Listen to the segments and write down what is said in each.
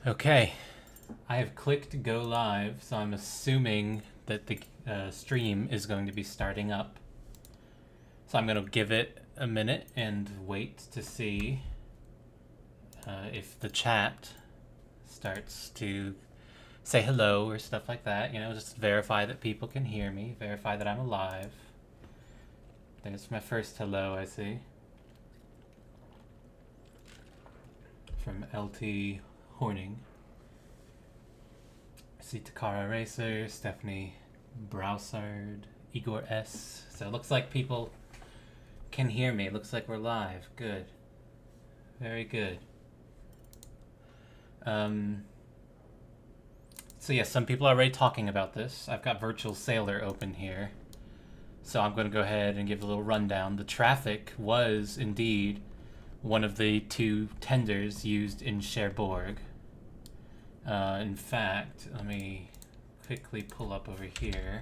Okay, I have clicked go live, so I'm assuming that the stream is going to be starting up. So I'm going to give it a minute and wait to see if the chat starts to say hello or stuff like that. You know, just verify that people can hear me, verify that I'm alive. There's my first hello, I see. From LT Horning. I see Takara Racer, Stephanie Broussard, Igor S. So it looks like people can hear me. It looks like we're live. Good. Very good. So yeah, some people are already talking about this. I've got Virtual Sailor open here. So I'm going to go ahead and give a little rundown. The traffic was indeed one of the two tenders used in Cherbourg. In fact, let me quickly pull up over here.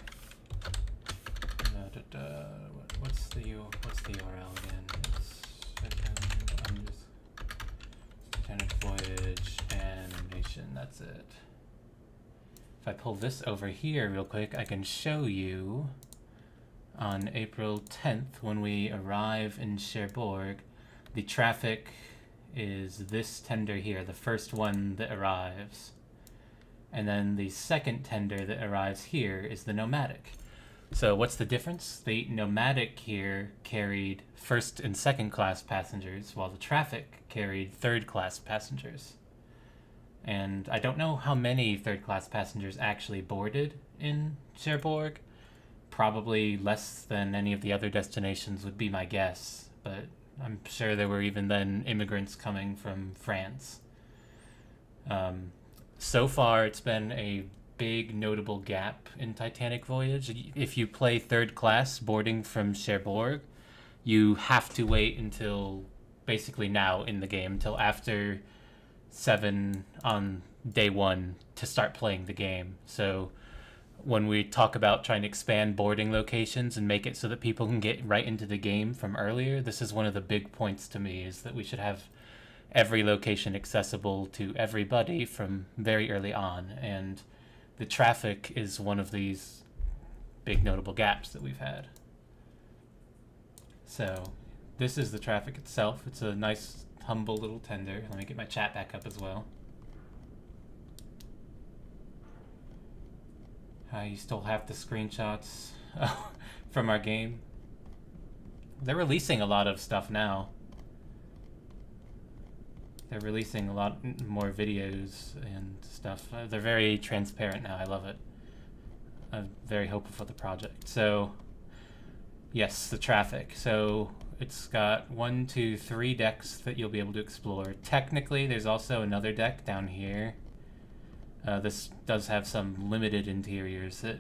What's the URL again? It's Titanic Voyage animation. That's it. If I pull this over here real quick, I can show you on April 10th when we arrive in Cherbourg. The traffic is this tender here, the first one that arrives. And then the second tender that arrives here is the nomadic. So what's the difference? The nomadic here carried first and second class passengers, while the traffic carried third class passengers. And I don't know how many third class passengers actually boarded in Cherbourg. Probably less than any of the other destinations would be my guess, but I'm sure there were even then immigrants coming from France. So far, it's been a big notable gap in Titanic Voyage. If you play third class boarding from Cherbourg, you have to wait until basically now in the game, until after 7 on day 1 to start playing the game. So when we talk about trying to expand boarding locations and make it so that people can get right into the game from earlier, this is one of the big points to me, is that we should have every location accessible to everybody from very early on. And the traffic is one of these big notable gaps that we've had. So this is the traffic itself. It's a nice, humble little tender. Let me get my chat back up as well. You still have the screenshots from our game. They're releasing a lot of stuff now. They're releasing a lot more videos and stuff. They're very transparent now. I love it. I'm very hopeful for the project. So, yes, the traffic. So it's got 1, 2, 3 decks that you'll be able to explore. Technically, there's also another deck down here. This does have some limited interiors that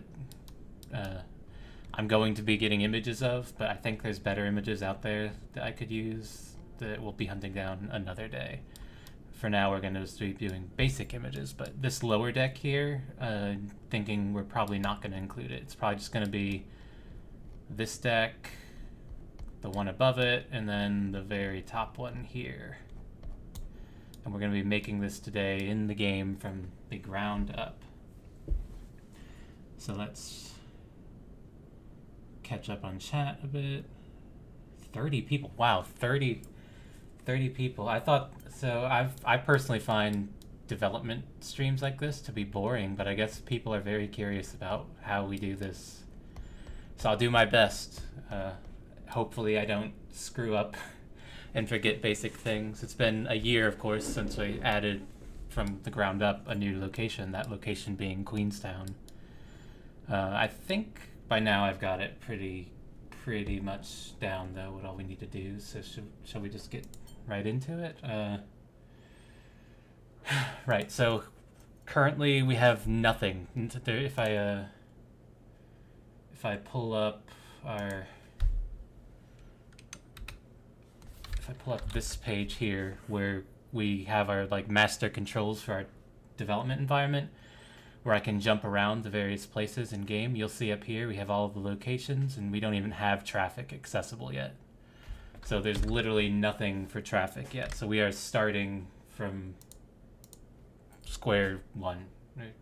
I'm going to be getting images of, but I think there's better images out there that I could use that we'll be hunting down another day. For now, we're going to just be doing basic images, but this lower deck here, thinking we're probably not going to include it. It's probably just going to be this deck, the one above it, and then the very top one here. And we're going to be making this today in the game from the ground up. So let's catch up on chat a bit. 30 people. Wow, 30 people. I thought so. I personally find development streams like this to be boring, but I guess people are very curious about how we do this. So I'll do my best. Hopefully I don't screw up and forget basic things. It's been a year, of course, since we added from the ground up a new location, that location being Queenstown. I think by now I've got it pretty much down, though, what all we need to do. So shall we just get right into it? Right, so currently we have nothing. If I pull up our... If I pull up this page here where we have our master controls for our development environment, where I can jump around the various places in game, you'll see up here we have all of the locations, and we don't even have traffic accessible yet. So there's literally nothing for traffic yet. So we are starting from square one, right?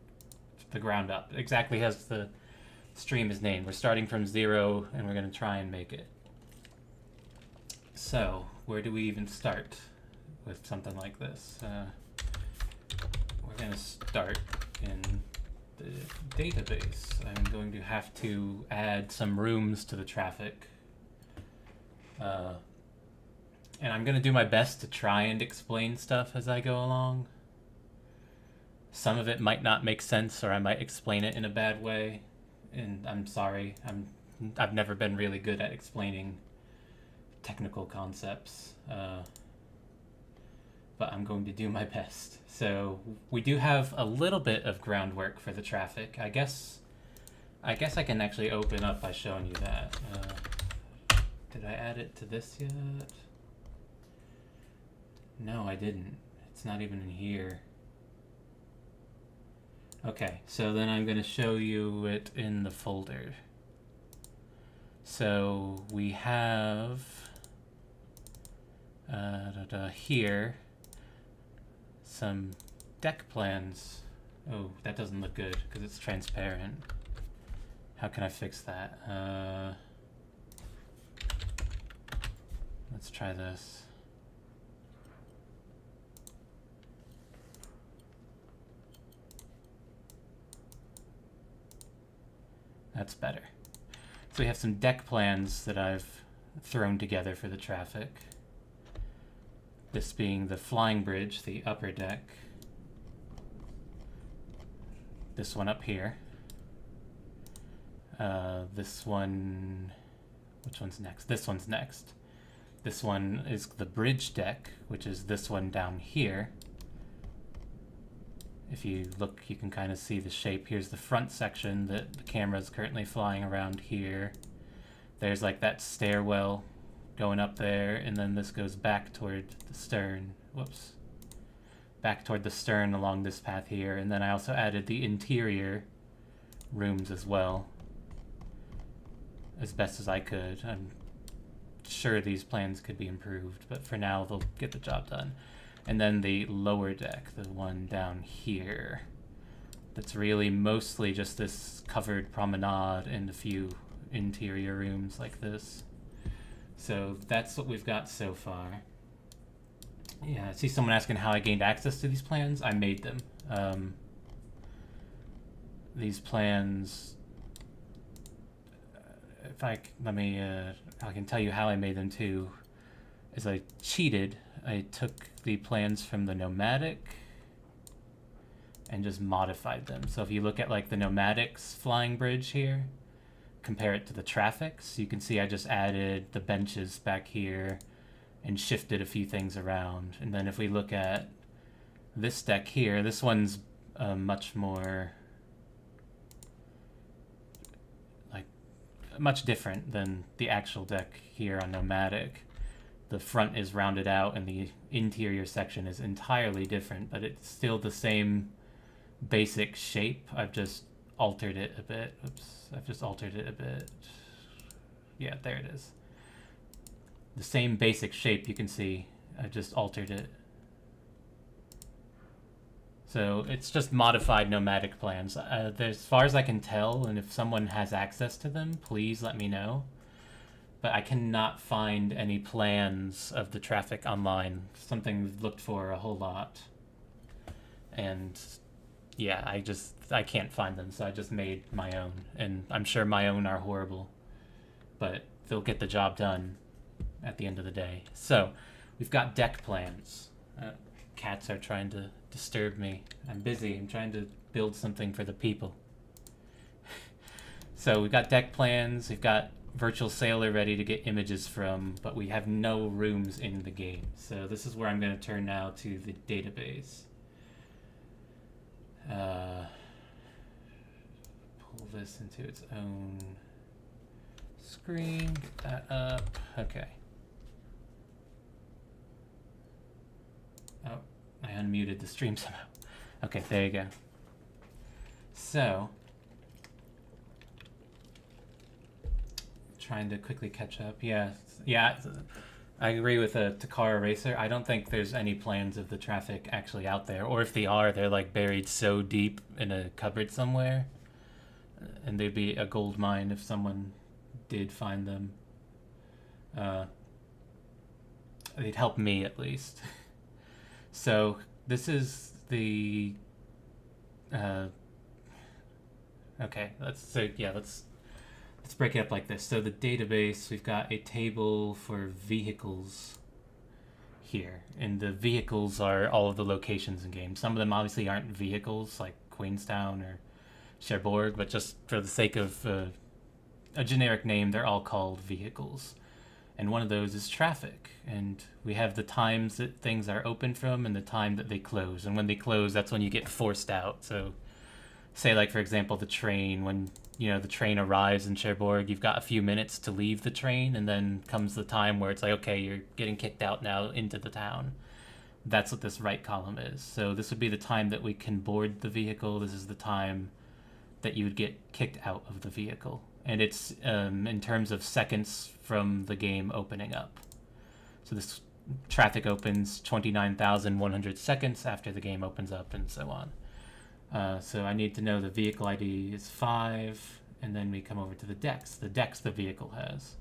The ground up, exactly as the stream is named. We're starting from 0 and we're going to try and make it. So where do we even start with something like this? We're going to start in the database. I'm going to have to add some rooms to the traffic. And I'm going to do my best to try and explain stuff as I go along. Some of it might not make sense, or I might explain it in a bad way. And I'm sorry. I've never been really good at explaining technical concepts. But I'm going to do my best. So we do have a little bit of groundwork for the traffic. I guess I can actually open up by showing you that. Did I add it to this yet? No, I didn't. It's not even in here. Okay, so then I'm going to show you it in the folder. So we have here some deck plans. Oh, that doesn't look good because it's transparent. How can I fix that? Let's try this. That's better. So we have some deck plans that I've thrown together for the traffic. This being the flying bridge, the upper deck. This one up here. This one, which one's next? This one's next. This one is the bridge deck, which is this one down here. If you look, you can kind of see the shape. Here's the front section that the camera's currently flying around here. There's like that stairwell going up there, and then this goes back toward the stern. Whoops. Back toward the stern along this path here. And then I also added the interior rooms as well, as best as I could. I'm sure these plans could be improved, but for now they'll get the job done. And then the lower deck, the one down here, that's really mostly just this covered promenade and a few interior rooms like this. So that's what we've got so far. Yeah, I see someone asking how I gained access to these plans. I made them. These plans, I can tell you how I made them too, is I cheated. I took the plans from the nomadic and just modified them. So if you look at like the nomadic's flying bridge here, compare it to the traffic's, you can see I just added the benches back here and shifted a few things around. And then if we look at this deck here, this one's much more, much different than the actual deck here on nomadic. The front is rounded out and the interior section is entirely different, but it's still the same basic shape. I've just altered it a bit. Oops, I've just altered it a bit. Yeah, there it is. The same basic shape, you can see. I've just altered it. So it's just modified nomadic plans. As far as I can tell, and if someone has access to them, please let me know. But I cannot find any plans of the traffic online. Something we've looked for a whole lot. And yeah, I can't find them, so I just made my own. And I'm sure my own are horrible, but they'll get the job done at the end of the day. So we've got deck plans. Cats are trying to disturb me. I'm busy. I'm trying to build something for the people. So we've got deck plans. We've got Virtual Sailor ready to get images from, but we have no rooms in the game. So this is where I'm going to turn now to the database. Pull this into its own screen. Get that up. Okay. Oh, I unmuted the stream somehow. Okay, there you go. So, trying to quickly catch up. Yeah. I agree with Takara Racer. I don't think there's any plans of the traffic actually out there, or if they are, they're like buried so deep in a cupboard somewhere, and they'd be a gold mine if someone did find them. They'd help me at least. So this is the. Okay, let's break it up like this. So the database, we've got a table for vehicles here, and the vehicles are all of the locations in game. Some of them obviously aren't vehicles like Queenstown or Cherbourg, but just for the sake of a generic name, they're all called vehicles. And one of those is traffic, and we have the times that things are open from and the time that they close. And when they close, that's when you get forced out. So say, like, for example, the train, when the train arrives in Cherbourg, you've got a few minutes to leave the train, and then comes the time where it's like, okay, you're getting kicked out now into the town. That's what this right column is. So this would be the time that we can board the vehicle. This is the time that you would get kicked out of the vehicle. And it's in terms of seconds from the game opening up. So this traffic opens 29,100 seconds after the game opens up, and so on. So I need to know the vehicle ID is 5, and then we come over to the decks. The decks the vehicle has.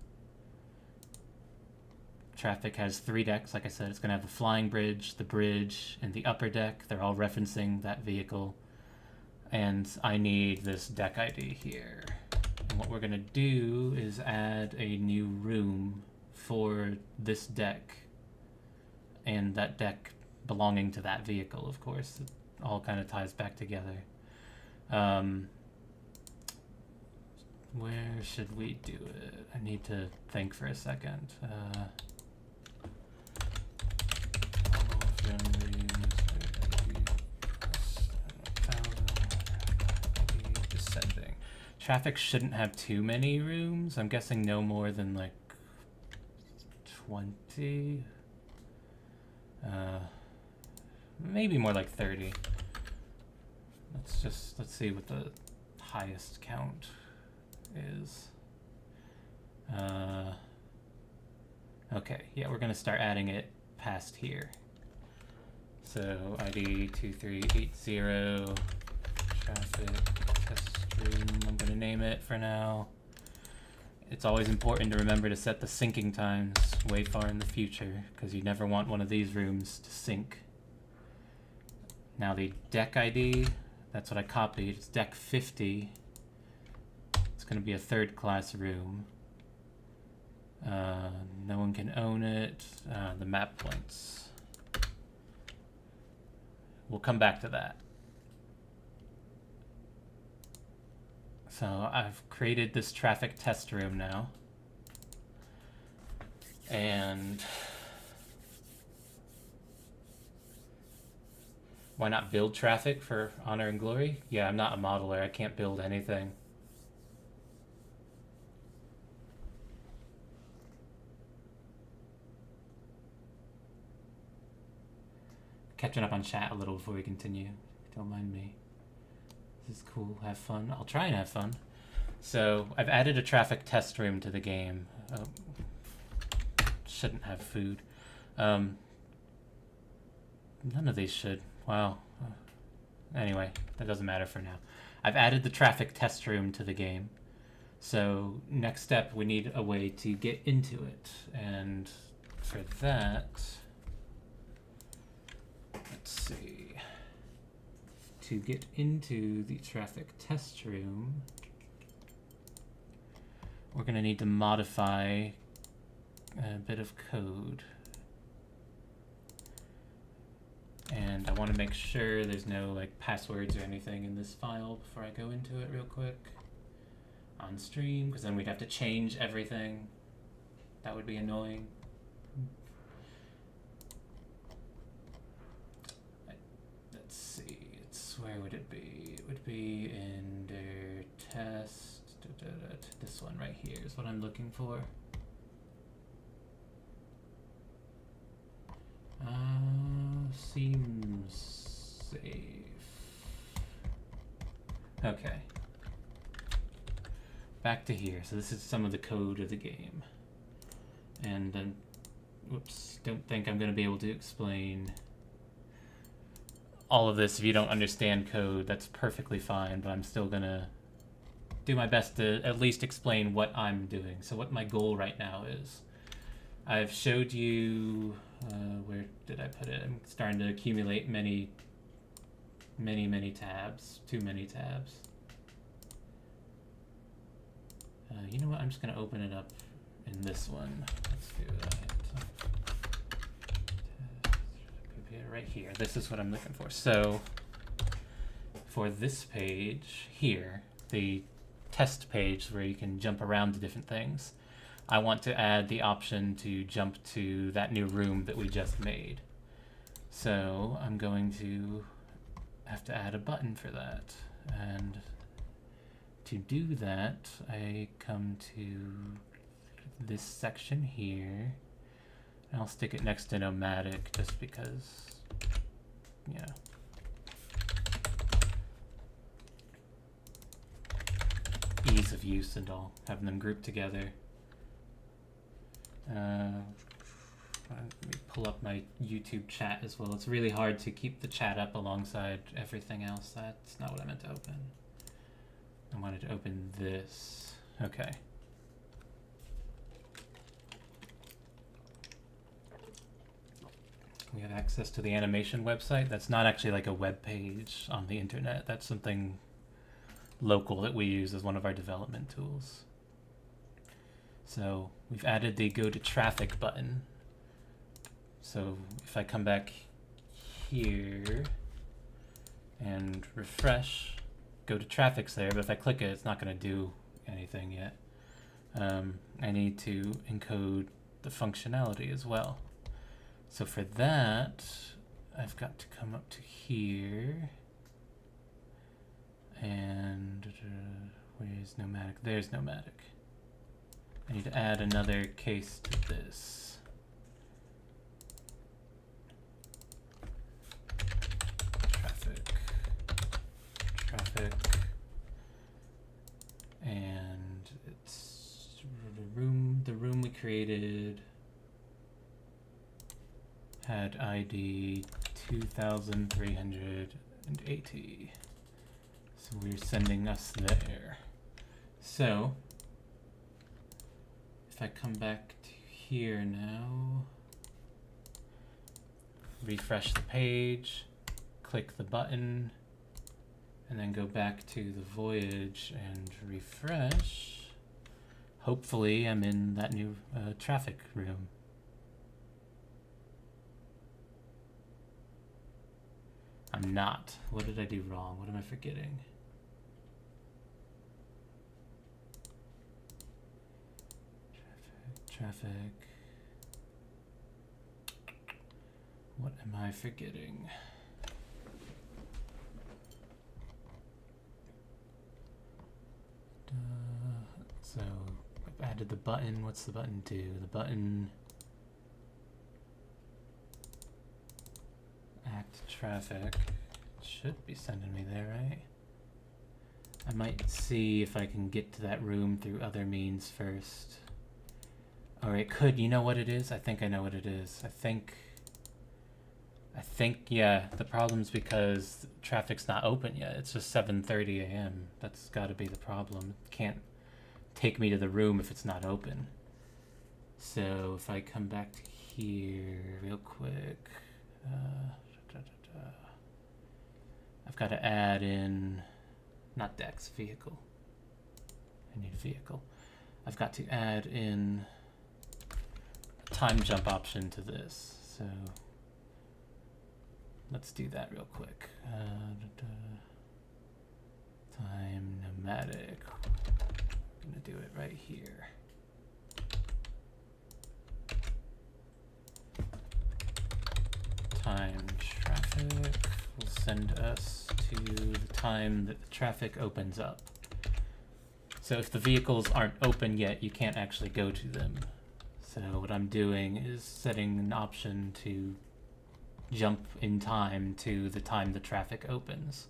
Traffic has 3 decks. Like I said, it's going to have the flying bridge, the bridge, and the upper deck. They're all referencing that vehicle. And I need this deck ID here. And what we're going to do is add a new room for this deck. And that deck belonging to that vehicle, of course. It all kind of ties back together. Where should we do it? I need to think for a second. Descending. Traffic shouldn't have too many rooms. I'm guessing no more than like 20. Maybe more like 30. Let's see what the highest count is. Okay, yeah, we're gonna start adding it past here. So ID 2380 traffic test room. I'm gonna name it for now. It's always important to remember to set the syncing times way far in the future, because you never want one of these rooms to sync. Now the deck ID, that's what I copied. It's deck 50. It's going to be a 3rd class room. No one can own it. The map points. We'll come back to that. So I've created this traffic test room now. And why not build traffic for honor and glory? Yeah, I'm not a modeler. I can't build anything. Catching up on chat a little before we continue. Don't mind me. This is cool. Have fun. I'll try and have fun. So I've added a traffic test room to the game. Shouldn't have food. None of these should. Wow. Anyway, that doesn't matter for now. I've added the traffic test room to the game. So next step, we need a way to get into it. And for that, let's see. To get into the traffic test room, we're going to need to modify a bit of code. And I want to make sure there's no like passwords or anything in this file before I go into it real quick on stream, because then we'd have to change everything. That would be annoying. Let's see, where would it be? It would be in their test. This one right here is what I'm looking for. Seems safe. Okay. Back to here. So this is some of the code of the game. And then whoops, don't think I'm going to be able to explain all of this if you don't understand code. That's perfectly fine, but I'm still going to do my best to at least explain what I'm doing. So what my goal right now is. I've showed you, where did I put it? I'm starting to accumulate many tabs, too many tabs. You know what, I'm just going to open it up in this one. Let's do that. Right here, this is what I'm looking for. So for this page here, the test page where you can jump around to different things, I want to add the option to jump to that new room that we just made. So I'm going to have to add a button for that. And to do that, I come to this section here. And I'll stick it next to nomadic just because, you know. Ease of use and all, having them grouped together. Let me pull up my YouTube chat as well. It's really hard to keep the chat up alongside everything else. That's not what I meant to open. I wanted to open this. Okay. We have access to the animation website. That's not actually like a web page on the internet. That's something local that we use as one of our development tools. So we've added the go to traffic button. So if I come back here and refresh, go to traffic's there, but if I click it, it's not going to do anything yet. I need to encode the functionality as well. So for that, I've got to come up to here. And where's nomadic? There's nomadic. I need to add another case to this. Traffic. And it's the room we created had ID 2380. So we're sending us there. So if I come back to here now, refresh the page, click the button, and then go back to the voyage and refresh, hopefully I'm in that new traffic room. I'm not. What did I do wrong? What am I forgetting? Traffic. What am I forgetting? So I've added the button. What's the button do? The button act traffic should be sending me there, right? I might see if I can get to that room through other means first. Or it could, you know what it is? I think I know what it is. I think, yeah, the problem's because traffic's not open yet. It's just 7:30 a.m. That's got to be the problem. It can't take me to the room if it's not open. So if I come back to here real quick, I've got to add in, not Dex, vehicle. I need vehicle. I've got to add in a time jump option to this. So let's do that real quick. Time nomadic. I'm gonna do it right here. Time traffic will send us to the time that the traffic opens up. So if the vehicles aren't open yet, you can't actually go to them. So what I'm doing is setting an option to jump in time to the time the traffic opens.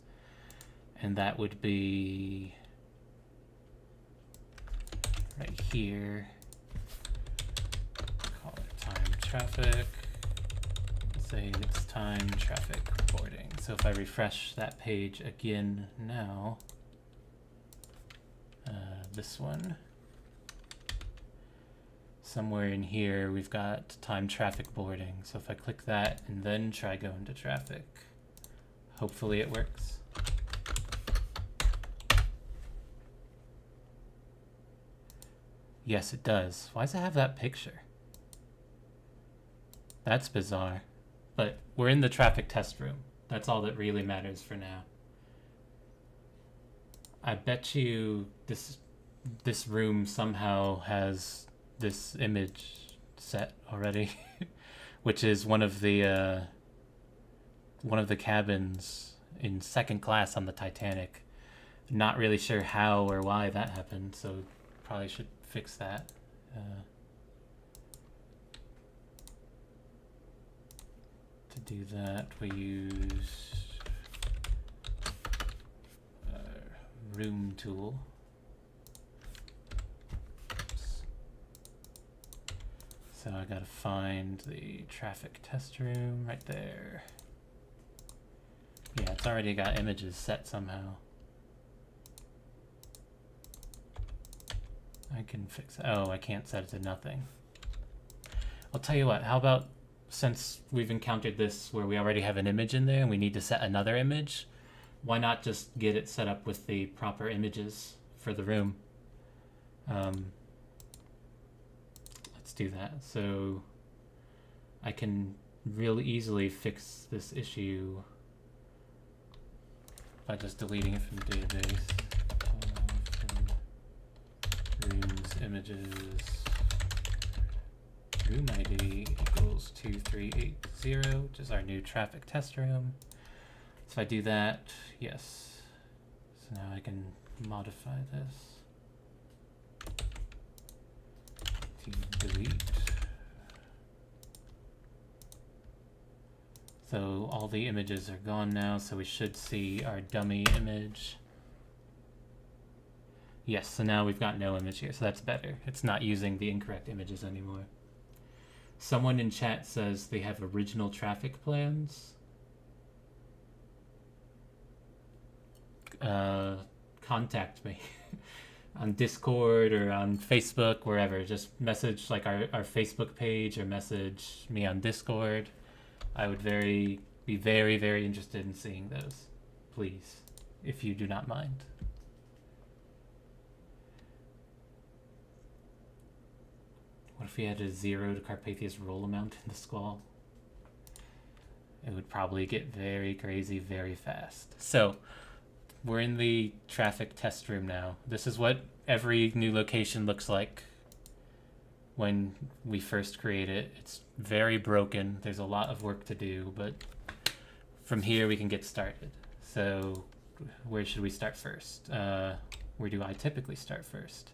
And that would be right here. Call it time traffic. Say it's time traffic boarding. So if I refresh that page again now, this one, somewhere in here we've got time traffic boarding. So if I click that and then try go into traffic, hopefully it works. Yes, it does. Why does it have that picture? That's bizarre. But we're in the traffic test room. That's all that really matters for now. I bet you this room somehow has this image set already, which is one of the cabins in second class on the Titanic. Not really sure how or why that happened, so probably should fix that. To do that, we use room tool. Oops. So I gotta find the traffic test room right there. Yeah, it's already got images set somehow. I can fix it. Oh, I can't set it to nothing. I'll tell you what, how about, since we've encountered this where we already have an image in there and we need to set another image, why not just get it set up with the proper images for the room? Let's do that. So I can really easily fix this issue by just deleting it from the database. Rooms images. Room ID equals 2380, which is our new traffic test room. So if I do that, yes. So now I can modify this to delete. So all the images are gone now, so we should see our dummy image. Yes, so now we've got no image here, so that's better. It's not using the incorrect images anymore. Someone in chat says they have original traffic plans. Contact me on Discord or on Facebook, wherever. Just message like our Facebook page or message me on Discord. I would be very, very interested in seeing those, please, if you do not mind. What if we had a 0 to Carpathia's roll amount in the squall? It would probably get very crazy very fast. So we're in the traffic test room now. This is what every new location looks like when we first create it. It's very broken. There's a lot of work to do, but from here we can get started. So where should we start first? Where do I typically start first?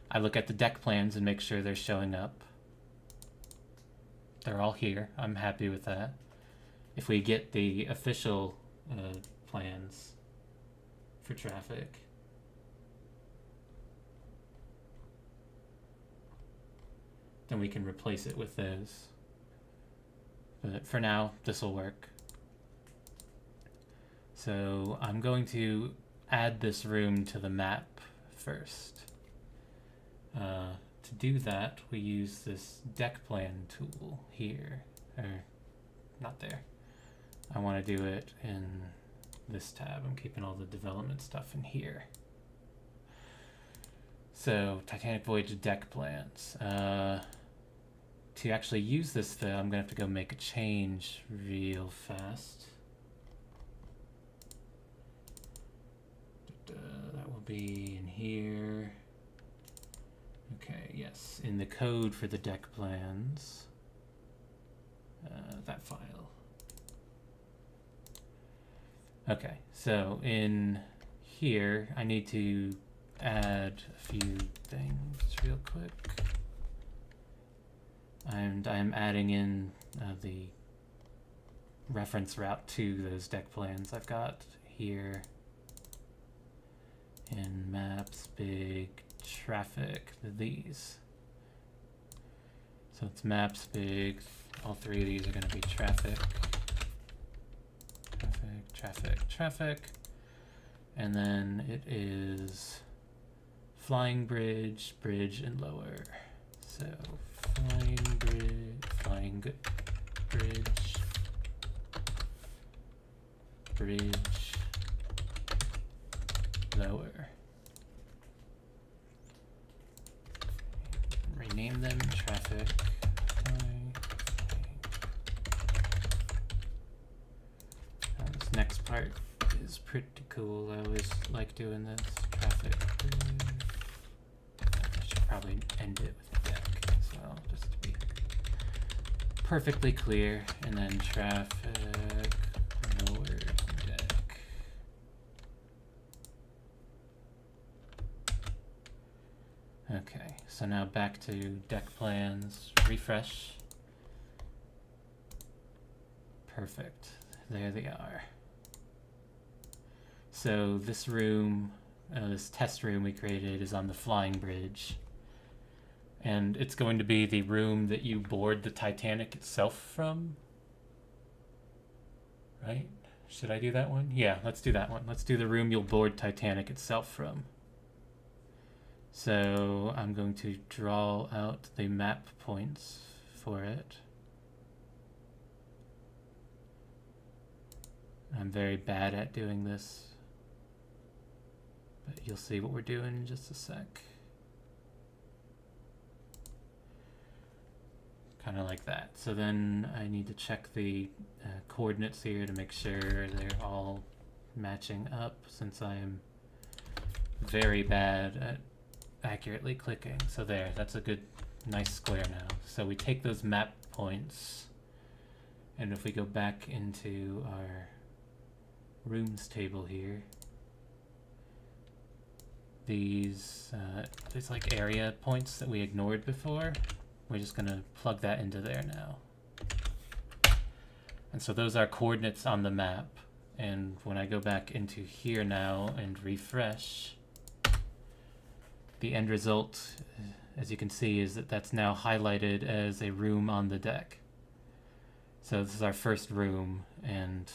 I look at the deck plans and make sure they're showing up. They're all here. I'm happy with that. If we get the official plans for traffic, then we can replace it with those. But for now, this will work. So I'm going to add this room to the map first. To do that, we use this deck plan tool here, or not there. I want to do it in this tab. I'm keeping all the development stuff in here. So Titanic Voyage deck plans. To actually use this though, I'm gonna have to go make a change real fast. That will be in here. Okay, yes, in the code for the deck plans, that file. Okay, so in here, I need to add a few things real quick. And I'm adding in the reference route to those deck plans I've got here in maps, big, traffic, these. So it's maps big. All three of these are going to be traffic. Traffic, traffic, traffic. And then it is flying bridge, bridge, and lower. So flying bridge, bridge, lower. Rename them traffic. This next part is pretty cool. I always like doing this. Traffic. I should probably end it with a deck as well, just to be perfectly clear. And then traffic lower deck. Okay, so now back to deck plans. Refresh. Perfect. There they are. So this room, this test room we created is on the flying bridge. And it's going to be the room that you board the Titanic itself from. Right? Should I do that one? Yeah, let's do that one. Let's do the room you'll board Titanic itself from. So I'm going to draw out the map points for it. I'm very bad at doing this, but you'll see what we're doing in just a sec. Kind of like that. So then I need to check the coordinates here to make sure they're all matching up, since I am very bad at accurately clicking. So there, that's a good, nice square now. So we take those map points, and if we go back into our rooms table here, these like area points that we ignored before, we're just gonna plug that into there now. And so those are coordinates on the map. And when I go back into here now and refresh, the end result, as you can see, is that that's now highlighted as a room on the deck. So this is our first room, and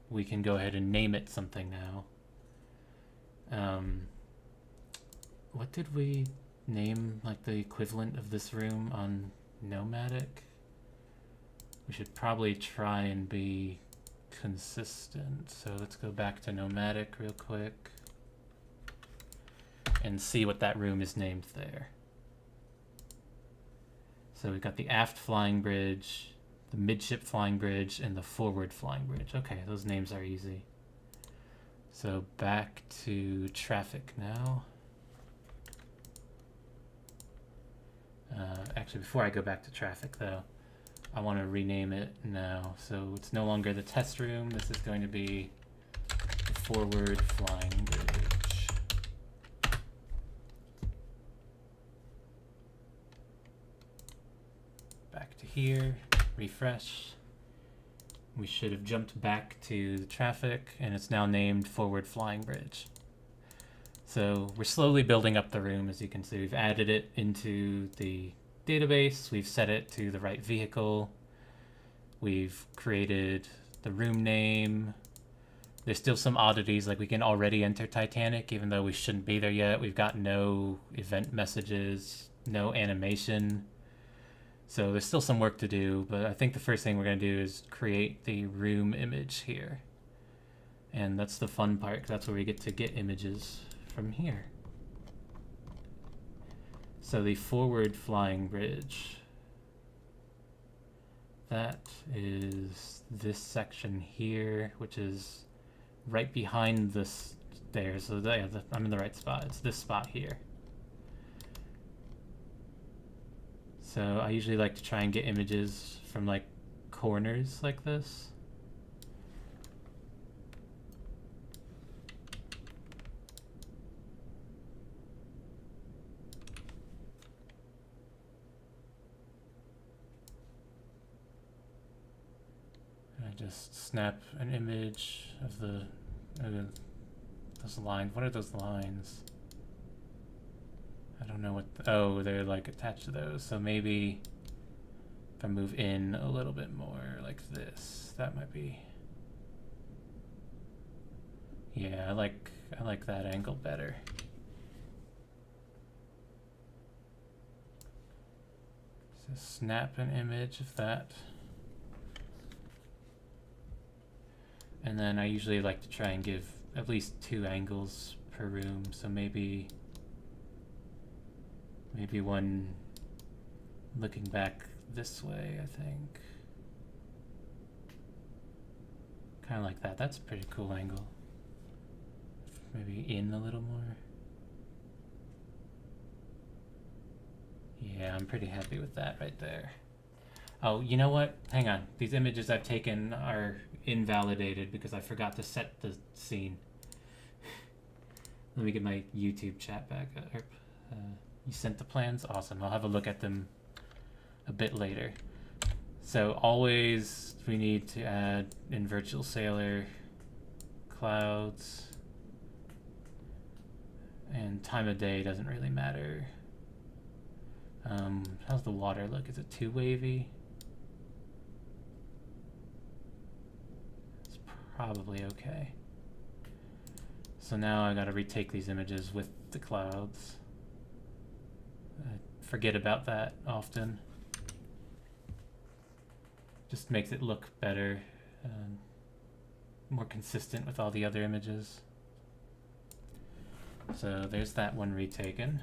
we can go ahead and name it something now. What did we name like the equivalent of this room on Nomadic? We should probably try and be consistent. So let's go back to Nomadic real quick and see what that room is named there. So we've got the aft flying bridge, the midship flying bridge, and the forward flying bridge. Okay, those names are easy. So back to traffic now. Actually, before I go back to traffic though, I want to rename it now. So it's no longer the test room. This is going to be the forward flying bridge. Back to here, refresh. We should have jumped back to the traffic, and it's now named forward flying bridge. So we're slowly building up the room. As you can see, we've added it into the database. We've set it to the right vehicle. We've created the room name. There's still some oddities, like we can already enter Titanic even though we shouldn't be there yet. We've got no event messages, no animation. So there's still some work to do, but I think the first thing we're going to do is create the room image here. And that's the fun part, 'cause that's where we get to get images from here. So the forward flying bridge, that is this section here, which is right behind this there. So I'm in the right spot. It's this spot here. So I usually like to try and get images from like corners like this. I just snap an image of those lines. What are those lines? I don't know what. Oh, they're like attached to those. So maybe If I move in a little bit more like this, that might be... Yeah, I like that angle better. So snap an image of that. And then I usually like to try and give at least 2 angles per room, so maybe one looking back this way, I think. Kind of like that. That's a pretty cool angle. Maybe in a little more. Yeah, I'm pretty happy with that right there. Oh, you know what? Hang on. These images I've taken are invalidated because I forgot to set the scene. Let me get my YouTube chat back up. You sent the plans? Awesome. I'll have a look at them a bit later. So always we need to add in Virtual Sailor clouds, and time of day doesn't really matter. How's the water look? Is it too wavy? It's probably okay. So now I gotta retake these images with the clouds. I forget about that often. Just makes it look better, more consistent with all the other images. So there's that one retaken.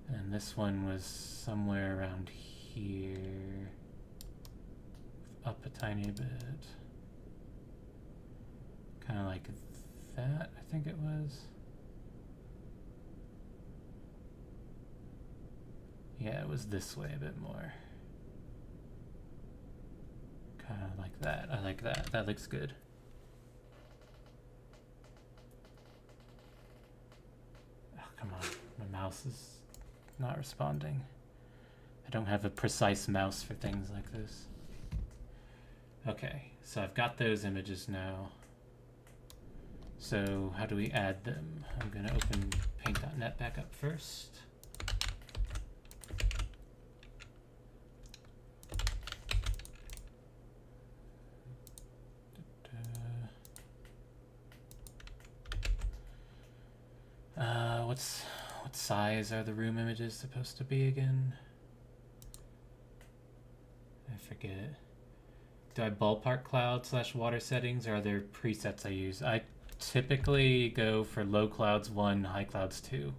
And this one was somewhere around here, up a tiny bit, kind of like that, I think it was. Yeah, it was this way a bit more. Kind of like that. I like that. That looks good. Oh, come on. My mouse is not responding. I don't have a precise mouse for things like this. Okay, so I've got those images now. So how do we add them? I'm going to open paint.net back up first. What size are the room images supposed to be again? I forget. Do I ballpark cloud / water settings, or are there presets I use? I typically go for low clouds 1, high clouds 2.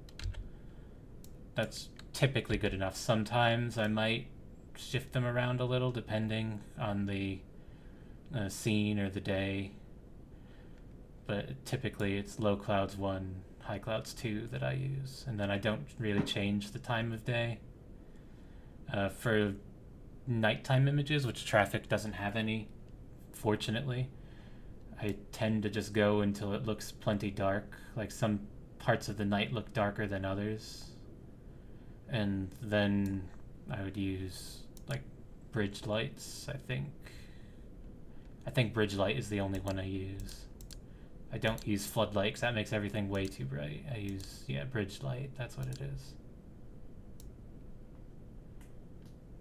That's typically good enough. Sometimes I might shift them around a little depending on the scene or the day, but typically it's low clouds 1, high clouds 2 that I use, and then I don't really change the time of day. For nighttime images, which traffic doesn't have any, fortunately, I tend to just go until it looks plenty dark. Like some parts of the night look darker than others, and then I would use like bridge lights. I think bridge light is the only one I use. I don't use floodlight because that makes everything way too bright. I use, yeah, bridge light. That's what it is.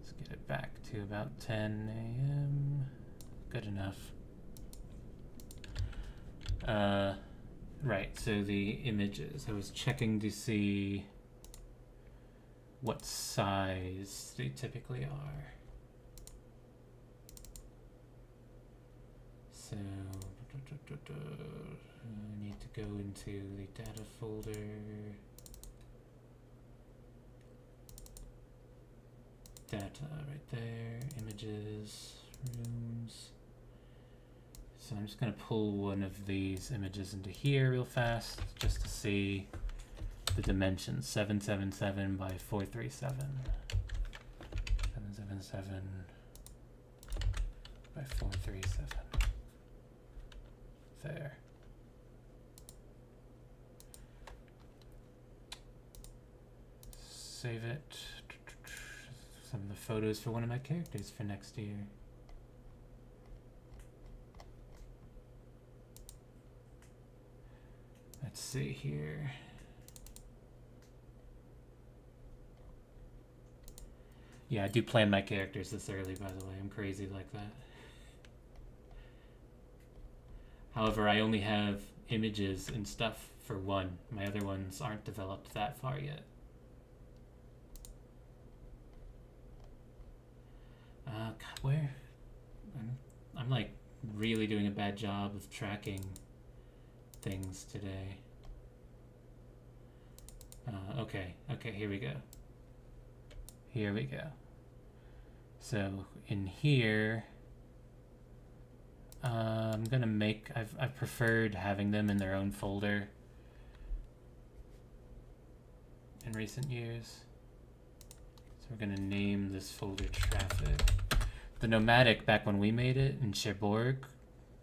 Let's get it back to about 10 a.m. Good enough. Right, so the images. I was checking to see what size they typically are. So I need to go into the data folder. Data right there, images, rooms. So I'm just going to pull one of these images into here real fast just to see the dimensions. 777 by 437. 777 by 437. There. Save it. Some of the photos for one of my characters for next year. Let's see here. Yeah, I do plan my characters this early, by the way. I'm crazy like that. However, I only have images and stuff for one. My other ones aren't developed that far yet. God, where? I'm like really doing a bad job of tracking things today. Okay, here we go. Here we go. So in here, I'm gonna make, I've preferred having them in their own folder in recent years. So we're gonna name this folder traffic. The Nomadic, back when we made it in Cherbourg,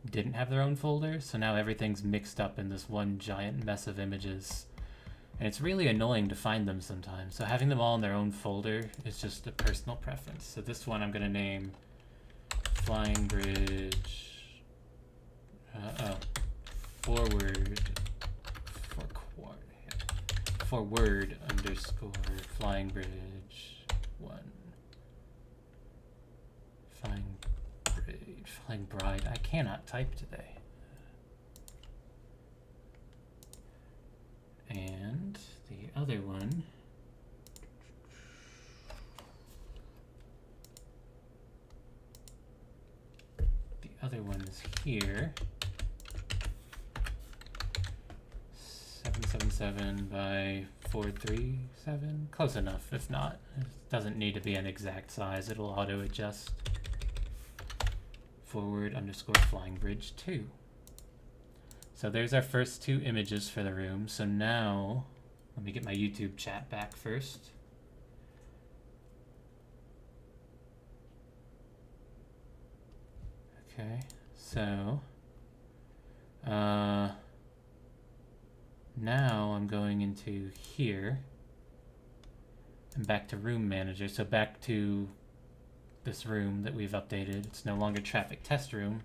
didn't have their own folder, so now everything's mixed up in this one giant mess of images. And it's really annoying to find them sometimes. So having them all in their own folder is just a personal preference. So this one I'm gonna name Flying Bridge, forward underscore Flying Bridge 1. Flying Bride. I cannot type today. And the other one, is here. 777 by 437. Close enough. If not, it doesn't need to be an exact size. It'll auto adjust. Forward underscore Flying Bridge 2. So there's our first two images for the room. So now, let me get my YouTube chat back first. Okay, so now I'm going into here and back to Room Manager. So back to this room that we've updated. It's no longer Traffic Test Room.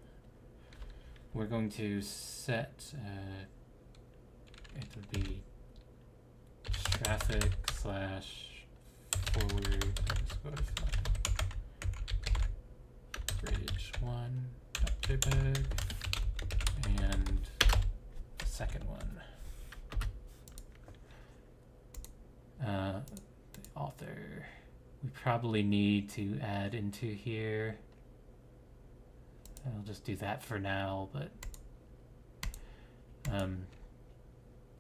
We're going to set, it would be traffic / forward bridge 1.jpg and the second one. The author, we probably need to add into here. I'll just do that for now, but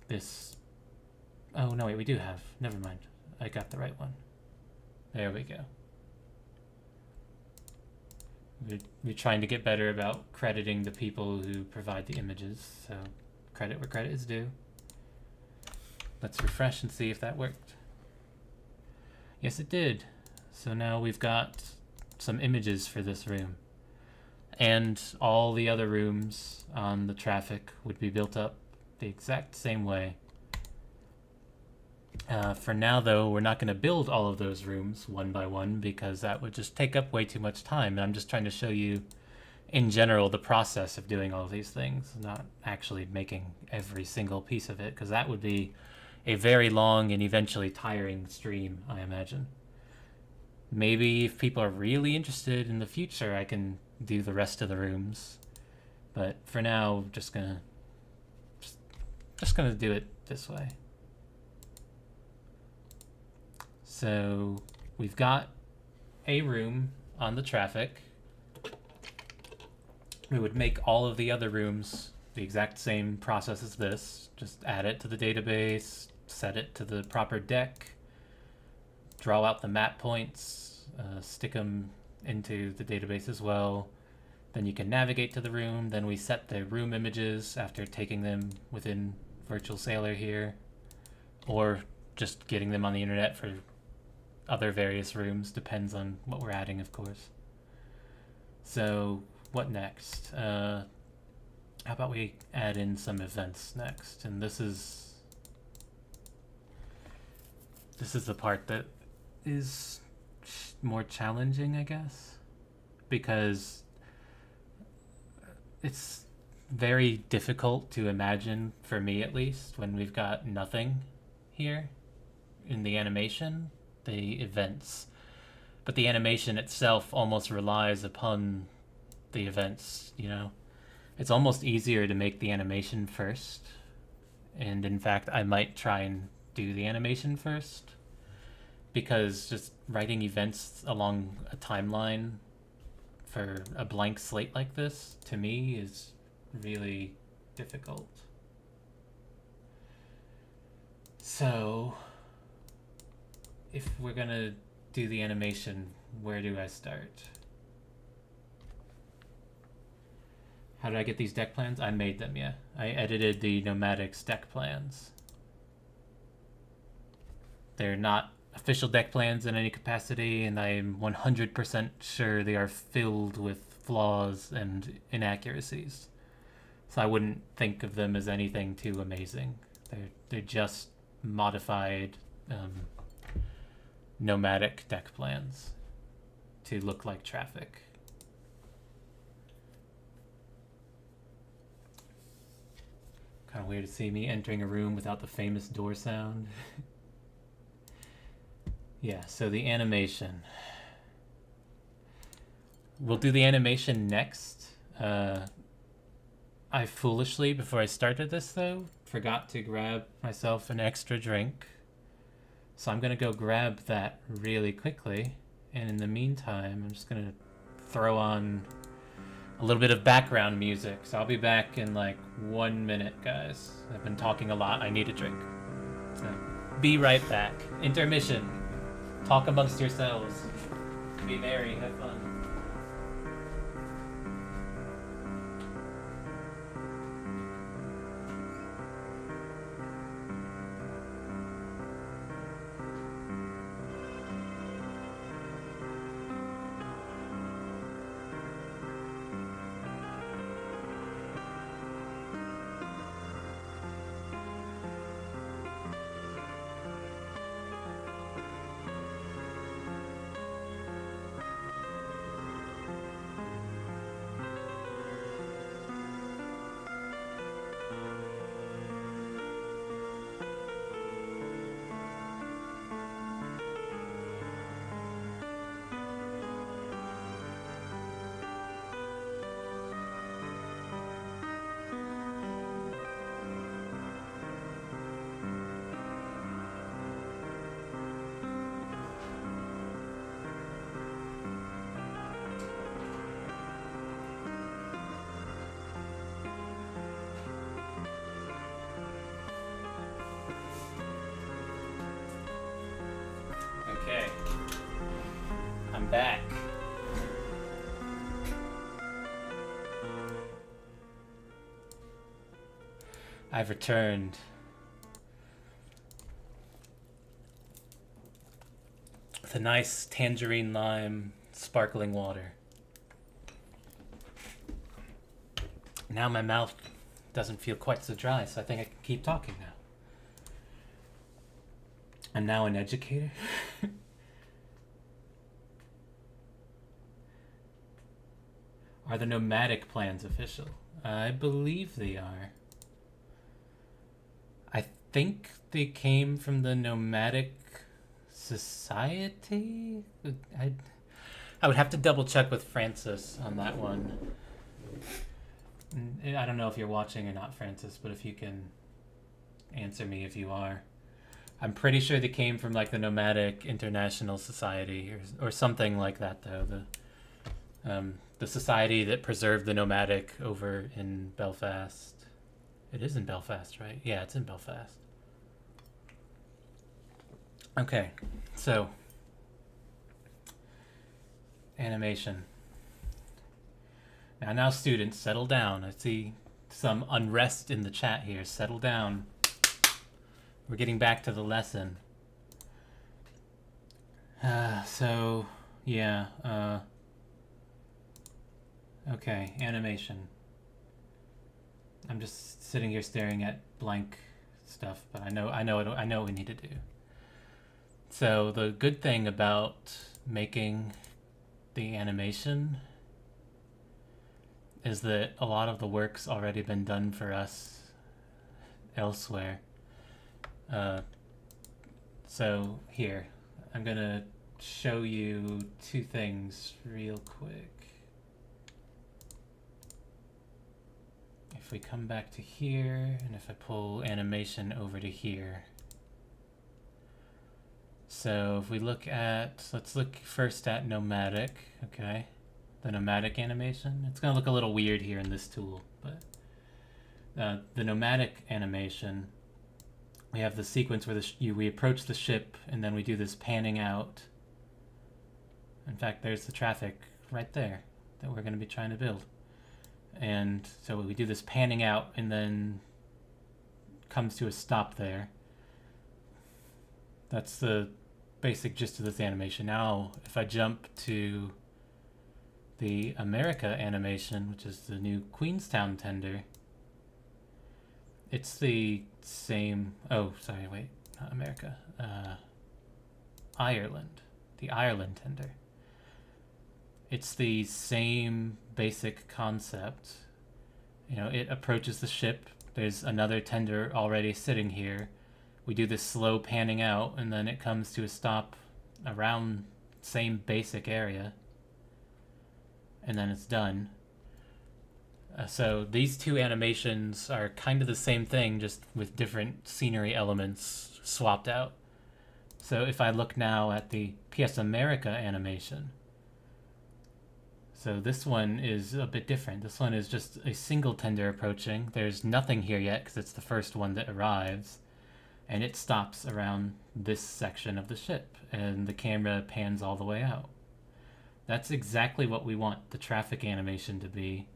this, oh no wait, we do have, never mind, I got the right one. There we go. We're trying to get better about crediting the people who provide the images, so credit where credit is due. Let's refresh and see if that worked. Yes, it did. So now we've got some images for this room. And all the other rooms on the traffic would be built up the exact same way. For now, though, we're not going to build all of those rooms one by one because that would just take up way too much time. And I'm just trying to show you, in general, the process of doing all of these things, not actually making every single piece of it, because that would be a very long and eventually tiring stream, I imagine. Maybe if people are really interested in the future, I can do the rest of the rooms, but for now, just gonna do it this way. So we've got a room on the traffic. We would make all of the other rooms the exact same process as this. Just add it to the database, set it to the proper deck, draw out the map points, stick them into the database as well. Then you can navigate to the room. Then we set the room images after taking them within Virtual Sailor here, or just getting them on the internet for other various rooms. Depends on what we're adding, of course. So what next? How about we add in some events next? And this is the part that is more challenging, I guess, because it's very difficult to imagine, for me at least, when we've got nothing here in the animation, the events. But the animation itself almost relies upon the events, you know? It's almost easier to make the animation first. And in fact, I might try and do the animation first. Because just writing events along a timeline for a blank slate like this, to me, is really difficult. So, if we're gonna do the animation, where do I start? How did I get these deck plans? I made them, yeah. I edited the Nomadics deck plans. They're not official deck plans in any capacity, and I'm 100% sure they are filled with flaws and inaccuracies. So I wouldn't think of them as anything too amazing. They're just modified nomadic deck plans to look like traffic. Kind of weird to see me entering a room without the famous door sound. Yeah, so the animation. We'll do the animation next. I foolishly, before I started this though, forgot to grab myself an extra drink. So I'm gonna go grab that really quickly. And in the meantime, I'm just gonna throw on a little bit of background music. So I'll be back in like 1 minute, guys. I've been talking a lot. I need a drink. So be right back. Intermission. Talk amongst yourselves. Be merry. Have fun. Okay, I'm back. I've returned. With a nice tangerine lime sparkling water. Now my mouth doesn't feel quite so dry, so I think I can keep talking now. I'm now an educator. Are the nomadic plans official? I believe they are. I think they came from the nomadic society? I would have to double check with Francis on that one. I don't know if you're watching or not, Francis, but if you can answer me if you are. I'm pretty sure they came from like the Nomadic International Society or something like that, though. The society that preserved the nomadic over in Belfast. It is in Belfast, right? Yeah, it's in Belfast. Okay, so animation. Now, students, settle down. I see some unrest in the chat here. Settle down. We're getting back to the lesson. So, yeah. Okay, animation. I'm just sitting here staring at blank stuff, but I know what we need to do. So the good thing about making the animation is that a lot of the work's already been done for us elsewhere. So here, I'm gonna show you two things real quick. If we come back to here, and if I pull animation over to here. So if we look at, let's look first at nomadic, okay? The nomadic animation. It's gonna look a little weird here in this tool, but the nomadic animation, we have the sequence where we approach the ship and then we do this panning out. In fact, there's the traffic right there that we're gonna be trying to build. And so we do this panning out and then comes to a stop there. That's the basic gist of this animation. Now, if I jump to the America animation, which is the new Queenstown tender, it's the same... Oh, sorry, wait. Not America. Ireland. The Ireland tender. It's the same basic concept. You know, it approaches the ship. There's another tender already sitting here. We do this slow panning out, and then it comes to a stop around same basic area. And then it's done. So these two animations are kind of the same thing, just with different scenery elements swapped out. So if I look now at the PS America animation, so this one is a bit different. This one is just a single tender approaching. There's nothing here yet because it's the first one that arrives. And it stops around this section of the ship, and the camera pans all the way out. That's exactly what we want the traffic animation to be.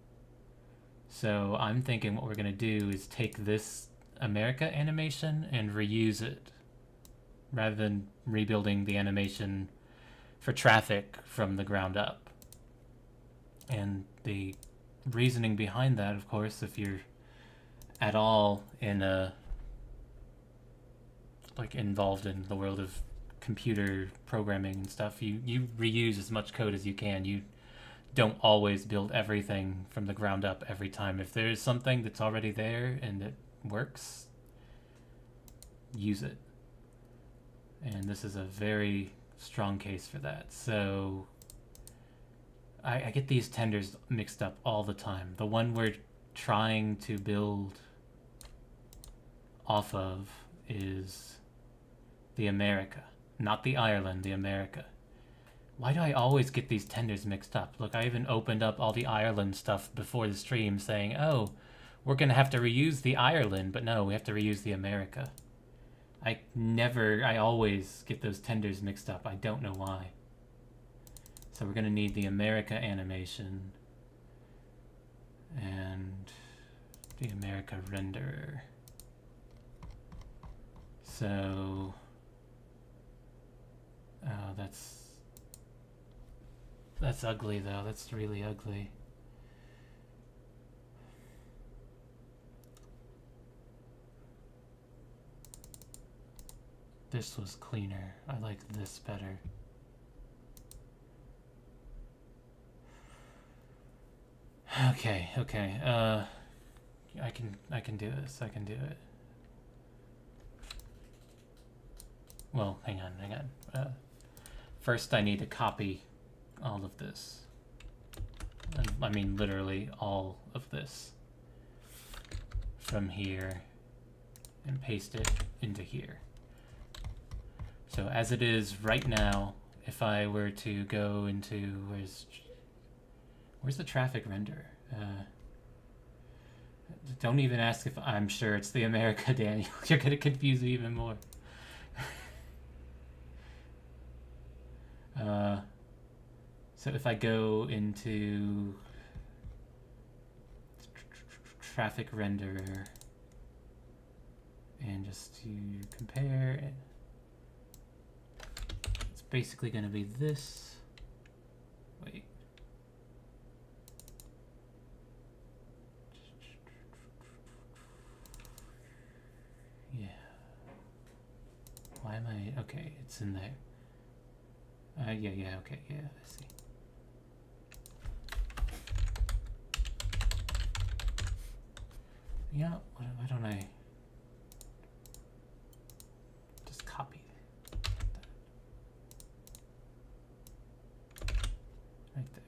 So I'm thinking what we're going to do is take this America animation and reuse it, rather than rebuilding the animation for traffic from the ground up. And the reasoning behind that, of course, if you're at all in a involved in the world of computer programming and stuff, you reuse as much code as you can. You don't always build everything from the ground up every time. If there's something that's already there and it works, use it. And this is a very strong case for that. So I get these tenders mixed up all the time. The one we're trying to build off of is the America, not the Ireland, the America. Why do I always get these tenders mixed up? Look, I even opened up all the Ireland stuff before the stream saying, oh, we're going to have to reuse the Ireland, but no, we have to reuse the America. I always get those tenders mixed up. I don't know why. So we're going to need the America animation and the America renderer. So, oh, that's ugly though. That's really ugly. This was cleaner. I like this better. Okay. I can do this. I can do it. Well, hang on. First I need to copy all of this. I mean literally all of this from here and paste it into here. So as it is right now, if I were to go into, where's the traffic renderer? Don't even ask if I'm sure it's the America, Daniel. You're gonna confuse me even more. So if I go into traffic renderer and just to compare it, it's basically going to be this. Wait. Yeah. Why am I? Okay, it's in there. Okay, yeah, I see. Yeah, why don't I just copy that right there.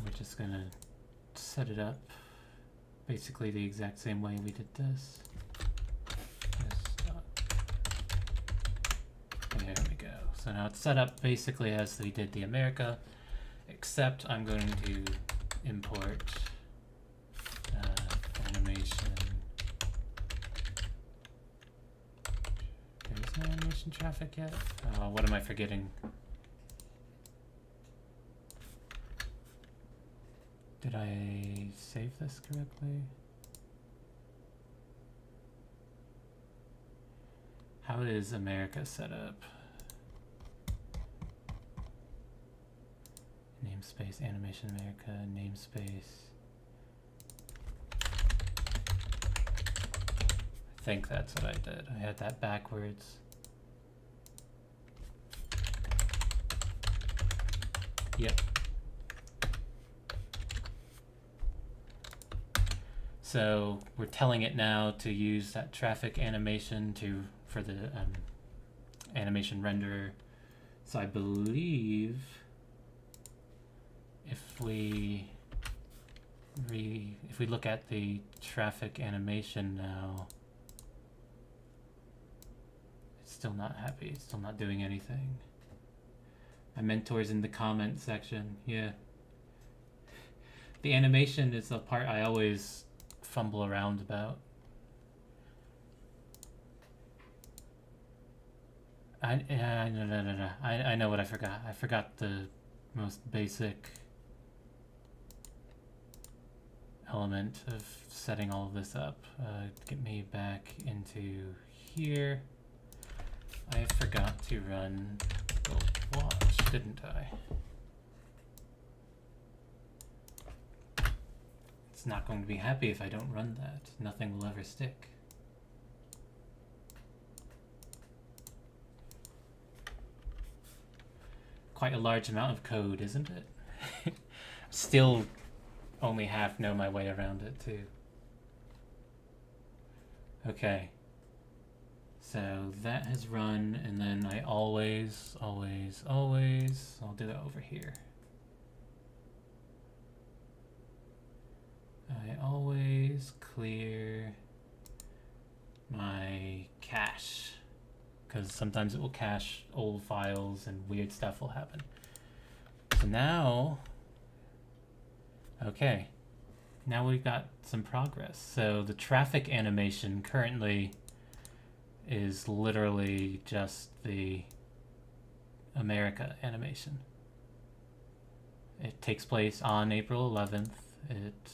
We're just gonna set it up basically the exact same way we did this. There we go. So now it's set up basically as we did the America, except I'm going to import animation. There's no animation traffic yet? What am I forgetting? Did I save this correctly? How is America set up? Namespace, animation America, namespace. I think that's what I did. I had that backwards. Yep. So we're telling it now to use that traffic animation for the animation renderer. So I believe if we look at the traffic animation now, it's still not happy. It's still not doing anything. My mentor's in the comment section. Yeah. The animation is the part I always fumble around about. No. I know what I forgot. I forgot the most basic element of setting all of this up. Get me back into here. I forgot to run the watch, didn't I? It's not going to be happy if I don't run that. Nothing will ever stick. Quite a large amount of code, isn't it? Still only half know my way around it too. Okay. So that has run, and then I always, I'll do that over here. I always clear my cache, because sometimes it will cache old files and weird stuff will happen. So now, okay, now we've got some progress. So the traffic animation currently is literally just the America animation. It takes place on April 11th. It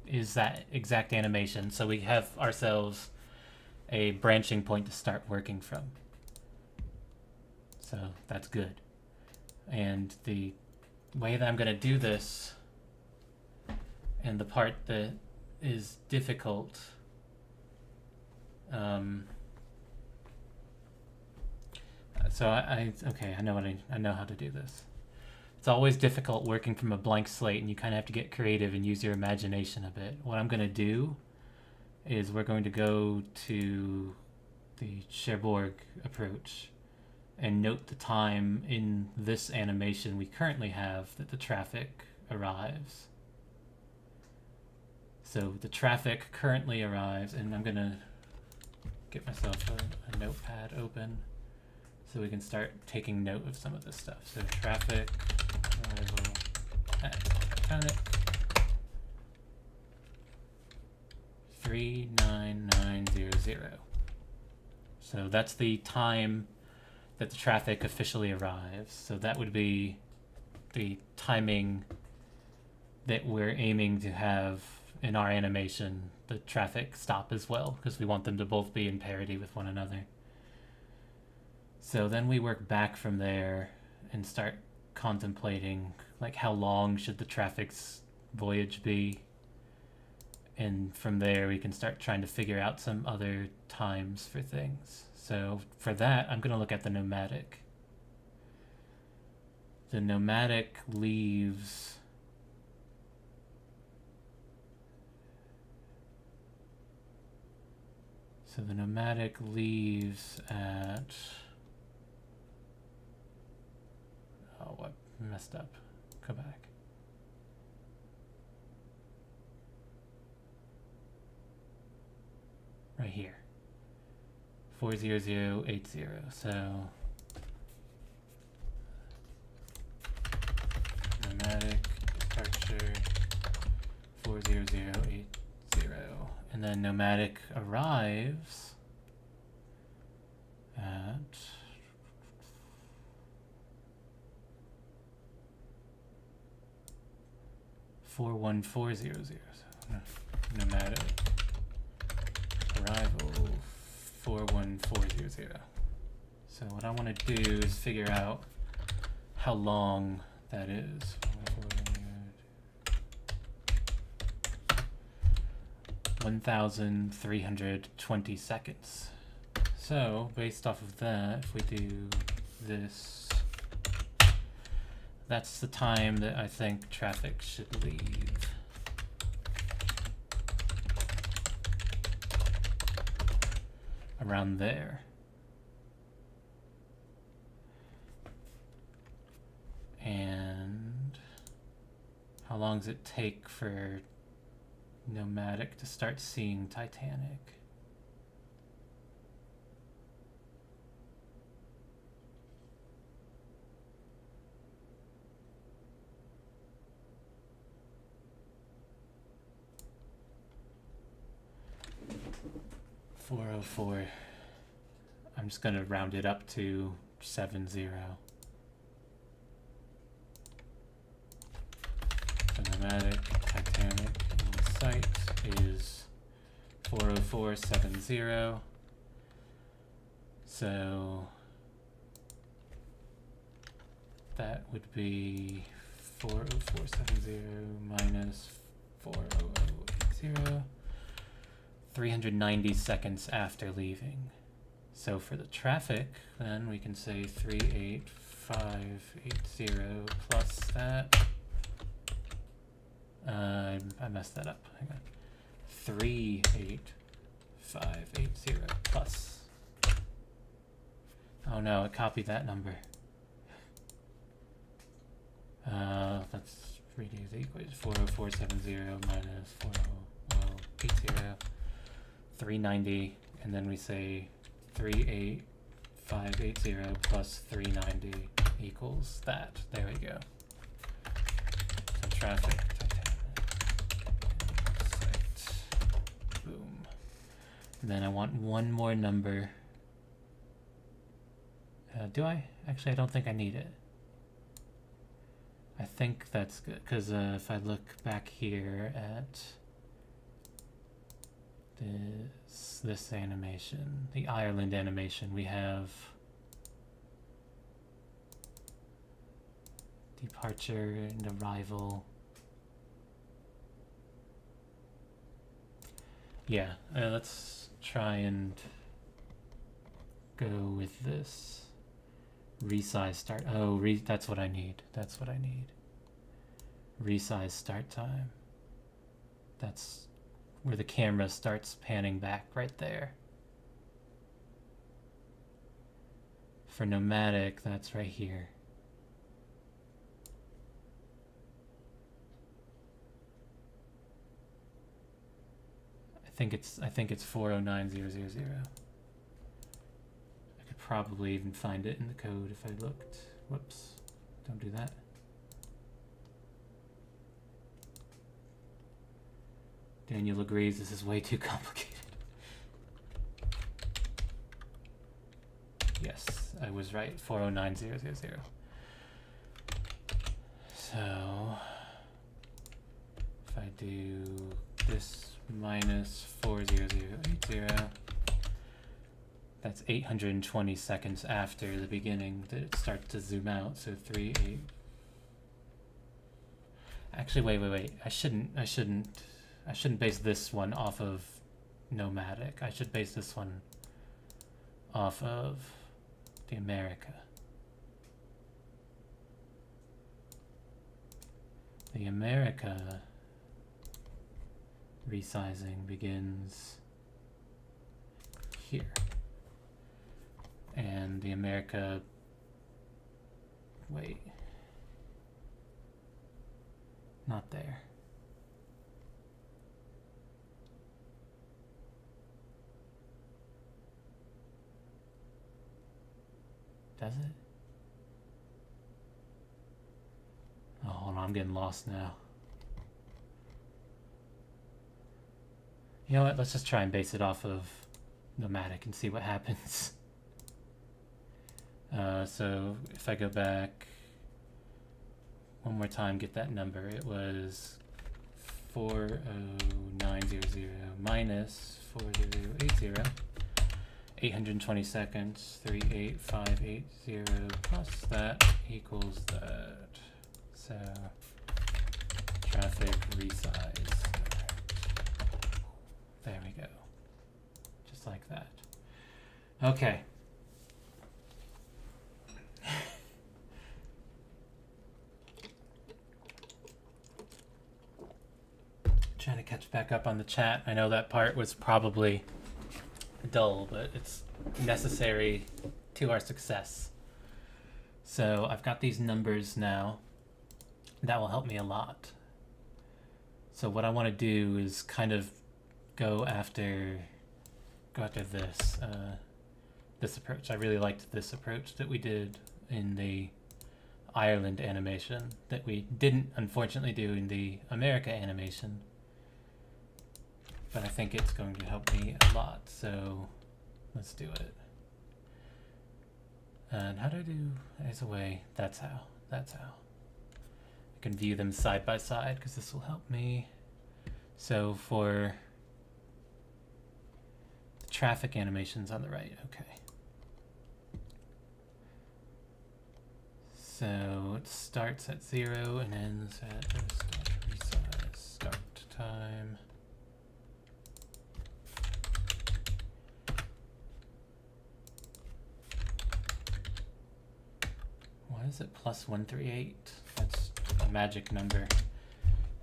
is that exact animation. So we have ourselves a branching point to start working from. So that's good. And the way that I'm going to do this, and the part that is difficult, so I know how to do this. It's always difficult working from a blank slate, and you kind of have to get creative and use your imagination a bit. What I'm going to do is we're going to go to the Cherbourg approach and note the time in this animation we currently have that the traffic arrives. So the traffic currently arrives, and I'm going to get myself a notepad open so we can start taking note of some of this stuff. So traffic arrival at Titanic 39900. So that's the time that the traffic officially arrives. So that would be the timing that we're aiming to have in our animation, the traffic stop as well, because we want them to both be in parity with one another. So then we work back from there and start contemplating, like, how long should the traffic's voyage be? And from there we can start trying to figure out some other times for things. So for that, I'm going to look at the nomadic. The nomadic leaves... So the nomadic leaves at... Oh, what messed up? Go back. Right here. 40080. So nomadic departure 40080. And then nomadic arrives at 41400. So nomadic arrival 41400. So what I want to do is figure out how long that is. 1,320 seconds. So based off of that, if we do this, that's the time that I think traffic should leave. Around there. And how long does it take for nomadic to start seeing Titanic? $4:04. I'm just gonna round it up to 70. The nomadic Titanic in sight is 4:0470. So that would be 4:0470 minus 4:0080. 390 seconds after leaving. So for the traffic, then we can say 38580 plus that. I messed that up. Hang on. 38580 plus. Oh no, it copied that number. Let's redo the equation. 4:0470 minus 4:0080. 390, and then we say 38580 plus 390 equals that. There we go. So traffic, Titanic, site, boom. And then I want one more number. Do I? Actually, I don't think I need it. I think that's good, because if I look back here at this animation, the Ireland animation, we have departure and arrival. Yeah, let's try and go with this. Resize start. Oh, that's what I need. That's what I need. Resize start time. That's where the camera starts panning back right there. For nomadic, that's right here. I think it's 409,000. I could probably even find it in the code if I looked. Whoops, don't do that. Daniel agrees this is way too complicated. Yes, I was right. 409,000. So if I do this minus 40080, that's 820 seconds after the beginning that it starts to zoom out. So 38. Actually, wait. I shouldn't base this one off of nomadic. I should base this one off of the America. The America resizing begins here. And the America, wait, not there. Does it? Oh, hold on, I'm getting lost now. You know what, let's just try and base it off of nomadic and see what happens. So if I go back one more time, get that number, it was 40900 minus 4080, 820 seconds, 38580 plus that equals that. So traffic resize. There we go. Just like that. Okay. Trying to catch back up on the chat. I know that part was probably dull, but it's necessary to our success. So I've got these numbers now. That will help me a lot. So what I want to do is kind of go after this this approach. I really liked this approach that we did in the Ireland animation that we didn't unfortunately do in the America animation. But I think it's going to help me a lot, so let's do it. And how do I do, there's a way, that's how. I can view them side by side because this will help me. So for the traffic animations on the right, okay. So it starts at 0 and ends at start resize, start time. Why is it plus 138? That's a magic number.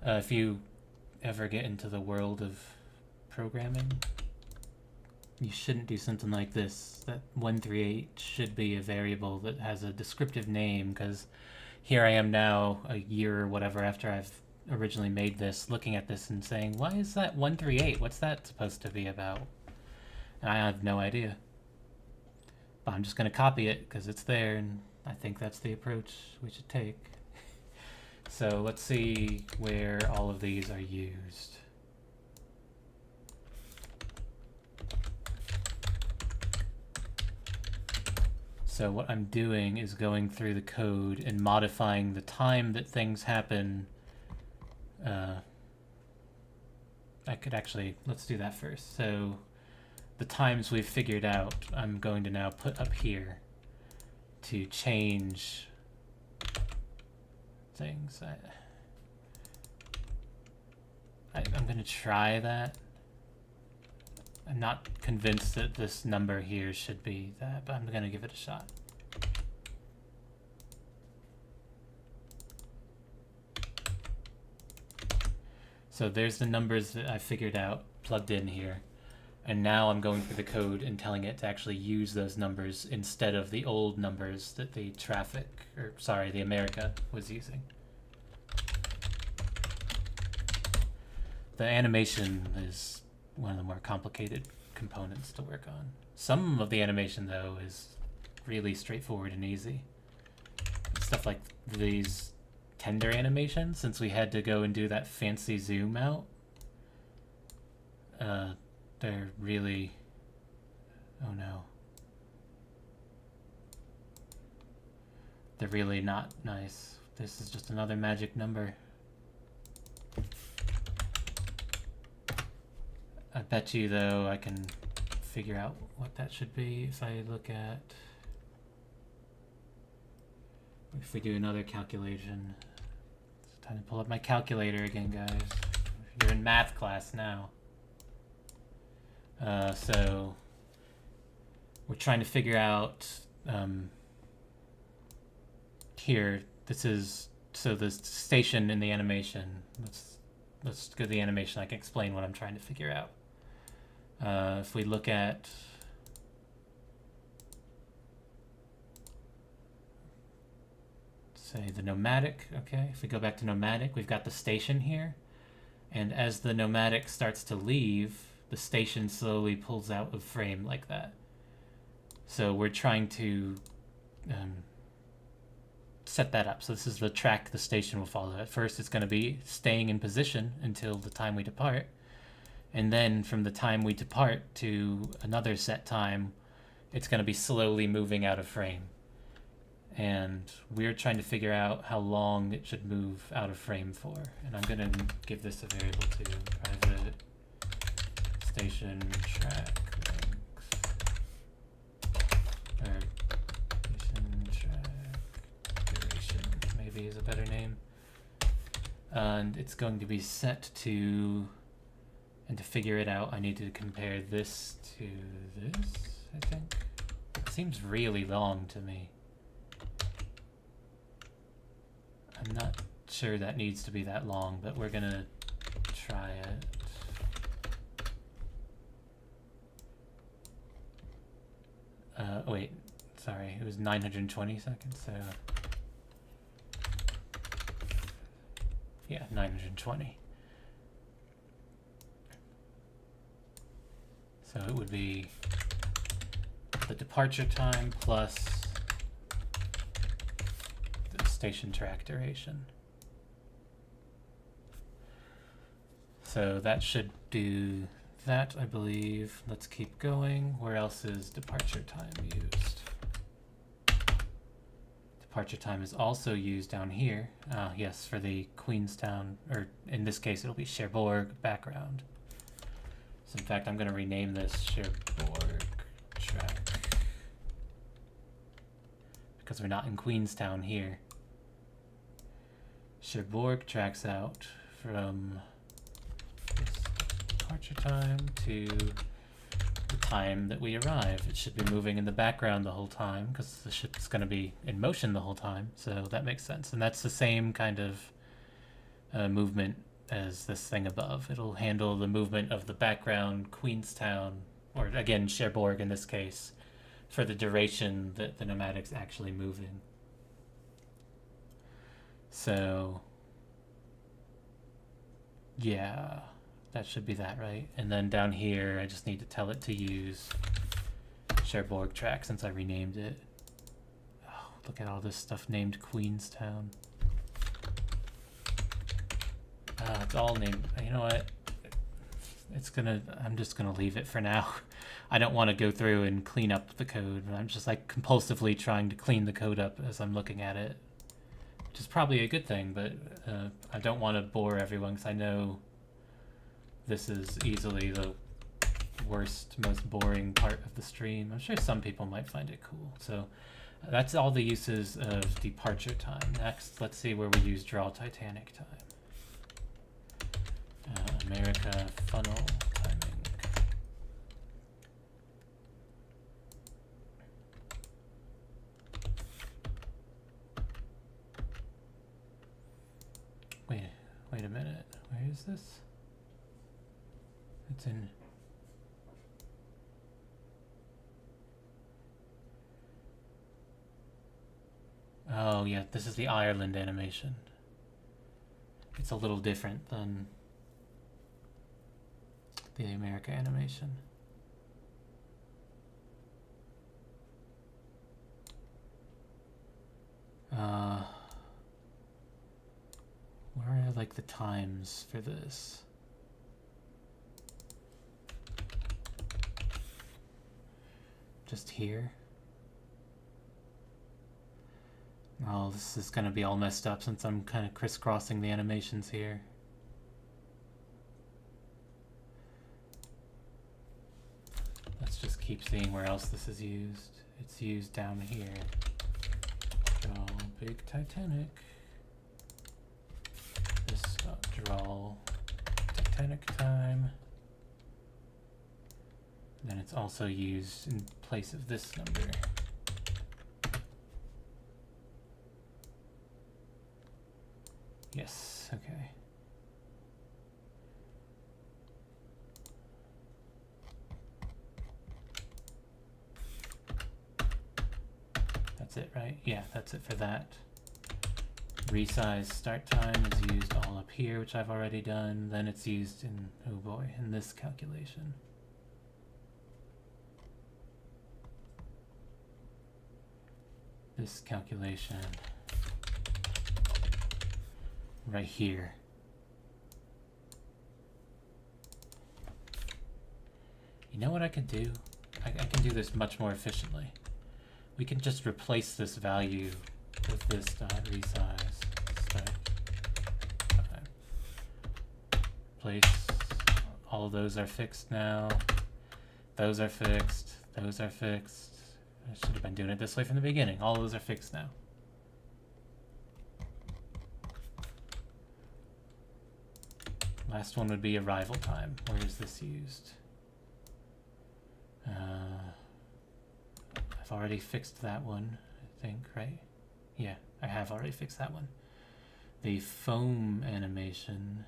If you ever get into the world of programming, you shouldn't do something like this. That 138 should be a variable that has a descriptive name, because here I am now, a year or whatever after I've originally made this, looking at this and saying, why is that 138? What's that supposed to be about? And I have no idea. But I'm just going to copy it because it's there, and I think that's the approach we should take. So let's see where all of these are used. So what I'm doing is going through the code and modifying the time that things happen. I could actually, let's do that first. So the times we've figured out, I'm going to now put up here to change things. I'm going to try that. I'm not convinced that this number here should be that, but I'm going to give it a shot. So there's the numbers that I figured out plugged in here. And now I'm going through the code and telling it to actually use those numbers instead of the old numbers that the the America was using. The animation is one of the more complicated components to work on. Some of the animation, though, is really straightforward and easy. Stuff like these tender animations, since we had to go and do that fancy zoom out, they're really, oh no. They're really not nice. This is just another magic number. I bet you, though, I can figure out what that should be if I look at, if we do another calculation. It's time to pull up my calculator again, guys. You're in math class now. So we're trying to figure out here. This is so the station in the animation. Let's go to the animation. I can explain what I'm trying to figure out. If we look at say the nomadic, okay, if we go back to nomadic, we've got the station here, and as the nomadic starts to leave, the station slowly pulls out of frame like that. So we're trying to set that up. So this is the track the station will follow. At first it's going to be staying in position until the time we depart, and then from the time we depart to another set time, it's going to be slowly moving out of frame. And we're trying to figure out how long it should move out of frame for. And I'm going to give this a variable too. Private station track length. Or station track duration maybe is a better name. And it's going to be set to, and to figure it out, I need to compare this to this, I think. It seems really long to me. I'm not sure that needs to be that long, but we're gonna try it. Wait, sorry, it was 920 seconds, so yeah, 920. So it would be the departure time plus the station track duration. So that should do that, I believe. Let's keep going. Where else is departure time used? Departure time is also used down here. Yes, for the Queenstown, or in this case it'll be Cherbourg background. So in fact, I'm going to rename this Cherbourg track because we're not in Queenstown here. Cherbourg tracks out from this departure time to the time that we arrive. It should be moving in the background the whole time because the ship's going to be in motion the whole time, so that makes sense. And that's the same kind of movement as this thing above. It'll handle the movement of the background Queenstown, or again Cherbourg in this case, for the duration that the nomadic's actually moving. So yeah, that should be that, right? And then down here I just need to tell it to use Cherbourg track since I renamed it. Oh, look at all this stuff named Queenstown. It's all named. You know what? I'm just gonna leave it for now. I don't want to go through and clean up the code. I'm just like compulsively trying to clean the code up as I'm looking at it, which is probably a good thing, but I don't want to bore everyone because I know this is easily the worst, most boring part of the stream. I'm sure some people might find it cool. So that's all the uses of departure time. Next, let's see where we use draw Titanic time. America funnel timing. Wait a minute. Where is this? It's in. Oh yeah, this is the Ireland animation. It's a little different than the America animation. Where are like the times for this? Just here? Oh, this is gonna be all messed up since I'm kind of crisscrossing the animations here. Let's just keep seeing where else this is used. It's used down here. Draw big Titanic. This draw Titanic time. Then it's also used in place of this number. Yes, okay. That's it, right? Yeah, that's it for that. Resize start time is used all up here, which I've already done. Then it's used in, oh boy, in this calculation. This calculation right here. You know what I could do? I can do this much more efficiently. We can just replace this value with this dot resize start time. Place, all of those are fixed now. Those are fixed. Those are fixed. I should have been doing it this way from the beginning. All of those are fixed now. Last one would be arrival time. Where is this used? I've already fixed that one, I think, right? Yeah, I have already fixed that one. The foam animation.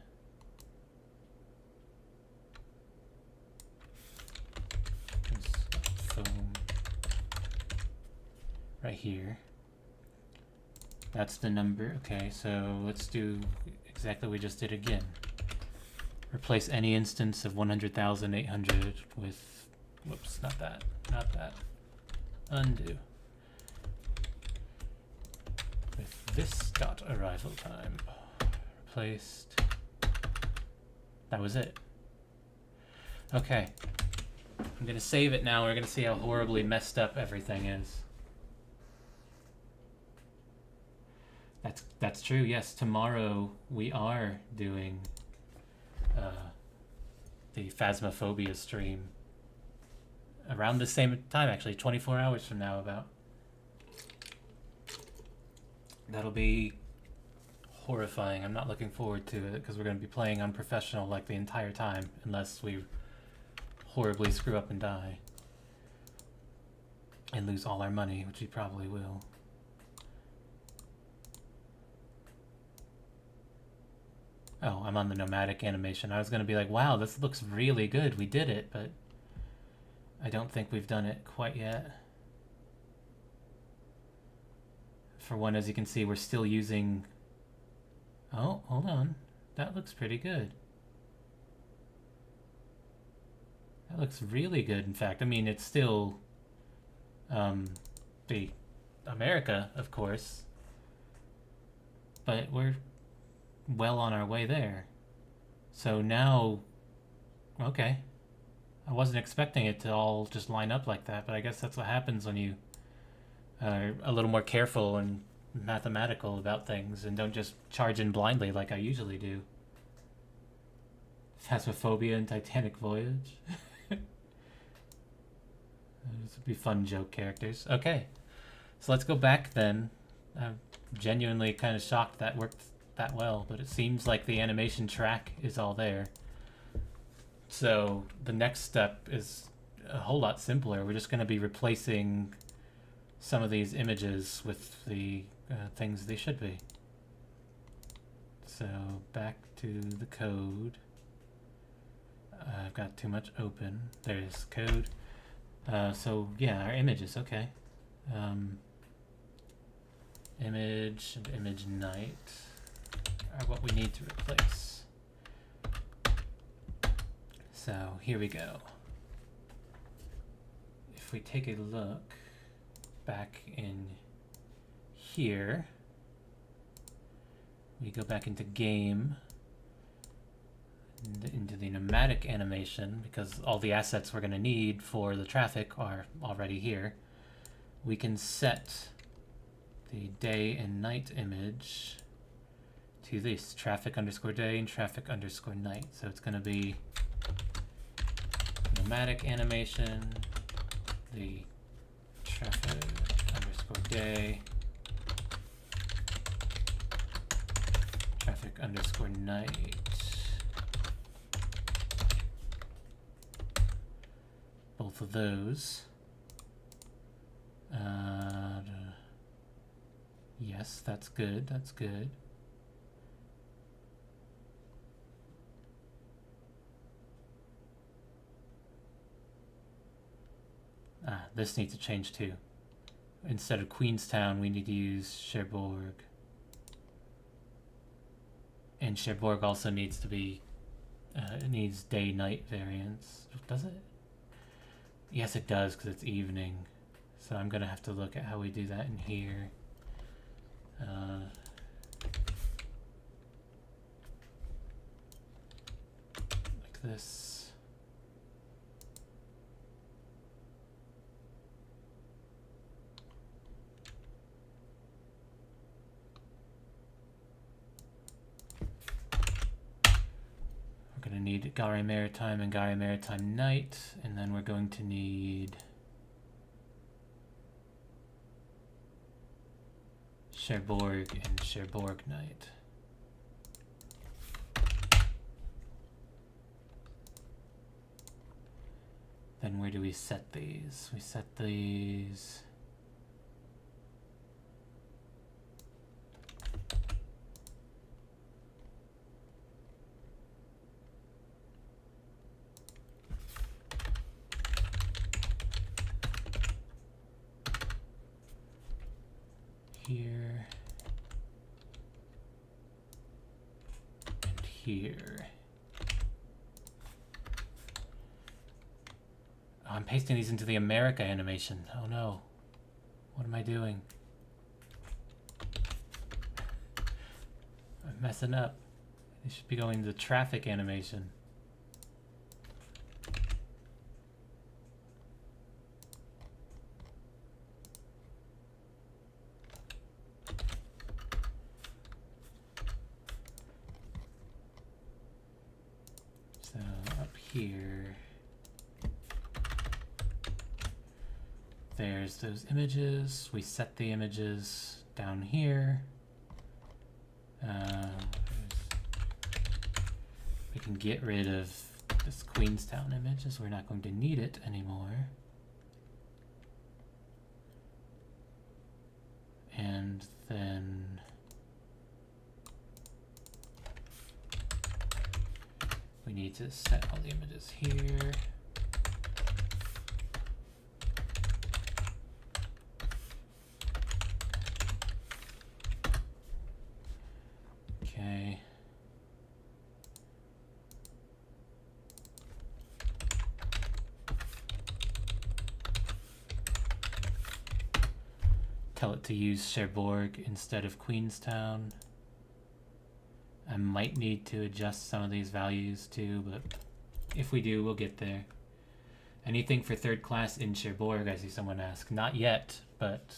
Foam. Right here. That's the number. Okay, so let's do exactly what we just did again. Replace any instance of 100,800 with, whoops, not that, not that. Undo. With this dot arrival time. Replaced. That was it. Okay. I'm gonna save it now. We're gonna see how horribly messed up everything is. That's true. Yes, tomorrow we are doing the Phasmophobia stream around the same time, actually 24 hours from now about. That'll be horrifying. I'm not looking forward to it because we're going to be playing unprofessional like the entire time unless we horribly screw up and die and lose all our money, which we probably will. Oh, I'm on the nomadic animation. I was going to be like, wow, this looks really good. We did it, but I don't think we've done it quite yet. For one, as you can see, we're still using... Oh, hold on. That looks pretty good. That looks really good, in fact. I mean, it's still the America, of course. But we're well on our way there. So now... Okay. I wasn't expecting it to all just line up like that, but I guess that's what happens when you are a little more careful and mathematical about things and don't just charge in blindly like I usually do. Phasmophobia and Titanic Voyage. Those would be fun joke characters. Okay, so let's go back then. I'm genuinely kind of shocked that worked that well, but it seems like the animation track is all there. So the next step is a whole lot simpler. We're just going to be replacing some of these images with the things they should be. So back to the code. I've got too much open. There's code. So yeah, our images, okay. Image and image night are what we need to replace. So here we go. If we take a look back in here, we go back into game, into the nomadic animation, because all the assets we're going to need for the traffic are already here. We can set the day and night image to this, traffic underscore day and traffic underscore night. So it's going to be nomadic animation, the traffic underscore day, traffic underscore night. Both both of those. Yes, that's good, that's good. This needs to change too. Instead of Queenstown, we need to use Cherbourg. And Cherbourg also needs to be, it needs day-night variance. Does it? Yes, it does, because it's evening. So I'm going to have to look at how we do that in here. Like this. We're going to need Gare Maritime and Gare Maritime Night, and then we're going to need Cherbourg and Cherbourg Night. Then where do we set these? We set these... here and here. Oh, I'm pasting these into the America animation. Oh no. What am I doing? I'm messing up. They should be going to the traffic animation. Here, there's those images. We set the images down here. We can get rid of this Queenstown image as we're not going to need it anymore. And then we need to set all the images here. Okay. Tell it to use Cherbourg instead of Queenstown. I might need to adjust some of these values too, but if we do, we'll get there. Anything for third class in Cherbourg, I see someone ask. Not yet, but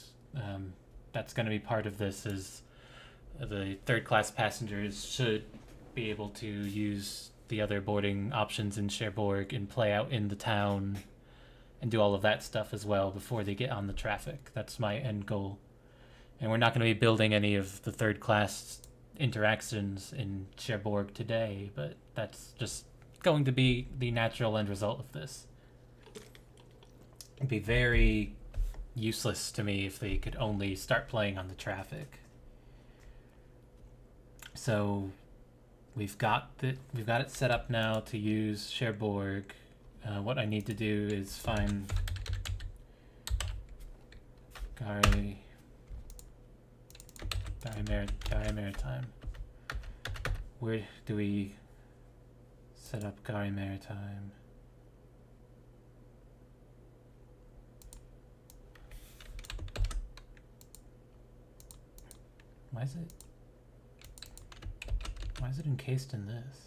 that's going to be part of this, is the third class passengers should be able to use the other boarding options in Cherbourg and play out in the town and do all of that stuff as well before they get on the traffic. That's my end goal. And we're not going to be building any of the third class interactions in Cherbourg today, but that's just going to be the natural end result of this. It'd be very useless to me if they could only start playing on the traffic. So we've got it set up now to use Cherbourg. What I need to do is find Gare Maritime. Where do we set up Gare Maritime? Why is it encased in this?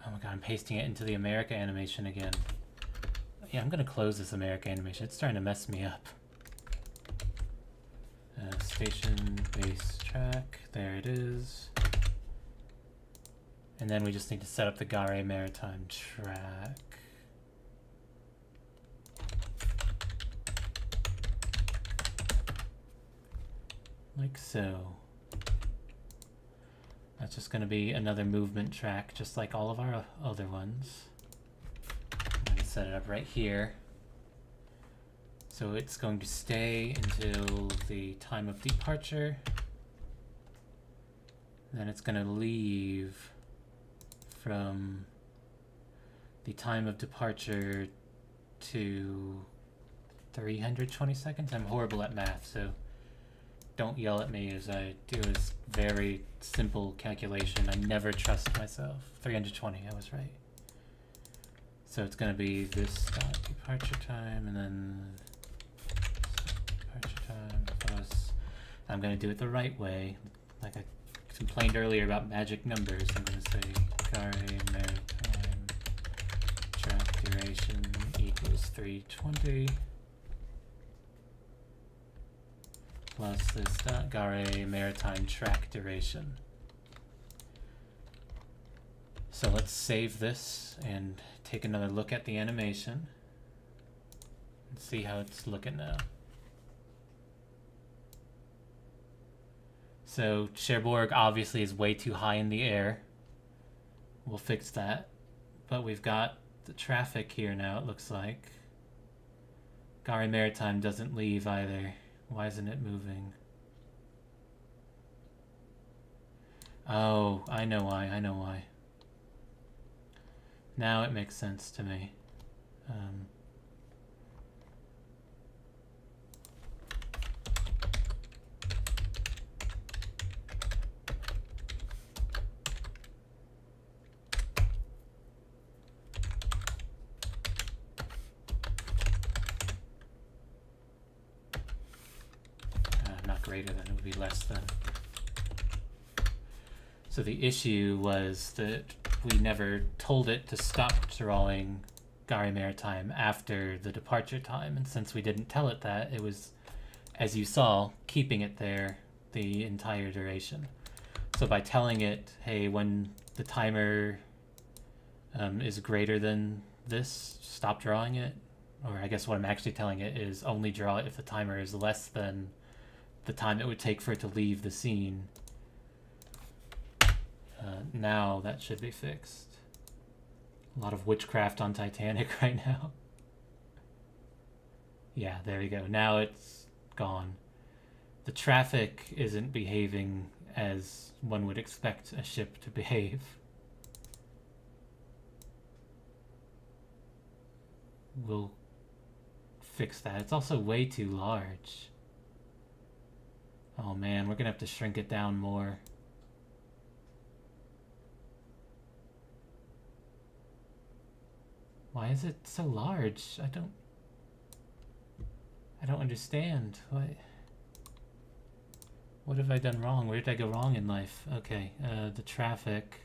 Oh my god, I'm pasting it into the America animation again. Yeah, I'm gonna close this America animation. It's starting to mess me up. station base track. There it is. And then we just need to set up the Gare Maritime track. Like so. That's just going to be another movement track, just like all of our other ones. I'm going to set it up right here. So it's going to stay until the time of departure. Then it's going to leave from the time of departure to 320 seconds. I'm horrible at math, so don't yell at me as I do this very simple calculation. I never trust myself. 320, I was right. So it's going to be this departure time, and then departure time plus, I'm going to do it the right way. Like I complained earlier about magic numbers, I'm going to say Gare Maritime track duration equals 320 plus this Gare Maritime track duration. So let's save this and take another look at the animation and see how it's looking now. So Cherbourg obviously is way too high in the air. We'll fix that. But we've got the traffic here now, it looks like. Gare Maritime doesn't leave either. Why isn't it moving? Oh, I know why, I know why. Now it makes sense to me. Not greater than, it would be less than. So the issue was that we never told it to stop drawing Gare Maritime after the departure time, and since we didn't tell it that, it was, as you saw, keeping it there the entire duration. So by telling it, hey, when the timer is greater than this, stop drawing it, or I guess what I'm actually telling it is only draw it if the timer is less than the time it would take for it to leave the scene. Now that should be fixed. A lot of witchcraft on Titanic right now. Yeah, there we go. Now it's gone. The traffic isn't behaving as one would expect a ship to behave. We'll fix that. It's also way too large. Oh man, we're gonna have to shrink it down more. Why is it so large? I don't understand. What have I done wrong? Where did I go wrong in life? Okay, the traffic.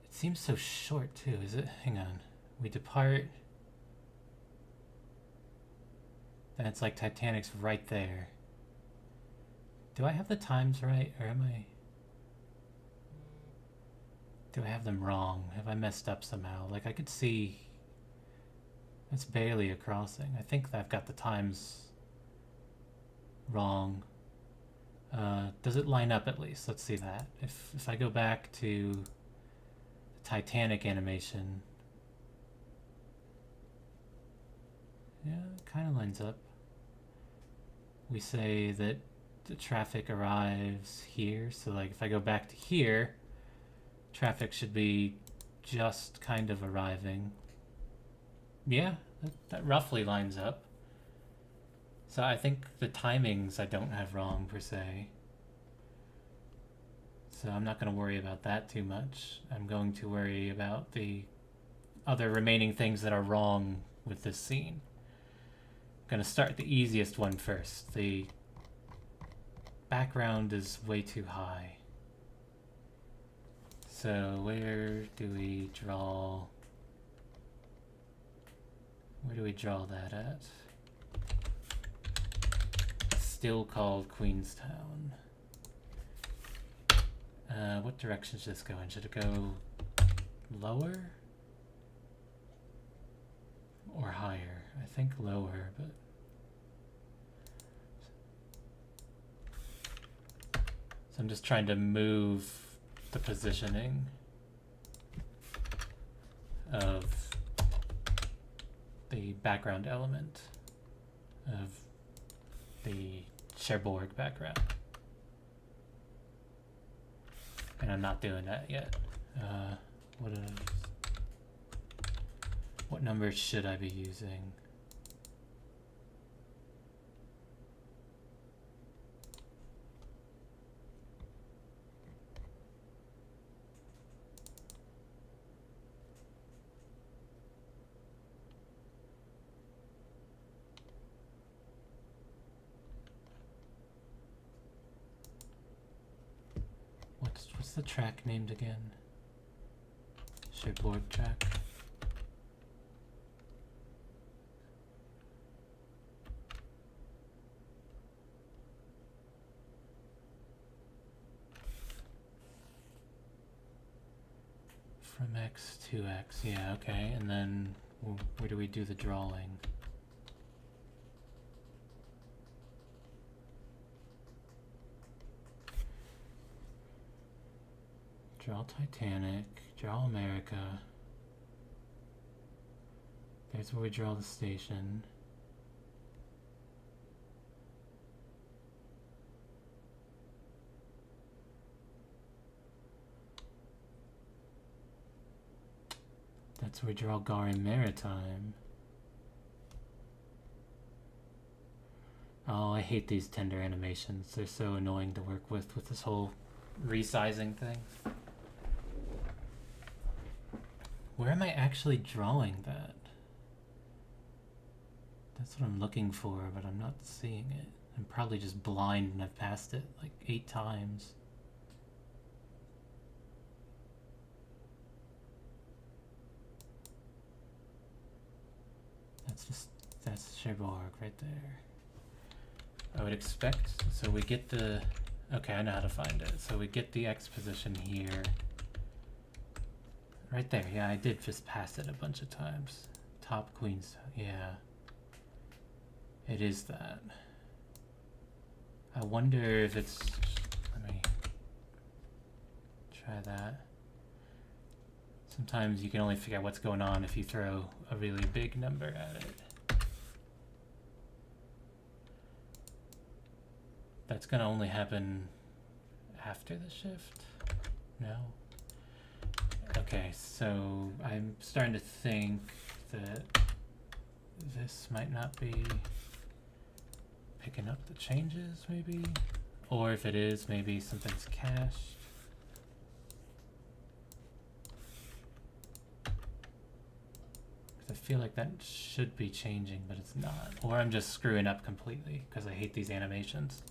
Seems so short too, is it? Hang on. We depart. Then it's like Titanic's right there. Do I have the times right, or am I... Do I have them wrong? Have I messed up somehow? Like I could see... That's barely a crossing. I think I've got the times wrong. Does it line up at least? Let's see that. If I go back to... Titanic animation. Yeah, it kind of lines up. We say that the traffic arrives here, so like if I go back to here, traffic should be just kind of arriving. Yeah, that roughly lines up. So I think the timings I don't have wrong per se. So I'm not going to worry about that too much. I'm going to worry about the other remaining things that are wrong with this scene. I'm gonna start the easiest one first. The background is way too high. So where do we draw that at? Still called Queenstown. What direction should this go in? Should it go lower or higher? I think lower, but so I'm just trying to move the positioning of the background element of the Cherbourg background. And I'm not doing that yet. What numbers should I be using? What's the track named again? Cherbourg track. From X to X, yeah, okay. And then where do we do the drawing? Draw Titanic, draw America. There's where we draw the station. That's where we draw Garin Maritime. Oh, I hate these tender animations. They're so annoying to work with this whole resizing thing. Where am I actually drawing that? That's what I'm looking for, but I'm not seeing it. I'm probably just blind and I've passed it like 8 times. That's Cherbourg right there. I would expect, so we get the, okay, I know how to find it. So we get the X position here. Right there, yeah, I did just pass it a bunch of times. Top Queens, yeah. It is that. I wonder if it's, let me try that. Sometimes you can only figure out what's going on if you throw a really big number at it. That's gonna only happen after the shift? No? Okay, so I'm starting to think that this might not be picking up the changes, maybe? Or if it is, maybe something's cached. I feel like that should be changing, but it's not. Or I'm just screwing up completely because I hate these animations.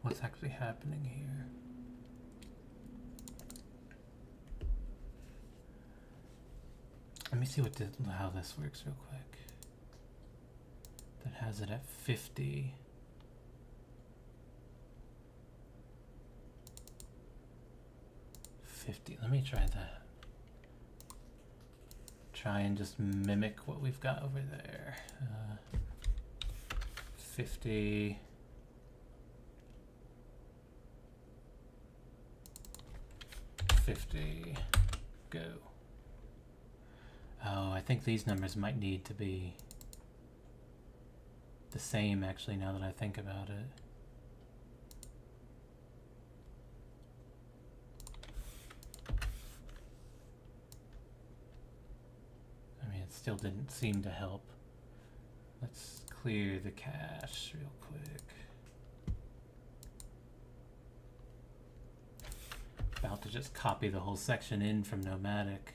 What's actually happening here? Let me see how this works real quick. That has it at 50. Let me try that. Try and just mimic what we've got over there. 50. 50. Go. Oh, I think these numbers might need to be the same actually now that I think about it. Still didn't seem to help. Let's clear the cache real quick. have to just copy the whole section in from Nomadic.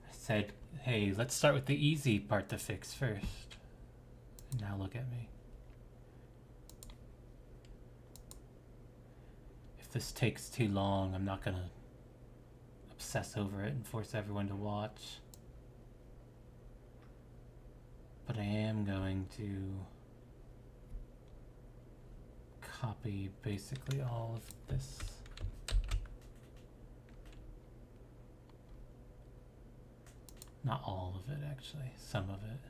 I said, hey, let's start with the easy part to fix first. And now look at me. If this takes too long, I'm not gonna obsess over it and force everyone to watch. But I am going to copy basically all of this. Not all of it, actually. Some of it.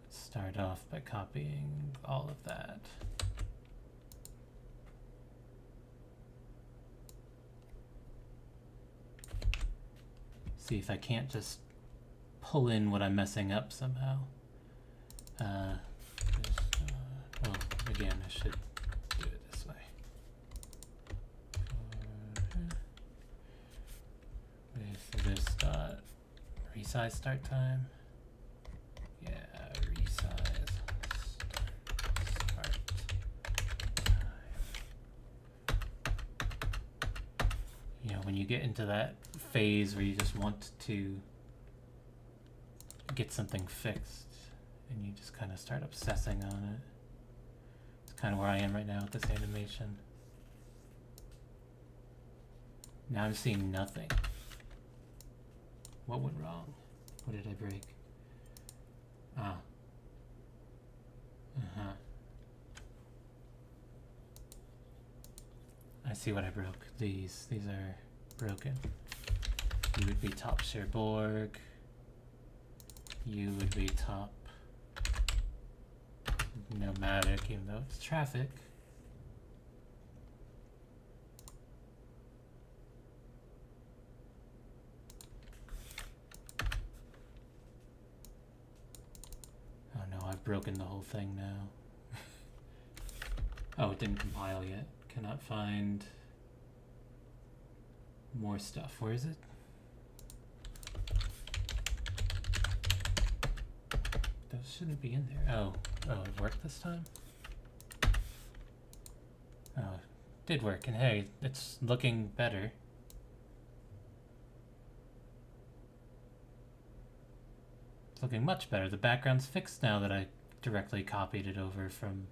Let's start off by copying all of that. See if I can't just pull in what I'm messing up somehow. Well, again, I should do it this way. With this dot resize start time. Yeah, resize start time. You know, when you get into that phase where you just want to get something fixed and you just kind of start obsessing on it. It's kind of where I am right now with this animation. Now I'm seeing nothing. What went wrong? What did I break? Ah. I see what I broke. These are broken. You would be top Cherbourg. You would be top Nomadic, even though it's traffic. Oh no, I've broken the whole thing now. Oh, it didn't compile yet. Cannot find more stuff. Where is it? Those shouldn't be in there. Oh, it worked this time? Oh, it did work, and hey, it's looking better. It's looking much better. The background's fixed now that I directly copied it over from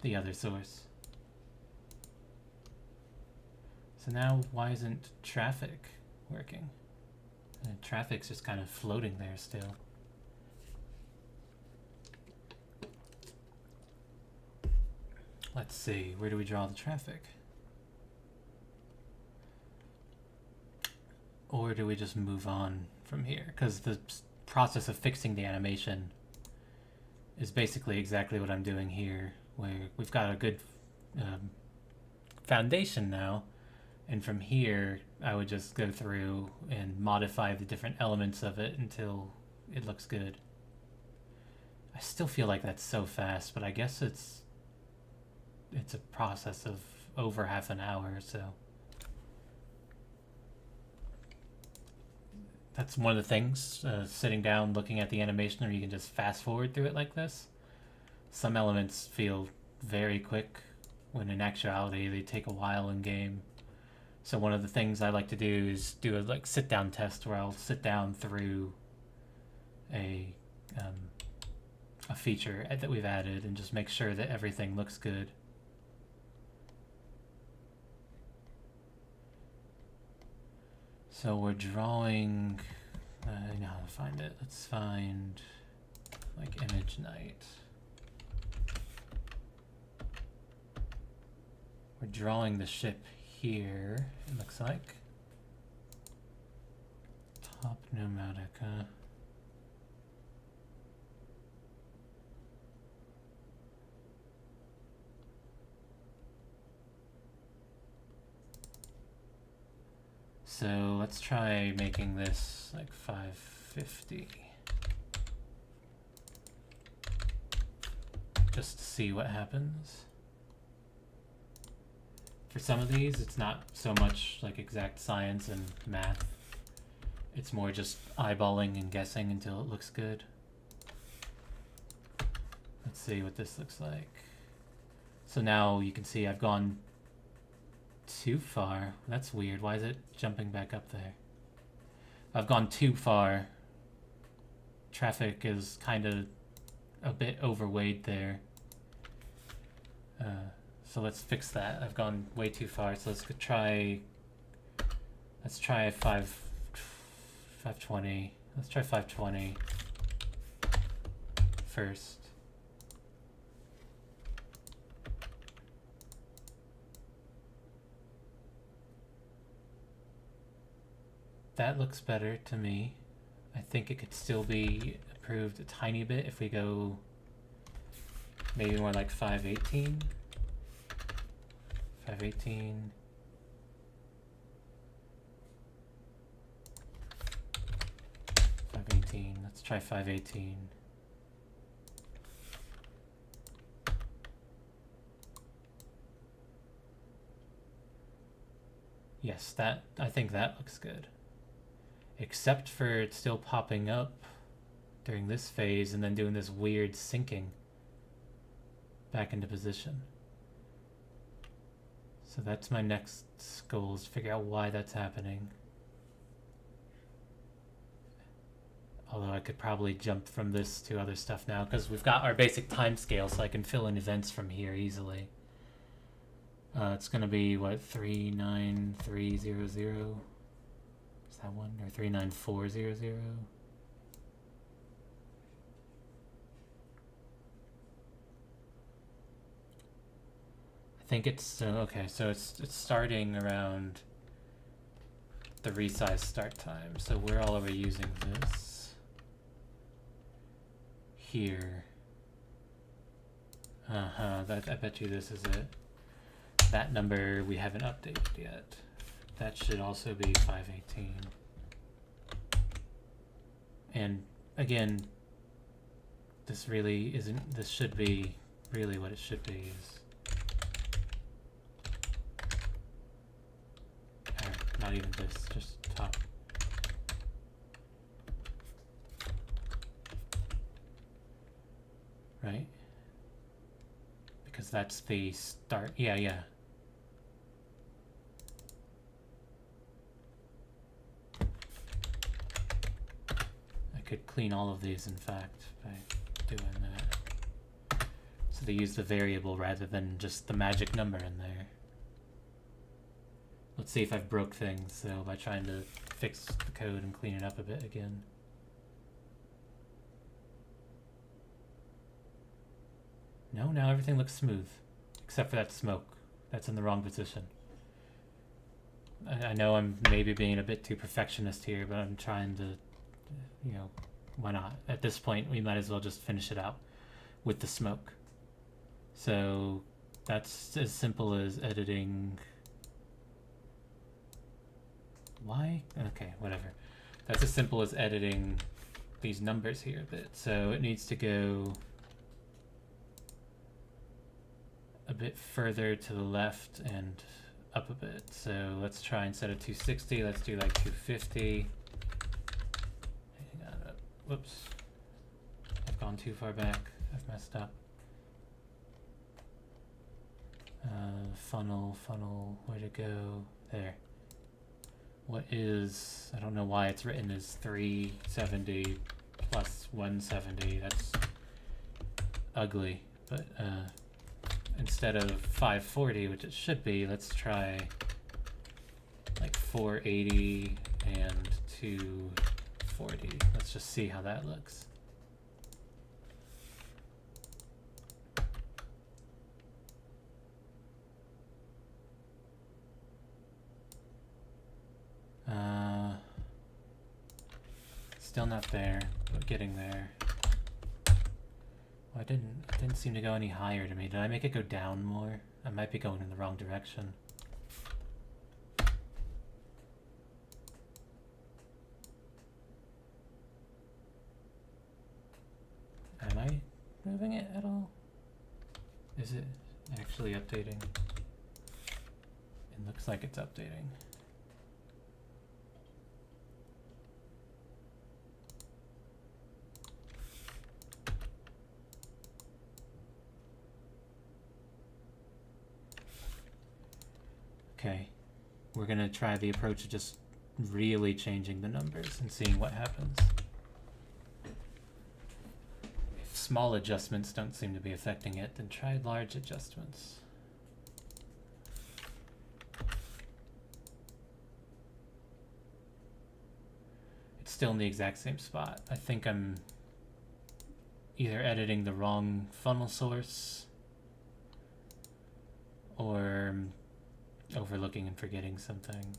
the other source. So now, why isn't traffic working? And traffic's just kind of floating there still. Let's see, where do we draw the traffic? Or do we just move on from here? Because the process of fixing the animation is basically exactly what I'm doing here, where we've got a good foundation now, and from here I would just go through and modify the different elements of it until it looks good. I still feel like that's so fast, but I guess it's a process of over half an hour, so that's one of the things, sitting down looking at the animation where you can just fast forward through it like this. Some elements feel very quick when in actuality they take a while in game. So one of the things I like to do is do a sit down test where I'll sit down through a feature that we've added and just make sure that everything looks good. So we're drawing, I know how to find it. Let's find image night. We're drawing the ship here, it looks like. Top Nomadic, huh? So let's try making this 550. Just to see what happens. For some of these, it's not so much exact science and math. It's more just eyeballing and guessing until it looks good. Let's see what this looks like. So now you can see I've gone too far. That's weird. Why is it jumping back up there? I've gone too far. Traffic is kind of a bit overweight there. So let's fix that. I've gone way too far. So let's try 520. Let's try 520 first. That looks better to me. I think it could still be improved a tiny bit if we go maybe more like 518. 518. Let's try 518. Yes, I think that looks good. Except for it still popping up during this phase and then doing this weird sinking back into position. So that's my next goal, is to figure out why that's happening. Although I could probably jump from this to other stuff now because we've got our basic time scale, so I can fill in events from here easily. It's going to be, what, 39300? Is that one? Or 39400? I think it's, okay, so it's starting around the resize start time. So we're all over using this here. I bet you this is it. That number we haven't updated yet. That should also be 518. And again, this really isn't, this should be really what it should be is, or not even this, just top. Right? Because that's the start, yeah. Could clean all of these, in fact, by doing that. So they use the variable rather than just the magic number in there. Let's see if I've broke things, so by trying to fix the code and clean it up a bit again. No, now everything looks smooth. Except for that smoke. That's in the wrong position. I know I'm maybe being a bit too perfectionist here, but I'm trying to, you know, why not? At this point, we might as well just finish it out with the smoke. So that's as simple as editing. Why? Okay, whatever. That's as simple as editing these numbers here a bit. So it needs to go a bit further to the left and up a bit. So let's try, instead of 260, let's do like 250. Whoops. I've gone too far back. I've messed up. Funnel, where'd it go? There. What is, I don't know why it's written as 370 plus 170. That's ugly. But instead of 540, which it should be, let's try like 480 and 240. Let's just see how that looks. Still not there, but getting there. Well, it didn't seem to go any higher to me. Did I make it go down more? I might be going in the wrong direction. Am I moving it at all? Is it actually updating? It looks like it's updating. Okay, we're gonna try the approach of just really changing the numbers and seeing what happens. If small adjustments don't seem to be affecting it, then try large adjustments. It's still in the exact same spot. I think I'm either editing the wrong funnel source or overlooking and forgetting something.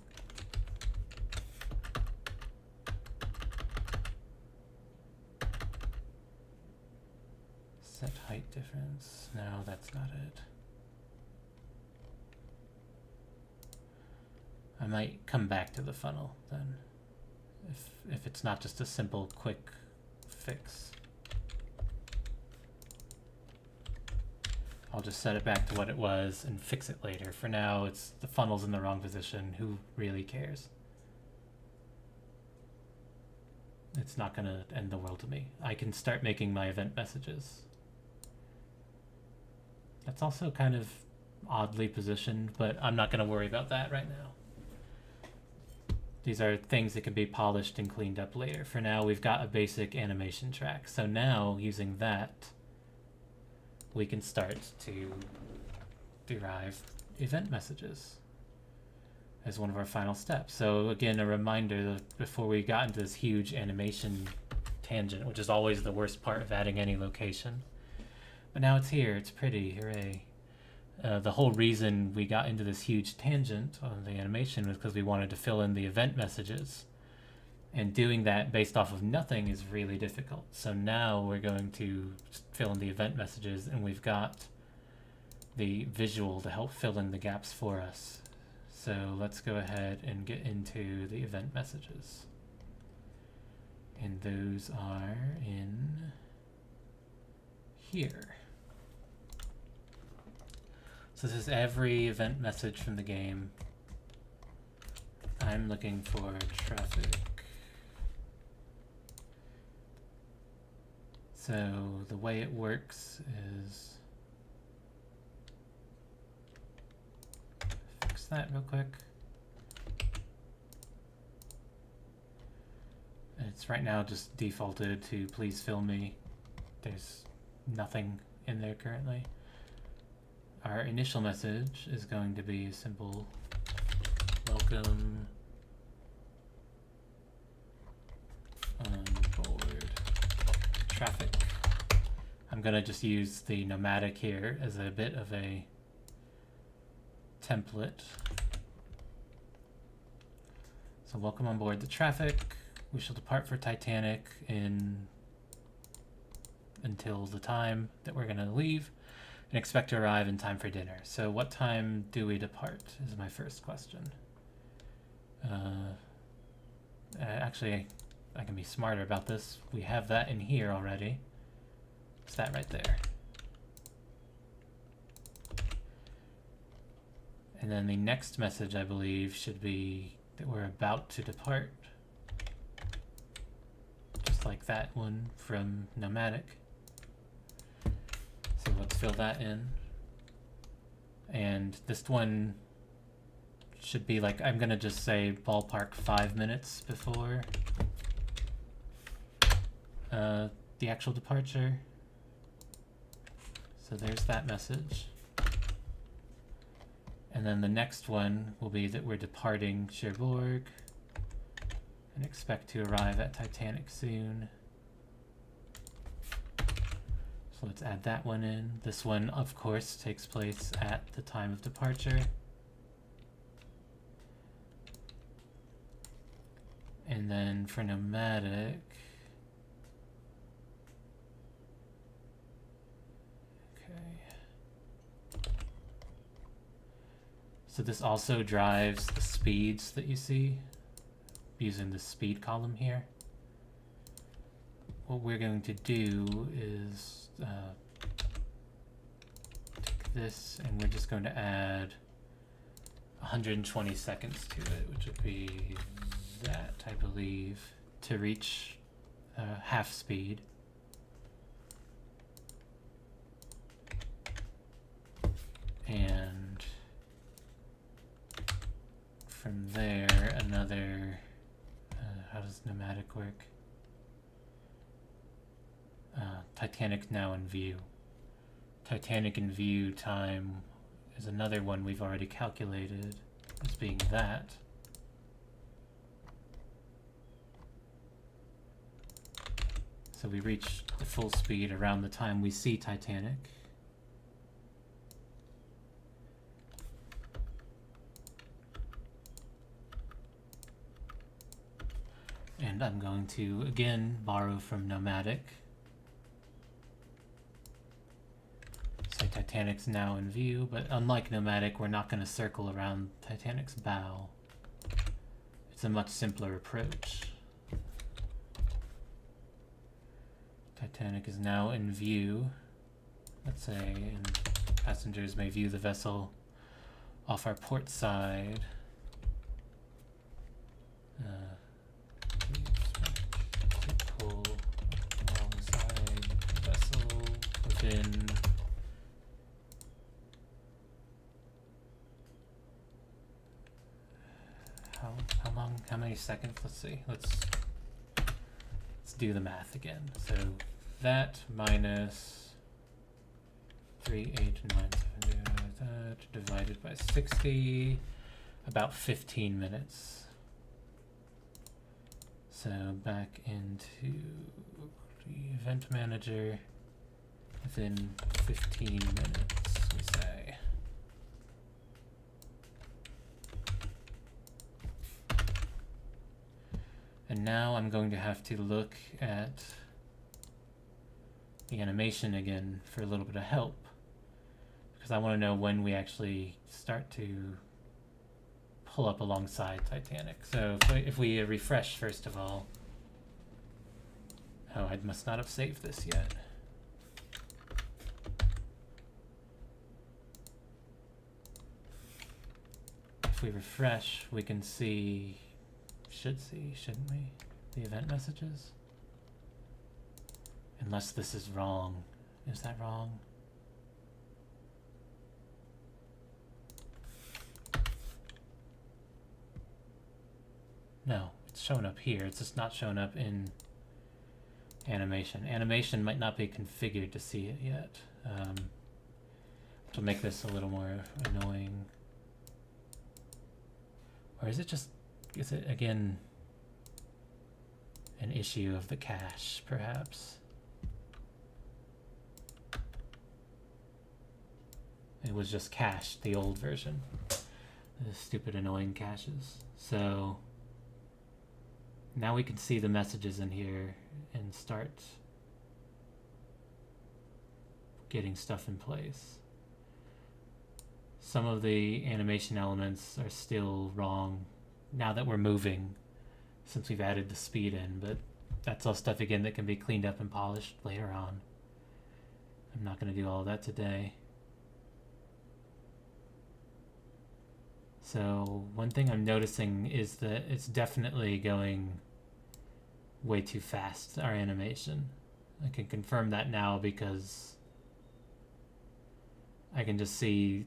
Set height difference. No, that's not it. I might come back to the funnel then, if it's not just a simple quick fix. I'll just set it back to what it was and fix it later. For now, it's the funnel's in the wrong position. Who really cares? It's not going to end the world to me. I can start making my event messages. That's also kind of oddly positioned, but I'm not going to worry about that right now. These are things that can be polished and cleaned up later. For now, we've got a basic animation track. So now, using that, we can start to derive event messages as one of our final steps. So again, a reminder that before we got into this huge animation tangent, which is always the worst part of adding any location, but now it's here, it's pretty, hooray. The whole reason we got into this huge tangent on the animation was because we wanted to fill in the event messages. And doing that based off of nothing is really difficult. So now we're going to fill in the event messages, and we've got the visual to help fill in the gaps for us. So let's go ahead and get into the event messages. And those are in here. So this is every event message from the game. I'm looking for traffic. So the way it works is, fix that real quick. It's right now just defaulted to please fill me. There's nothing in there currently. Our initial message is going to be a simple welcome on board traffic. I'm gonna just use the nomadic here as a bit of a template. So welcome on board the traffic. We shall depart for Titanic until the time that we're gonna leave and expect to arrive in time for dinner. So what time do we depart is my first question. Actually, I can be smarter about this. We have that in here already. It's that right there. And then the next message, I believe, should be that we're about to depart. Just like that one from Nomadic. So let's fill that in. And this one should be like, I'm gonna just say ballpark 5 minutes before the actual departure. So there's that message. And then the next one will be that we're departing Cherbourg and expect to arrive at Titanic soon. So let's add that one in. This one, of course, takes place at the time of departure. And then for Nomadic, so this also drives the speeds that you see using the speed column here. What we're going to do is take this and we're just going to add 120 seconds to it, which would be that, I believe, to reach half speed. And Titanic now in view. Titanic in view time is another one we've already calculated as being that. So we reach the full speed around the time we see Titanic. And I'm going to again borrow from Nomadic. Say Titanic's now in view, but unlike Nomadic, we're not going to circle around Titanic's bow. It's a much simpler approach. Titanic is now in view, let's say, and passengers may view the vessel off our port side. To pull alongside the vessel within how many seconds? Let's see. Let's do the math again. So that minus 3, 8, 9, 7, divided by 60, about 15 minutes. So back into the event manager within 15 minutes, we say. And now I'm going to have to look at the animation again for a little bit of help, because I want to know when we actually start to pull up alongside Titanic. So if we refresh first of all. Oh, I must not have saved this yet. If we refresh, we can see, shouldn't we? The event messages? Unless this is wrong. Is that wrong? No, it's showing up here. It's just not showing up in animation. Animation might not be configured to see it yet. To make this a little more annoying. Or is it again an issue of the cache, perhaps? It was just cached, the old version. The stupid annoying caches. So now we can see the messages in here and start getting stuff in place. Some of the animation elements are still wrong now that we're moving, since we've added the speed in, but that's all stuff again that can be cleaned up and polished later on. I'm not going to do all of that today. So one thing I'm noticing is that it's definitely going way too fast, our animation. I can confirm that now because I can just see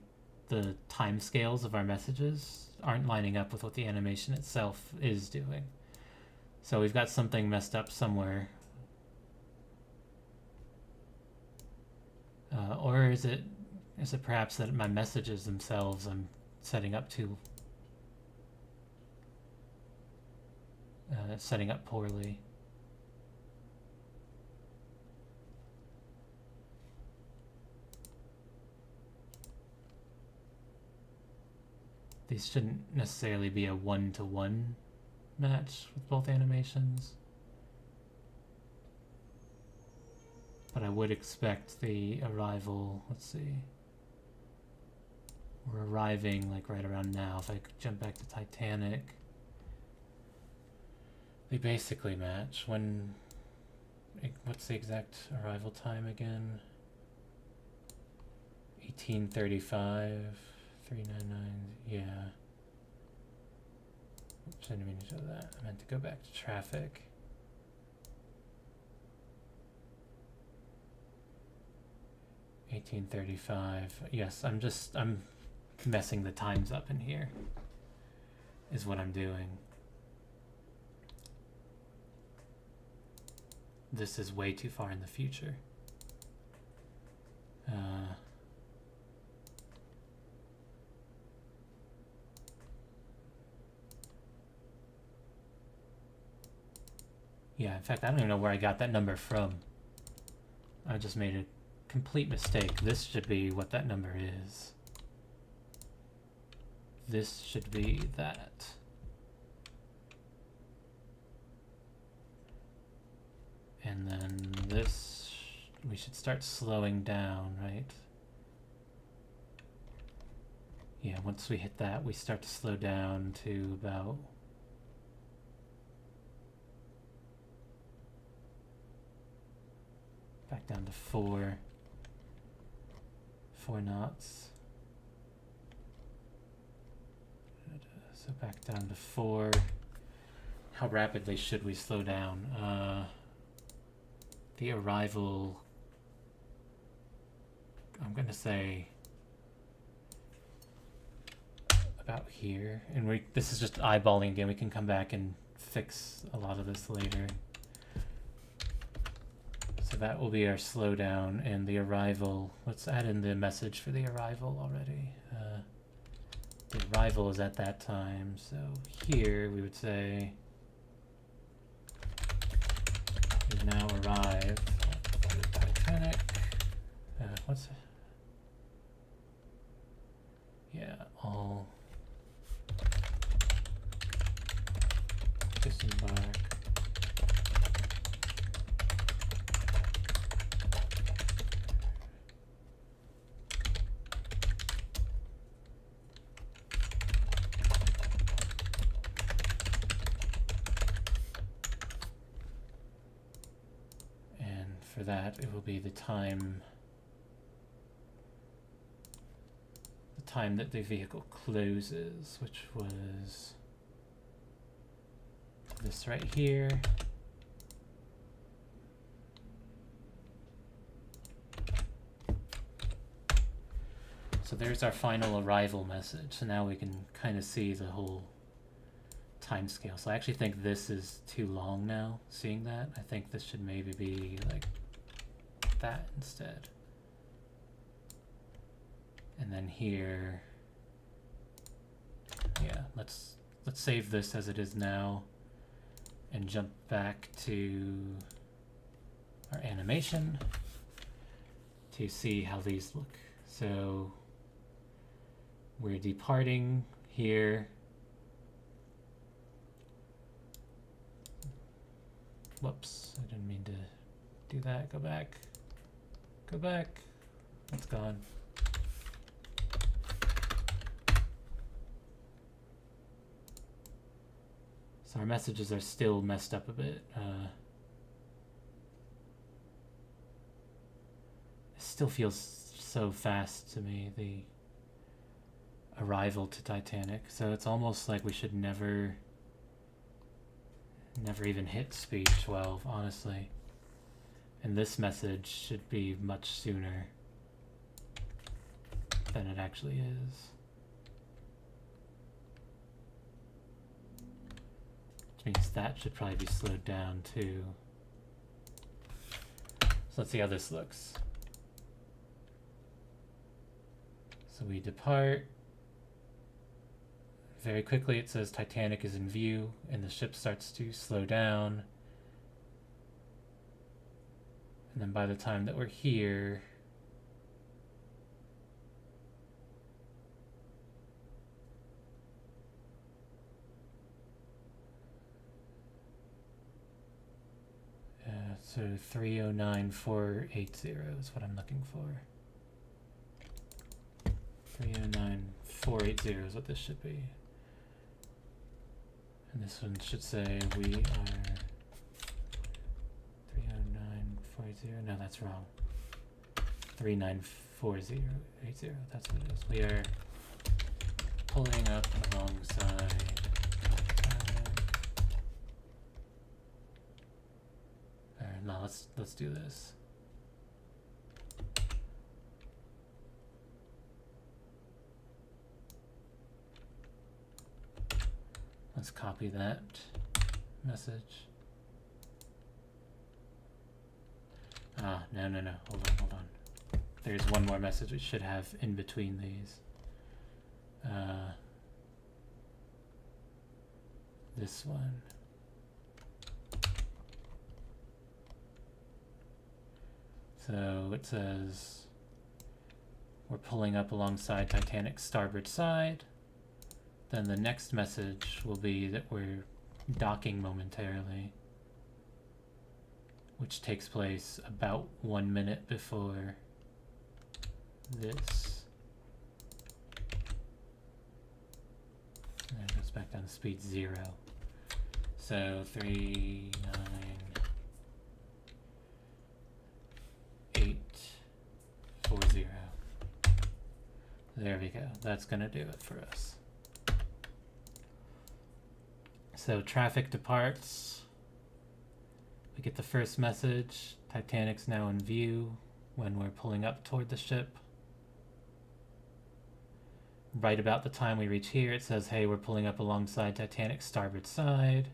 the time scales of our messages aren't lining up with what the animation itself is doing. So we've got something messed up somewhere. Or is it perhaps that my messages themselves I'm setting up poorly? These shouldn't necessarily be a one-to-one match with both animations, but I would expect the arrival, let's see, we're arriving like right around now. If I could jump back to Titanic, they basically match. What's the exact arrival time again? 1835, 399, yeah. Oops, I didn't mean to show that. I meant to go back to traffic. $18.35. Yes, I'm messing the times up in here, is what I'm doing. This is way too far in the future. fact, I don't even know where I got that number from. I just made a complete mistake. This should be what that number is. This should be that. And then this, we should start slowing down, right? Yeah, once we hit that, we start to slow down to about back down to 4 knots. So back down to 4. How rapidly should we slow down? The arrival, I'm gonna say about here, and this is just eyeballing again. We can come back and fix a lot of this later. So that will be our slowdown, and the arrival, let's add in the message for the arrival already. The arrival is at that time, so here we would say we've now arrived at the Titanic. What's it? Yeah, all disembark. For that, it will be the time that the vehicle closes, which was this right here. So there's our final arrival message. So now we can kind of see the whole time scale. So I actually think this is too long now, seeing that. I think this should maybe be like that instead. And then here, yeah, let's save this as it is now and jump back to our animation to see how these look. So we're departing here. Whoops, I didn't mean to do that. Go back. Go back. It's gone. So our messages are still messed up a bit. It still feels so fast to me, the arrival to Titanic. So it's almost like we should never even hit speed 12, honestly. And this message should be much sooner than it actually is. Which means that should probably be slowed down too. So let's see how this looks. So we depart. Very quickly it says Titanic is in view, and the ship starts to slow down. And then by the time that we're here, so 309480 is what I'm looking for. 309480 is what this should be. And this one should say we are 30940. No, that's wrong. 394080. That's what it is. We are pulling up alongside. No, let's do this. Let's copy that message. No. Hold on. There's one more message we should have in between these. This one. So it says we're pulling up alongside Titanic's starboard side. Then the next message will be that we're docking momentarily, which takes place about 1 minute before this. And it goes back down to speed 0. So 3, 9, 8, 4, 0. There we go. That's gonna do it for us. So traffic departs. We get the first message. Titanic's now in view when we're pulling up toward the ship. Right about the time we reach here, it says, hey, we're pulling up alongside Titanic's starboard side.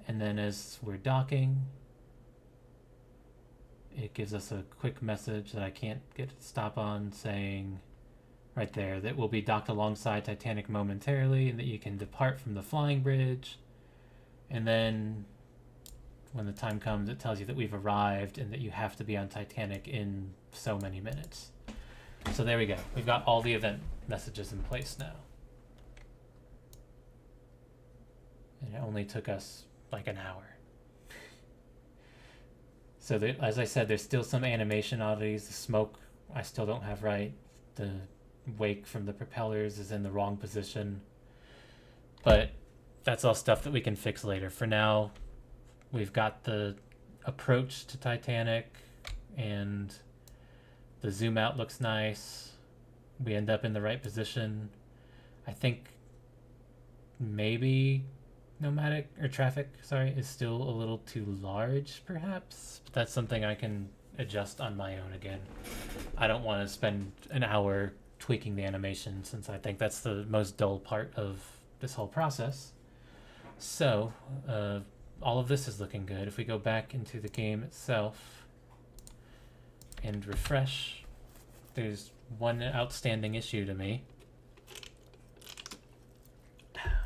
And then as we're docking, it gives us a quick message that I can't get to stop on, saying right there that we'll be docked alongside Titanic momentarily and that you can depart from the flying bridge. And then when the time comes, it tells you that we've arrived and that you have to be on Titanic in so many minutes. So there we go. We've got all the event messages in place now. And it only took us like an hour. So there, as I said, there's still some animation oddities. The smoke I still don't have right. The wake from the propellers is in the wrong position. But that's all stuff that we can fix later. For now, we've got the approach to Titanic and the zoom out looks nice. We end up in the right position. I think maybe nomadic or traffic, sorry, is still a little too large perhaps. But that's something I can adjust on my own again. I don't want to spend an hour tweaking the animation since I think that's the most dull part of this whole process. So all of this is looking good. If we go back into the game itself and refresh, there's one outstanding issue to me,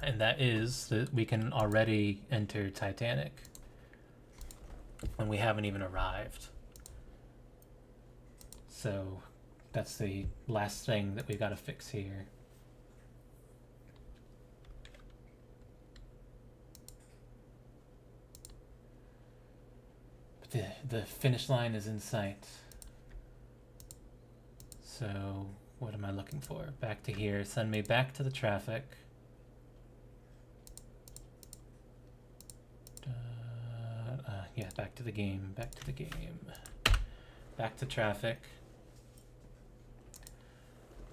and that is that we can already enter Titanic and we haven't even arrived. So that's the last thing that we've got to fix here. But the finish line is in sight. So what am I looking for? Back to here. Send me back to the traffic. Yeah, back to the game. Back to the game. Back to traffic.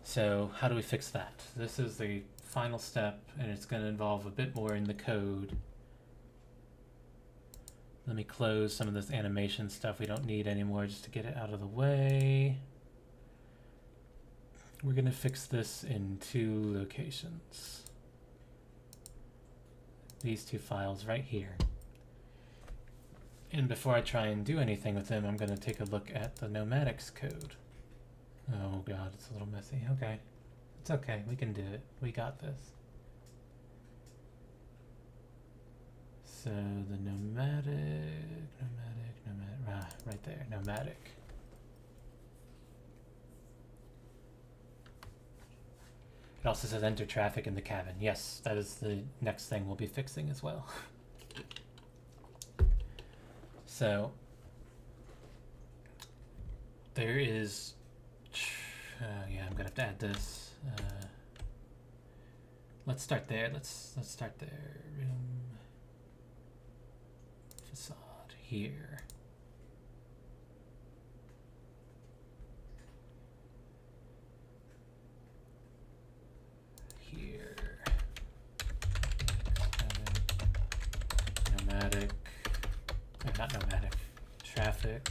So how do we fix that? This is the final step, and it's going to involve a bit more in the code. Let me close some of this animation stuff we don't need anymore just to get it out of the way. We're going to fix this in 2 locations. These 2 files right here. And before I try and do anything with them, I'm going to take a look at the nomadics code. Oh god, it's a little messy. Okay. It's okay. We can do it. We got this. So the nomadic, right there, nomadic. It also says enter traffic in the cabin. Yes, that is the next thing we'll be fixing as well. So there is, yeah, I'm gonna have to add this. Let's start there. Let's start there. Room facade here. Here. Nomadic. Not nomadic. Traffic.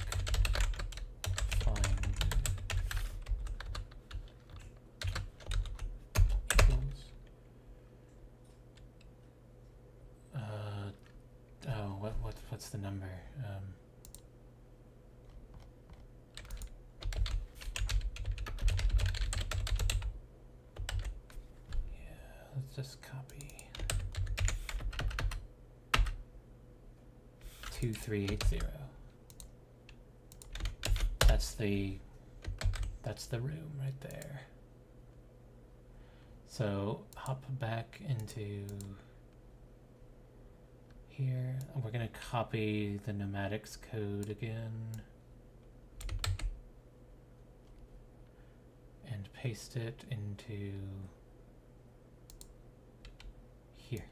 Flying. Equals. Oh, what's the number? Yeah, let's just copy. 2380. That's the room right there. So hop back into here. We're gonna copy the pneumatics code again and paste it into here.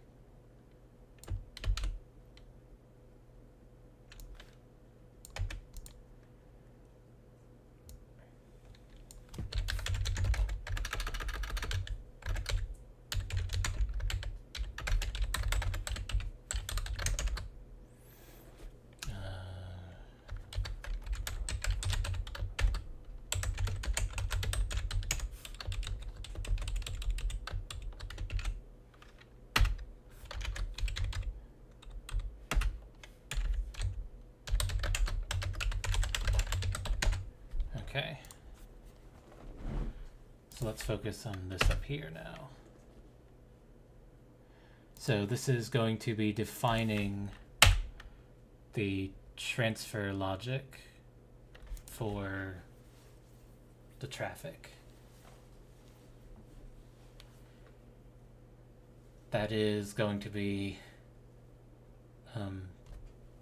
Okay, so let's focus on this up here now. So this is going to be defining the transfer logic for the traffic. That is going to be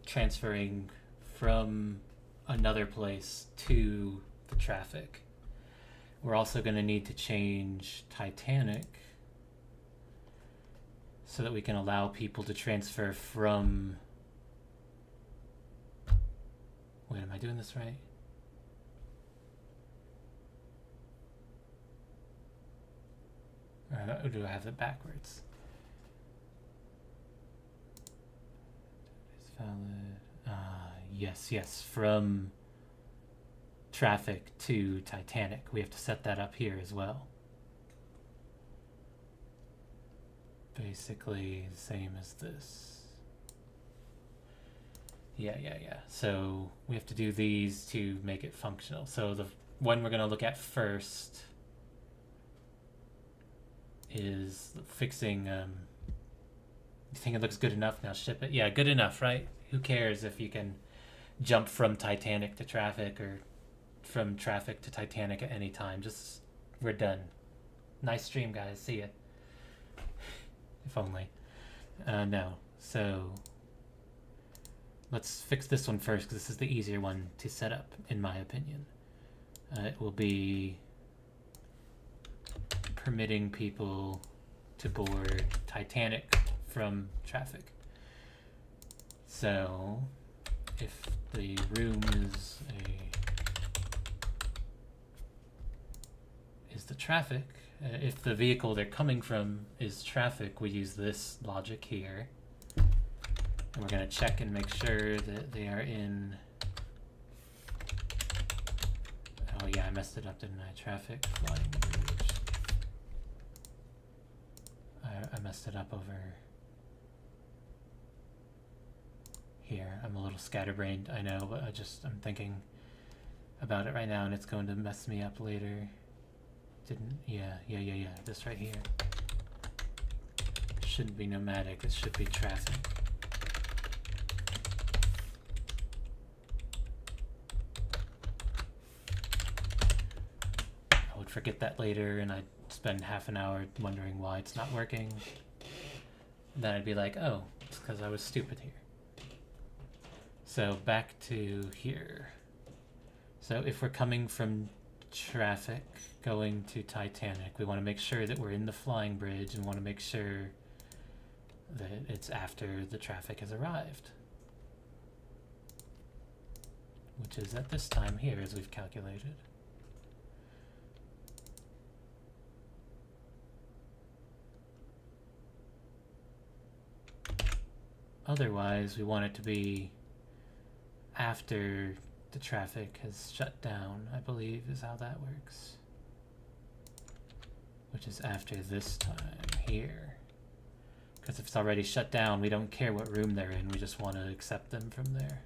transferring from another place to the traffic. We're also going to need to change Titanic so that we can allow people to transfer from... Wait, am I doing this right? Or do I have it backwards? It's valid. Yes, from traffic to Titanic. We have to set that up here as well. Basically the same as this. Yeah. So we have to do these to make it functional. So the one we're going to look at first is fixing... You think it looks good enough? Now ship it. Yeah, good enough, right? Who cares if you can jump from Titanic to traffic or from traffic to Titanic at any time? Just, we're done. Nice stream, guys. See ya. If only. No. So let's fix this one first, because this is the easier one to set up, in my opinion. It will be permitting people to board Titanic from traffic. So if the room is the traffic, if the vehicle they're coming from is traffic, we use this logic here. And we're going to check and make sure that they are in... Oh yeah, I messed it up, didn't I? Traffic, flying bridge. I messed it up over here. I'm a little scatterbrained, I know, but I'm thinking about it right now and it's going to mess me up later. Yeah, this right here. Shouldn't be nomadic, it should be traffic. I would forget that later and I'd spend half an hour wondering why it's not working. Then I'd be like, oh, it's because I was stupid here. So back to here. So if we're coming from traffic going to Titanic, we want to make sure that we're in the flying bridge and want to make sure that it's after the traffic has arrived, which is at this time here, as we've calculated. Otherwise, we want it to be after the traffic has shut down, I believe is how that works. Which is after this time here. Because if it's already shut down, we don't care what room they're in, we just want to accept them from there.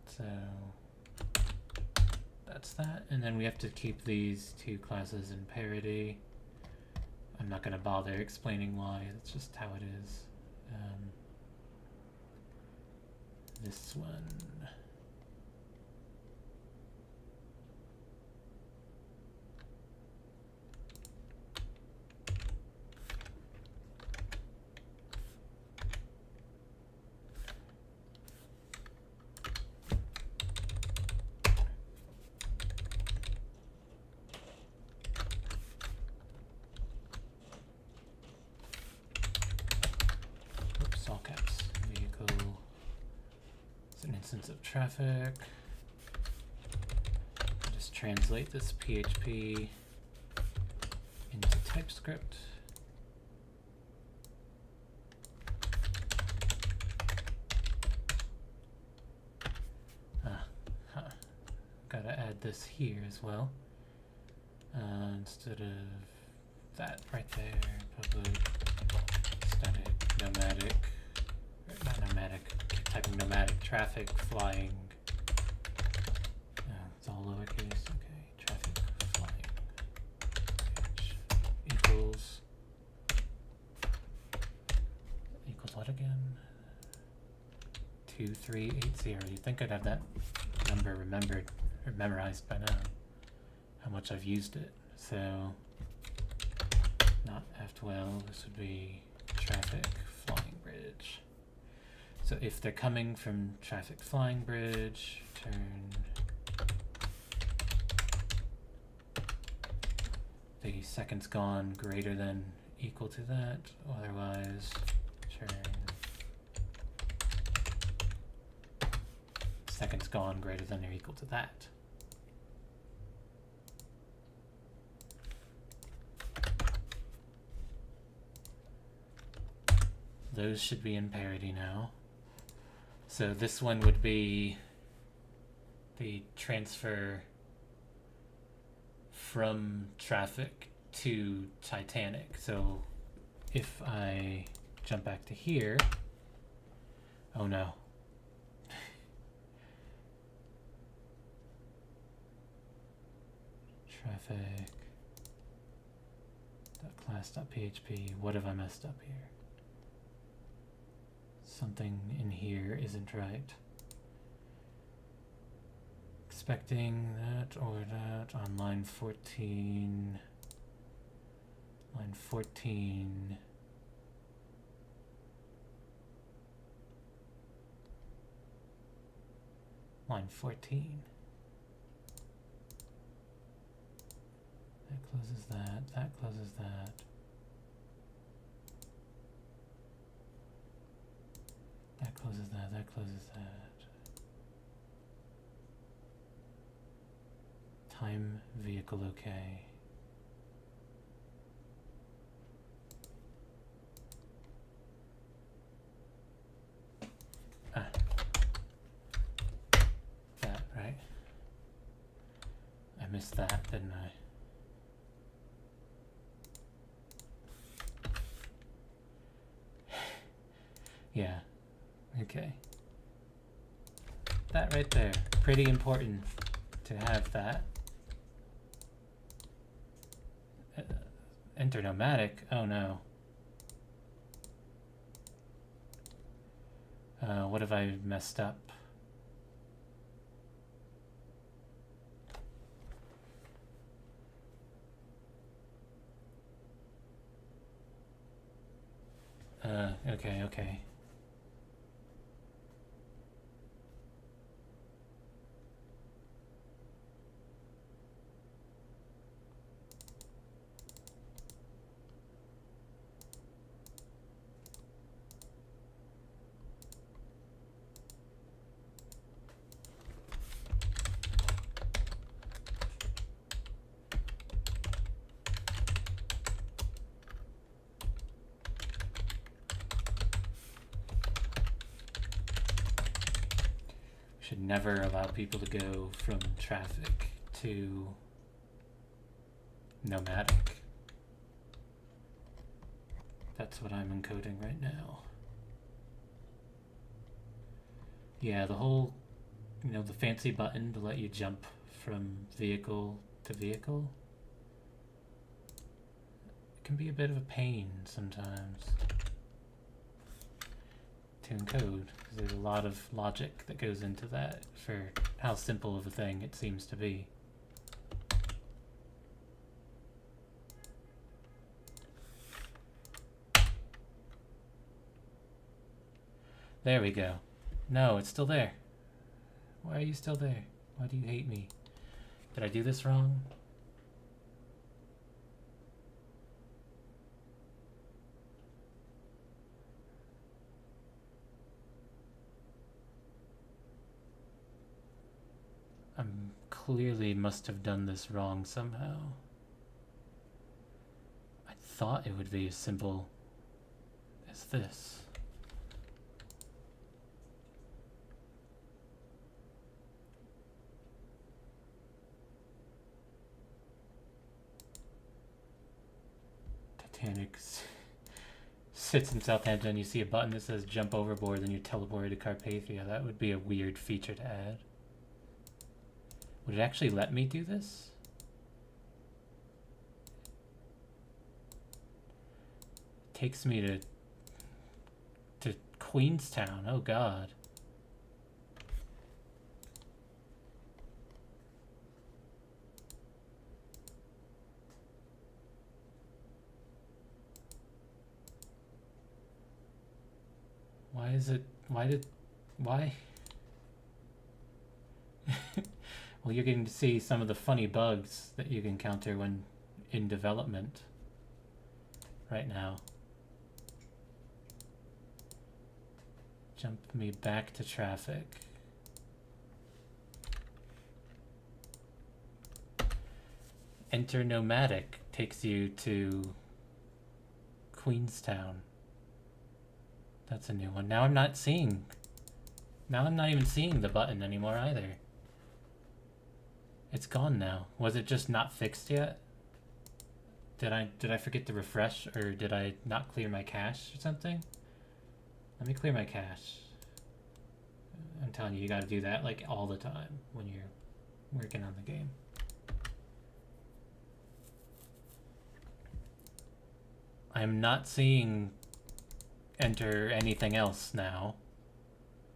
So that's that, and then we have to keep these two classes in parity. I'm not going to bother explaining why, it's just how it is. this one. Oops, all caps. Vehicle is an instance of traffic. Just translate this PHP into TypeScript. Gotta add this here as well. Instead of that right there, public, static, nomadic, or not nomadic, keep typing nomadic, traffic, flying. It's all lowercase, okay, traffic, flying, equals what again? 2380. You'd think I'd have that number remembered or memorized by now, how much I've used it. So not F12, this would be traffic flying bridge. So if they're coming from traffic flying bridge, turn the seconds gone greater than equal to that, otherwise turn seconds gone greater than or equal to that. Those should be in parity now. So this one would be the transfer from traffic to Titanic. So if I jump back to here, oh no. Traffic .class.php. What have I messed up here? Something in here isn't right. Expecting that or that on line 14. Line 14. Line 14. That closes that. That closes that. That closes that. That closes that. Time vehicle okay. That, right? I missed that, didn't I? Yeah. Okay. That right there. Pretty important to have that. Enter nomadic. Oh no. What have I messed up? Okay. Should never allow people to go from traffic to nomadic. That's what I'm encoding right now. Yeah, the whole, the fancy button to let you jump from vehicle to vehicle, it can be a bit of a pain sometimes. to encode, because there's a lot of logic that goes into that for how simple of a thing it seems to be. There we go. No, it's still there. Why are you still there? Why do you hate me? Did I do this wrong? I clearly must have done this wrong somehow. I thought it would be as simple as this. Titanic sits in Southampton, you see a button that says jump overboard, then you teleport to Carpathia. That would be a weird feature to add. Would it actually let me do this? It takes me to Queenstown. Oh god. Why is it, why? Well, you're getting to see some of the funny bugs that you encounter when in development right now. Jump me back to traffic. Enter Nomadic takes you to Queenstown. That's a new one. Now I'm not even seeing the button anymore either. It's gone now. Was it just not fixed yet? Did I forget to refresh, or did I not clear my cache or something? Let me clear my cache. I'm telling you, you gotta do that like all the time when you're working on the game. I'm not seeing enter anything else now,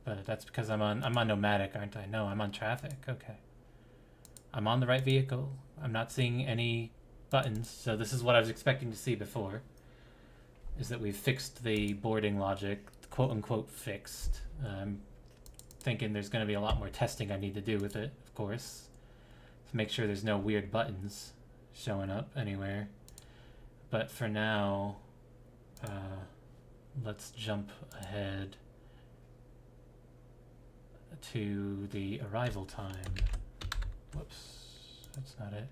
but that's because I'm on Nomadic, aren't I? No, I'm on traffic. Okay, I'm on the right vehicle. I'm not seeing any buttons, so this is what I was expecting to see before, is that we've fixed the boarding logic, quote unquote fixed. I'm thinking there's going to be a lot more testing I need to do with it, of course, to make sure there's no weird buttons showing up anywhere. But for now, let's jump ahead to the arrival time. Whoops, that's not it.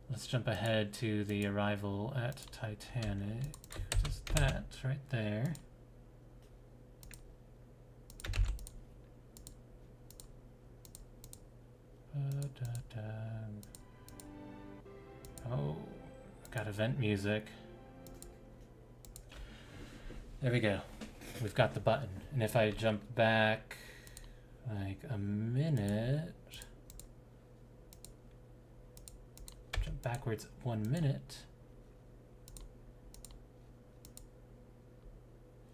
Let's jump ahead to the arrival at Titanic, which is that right there. Oh, got event music. There we go. We've got the button. And if I jump back like a minute, jump backwards 1 minute,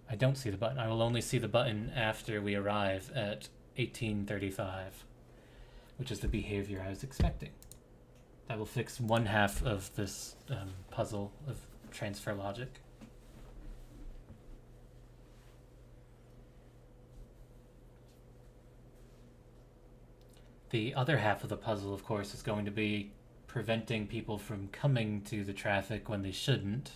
I don't see the button. I will only see the button after we arrive at 1835, which is the behavior I was expecting. That will fix one half of this puzzle of transfer logic. The other half of the puzzle, of course, is going to be preventing people from coming to the traffic when they shouldn't,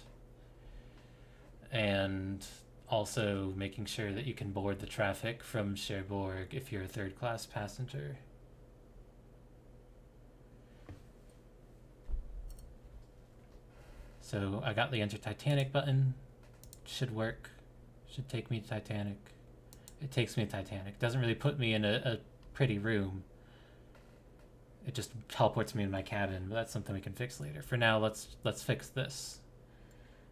and also making sure that you can board the traffic from Cherbourg if you're a third-class passenger. So I got the Enter Titanic button. Should work. Should take me to Titanic. It takes me to Titanic. Doesn't really put me in a pretty room. It just teleports me in my cabin, but that's something we can fix later. For now, let's fix this.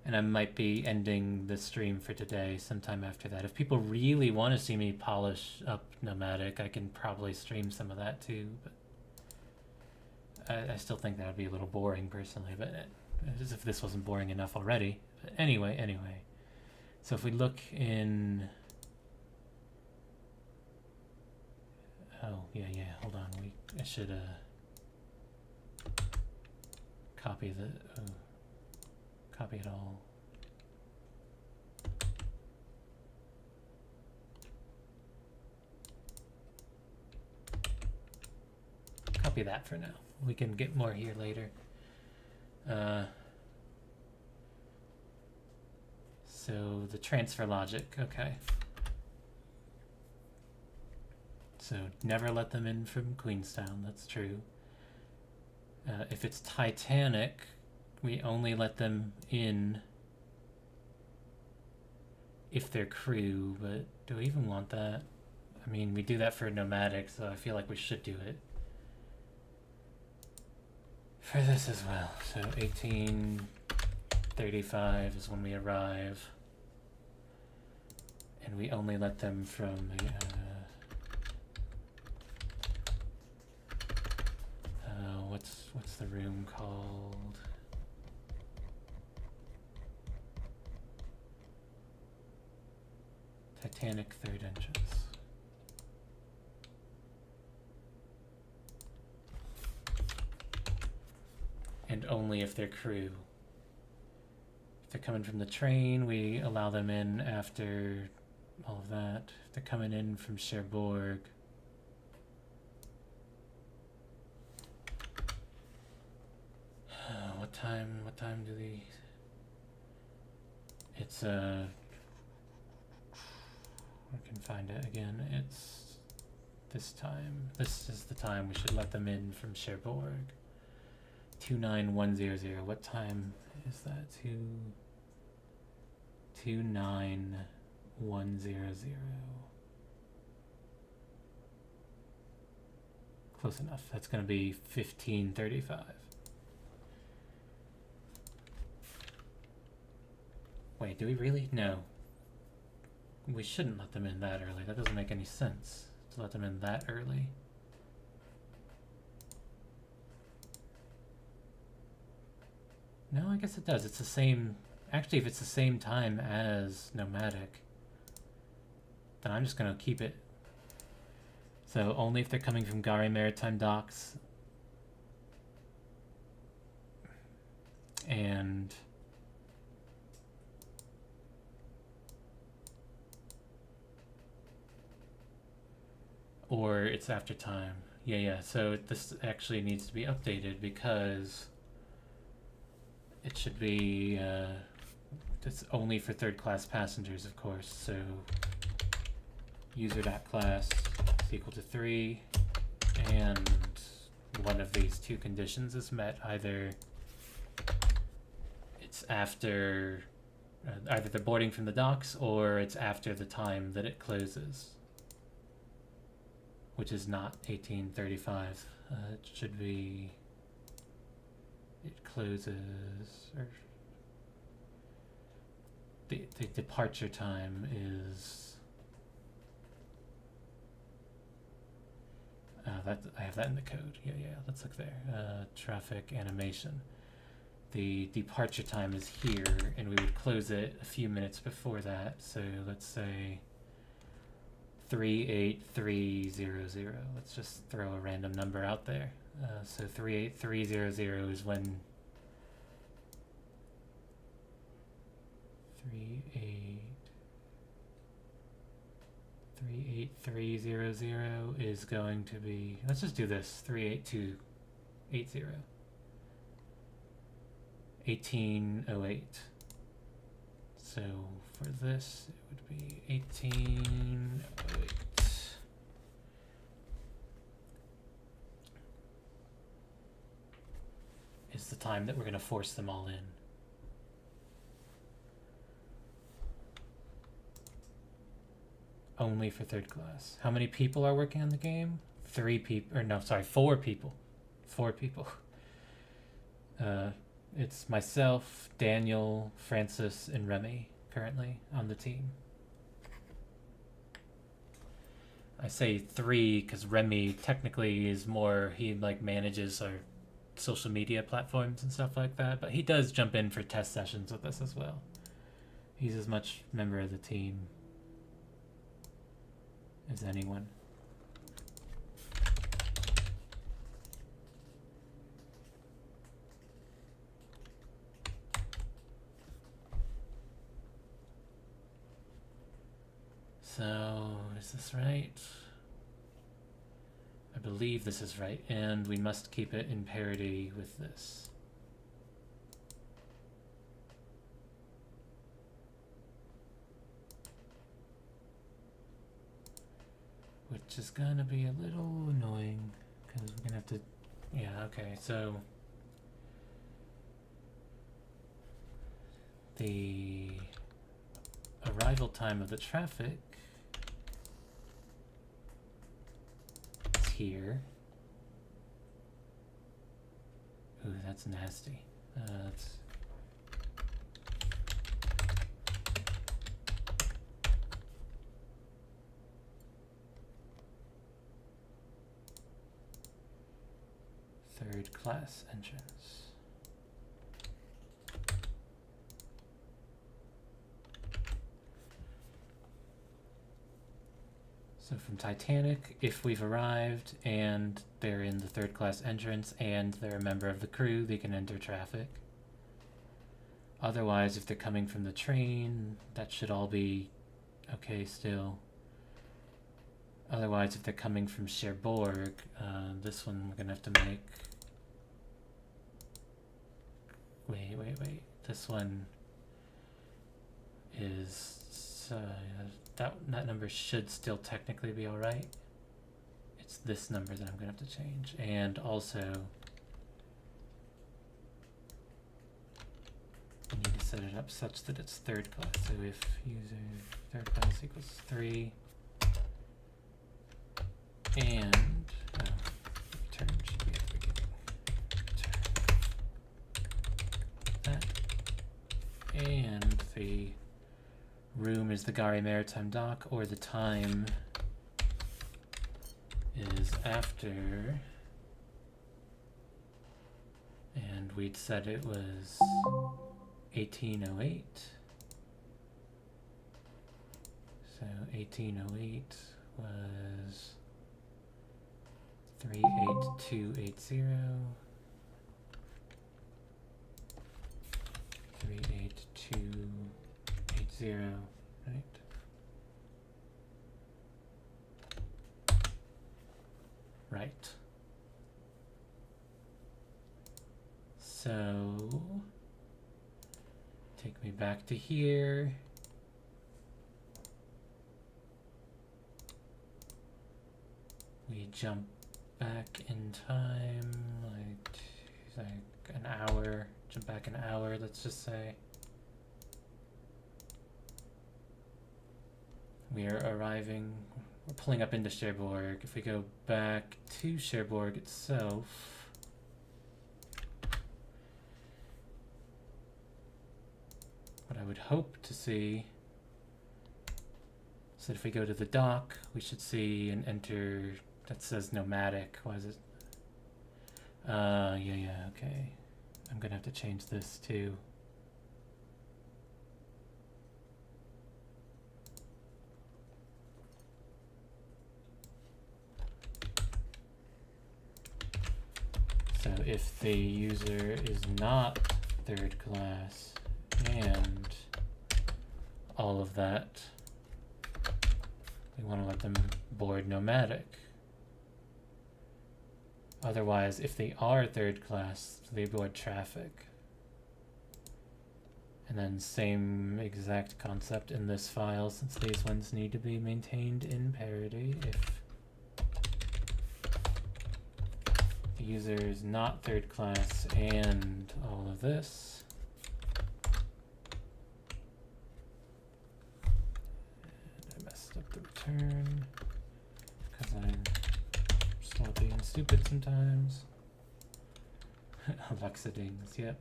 And I might be ending the stream for today sometime after that. If people really want to see me polish up Nomadic, I can probably stream some of that too. But I still think that would be a little boring personally, but as if this wasn't boring enough already. But anyway. So if we look in I should copy copy it all. Copy that for now. We can get more here later. So the transfer logic, okay. So never let them in from Queenstown, that's true. If it's Titanic, we only let them in if they're crew, but do we even want that? I mean, we do that for nomadic, so I feel like we should do it for this as well. So 1835 is when we arrive, and we only let them from what's the room called? Titanic third entrance. And only if they're crew. If they're coming from the train, we allow them in after all of that. If they're coming in from Cherbourg, what time do they... It's I can find it again. It's this time. This is the time we should let them in from Cherbourg. 29100. What time is that? 29100. Close enough. That's going to be 1535. Wait, do we really? No. We shouldn't let them in that early. That doesn't make any sense to let them in that early. No, I guess it does. It's the same... Actually, if it's the same time as nomadic, then I'm just going to keep it. So only if they're coming from Gare Maritime Docks and... or it's after time. Yeah, so this actually needs to be updated because it should be, it's only for third class passengers, of course, so user.class is equal to 3, and one of these two conditions is met. Either it's after, either they're boarding from the docks, or it's after the time that it closes, which is not 1835. It should be, it closes, or the departure time is, that I have that in the code. Yeah, let's look there. Traffic animation. The departure time is here, and we would close it a few minutes before that. So let's say 38300. Let's just throw a random number out there. So 38300 is when 38300 is going to be, let's just do this, 38280. 1808. So for this, it would be 1808. Is the time that we're going to force them all in. Only for third class. How many people are working on the game? 3 people, or no, sorry, 4 people. 4 people. It's myself, Daniel, Francis, and Remy currently on the team. I say 3 because Remy technically is more, he like manages our social media platforms and stuff like that, but he does jump in for test sessions with us as well. He's as much member of the team as anyone. So, is this right? I believe this is right, and we must keep it in parity with this. Which is gonna be a little annoying, because we're gonna have to, yeah, okay, so the arrival time of the traffic is here. Ooh, that's nasty. That's third class entrance. So from Titanic, if we've arrived and they're in the third class entrance and they're a member of the crew, they can enter traffic. Otherwise, if they're coming from the train, that should all be okay still. Otherwise, if they're coming from Cherbourg, this one we're gonna have to make. Wait. This one is that number should still technically be all right. It's this number that I'm gonna have to change, and also I need to set it up such that it's third class. So if user third class equals 3, and return should be at the beginning. Return that, and the room is the Gare Maritime Dock, or the time is after, and we'd said it was 1808. So 1808 was 38280. 38280, right? Right. So take me back to here. We jump back in time, like an hour. Jump back an hour, let's just say. We are arriving, we're pulling up into Cherbourg. If we go back to Cherbourg itself, what I would hope to see is that if we go to the dock, we should see an enter that says nomadic. Why is it? Yeah, okay. I'm gonna have to change this too. So if the user is not third class and all of that, we want to let them board nomadic. Otherwise, if they are third class, they board traffic. And then same exact concept in this file, since these ones need to be maintained in parity. If the user is not third class and all of this, and I messed up the return because I'm still being stupid sometimes. Alexa dings, yep.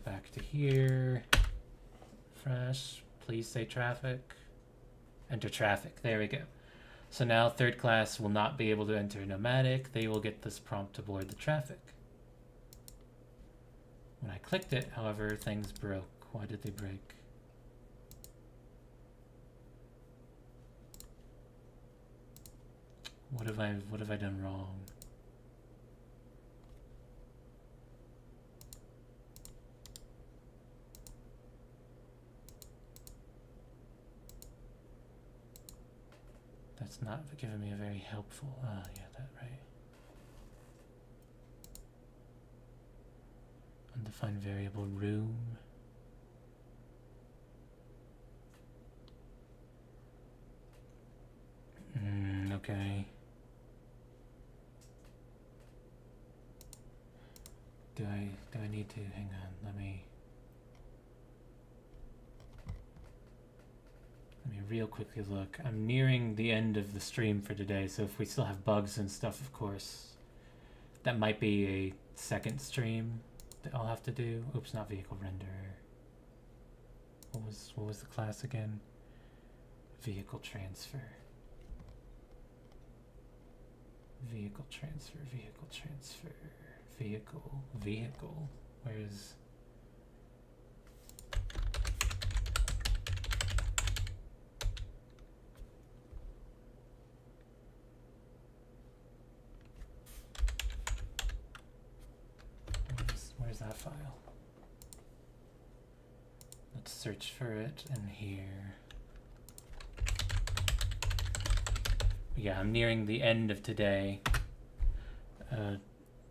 Back to here. Fresh, please say traffic. Enter traffic, there we go. So now third class will not be able to enter nomadic. They will get this prompt to board the traffic. When I clicked it, however, things broke. Why did they break? What have I done wrong? That's not giving me a very helpful, yeah, that right. Undefined variable room. Okay. Do I need to, hang on, let me real quickly look. I'm nearing the end of the stream for today, so if we still have bugs and stuff, of course, that might be a second stream that I'll have to do. Oops, not vehicle renderer. What was the class again? Vehicle transfer. Vehicle transfer, vehicle transfer, vehicle. Where's... Where's that file? Let's search for it in here. Yeah, I'm nearing the end of today.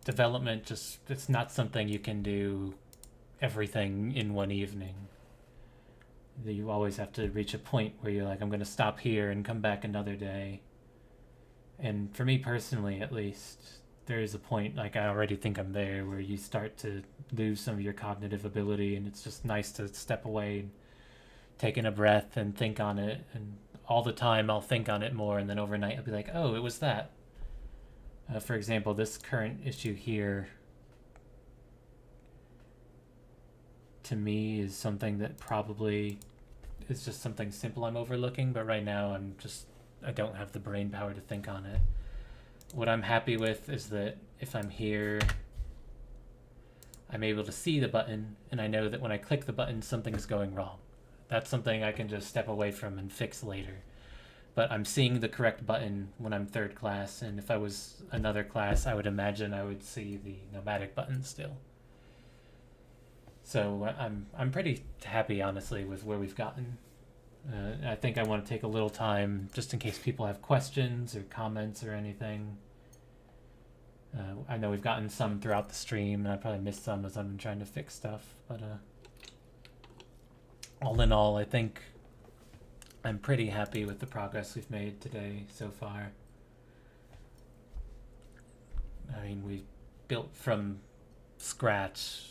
Development it's not something you can do everything in one evening. You always have to reach a point where you're like, I'm going to stop here and come back another day. And for me personally, at least, there is a point, like I already think I'm there, where you start to lose some of your cognitive ability, and it's just nice to step away and take in a breath and think on it. And all the time I'll think on it more, and then overnight I'll be like, oh, it was that. For example, this current issue here, to me, is something that probably is just something simple I'm overlooking, but right now I don't have the brain power to think on it. What I'm happy with is that if I'm here, I'm able to see the button, and I know that when I click the button, something's going wrong. That's something I can just step away from and fix later. But I'm seeing the correct button when I'm third class, and if I was another class, I would imagine I would see the nomadic button still. So I'm pretty happy, honestly, with where we've gotten. I think I want to take a little time just in case people have questions or comments or anything. I know we've gotten some throughout the stream, and I probably missed some as I've been trying to fix stuff. But all in all, I think I'm pretty happy with the progress we've made today so far. I mean, we built from scratch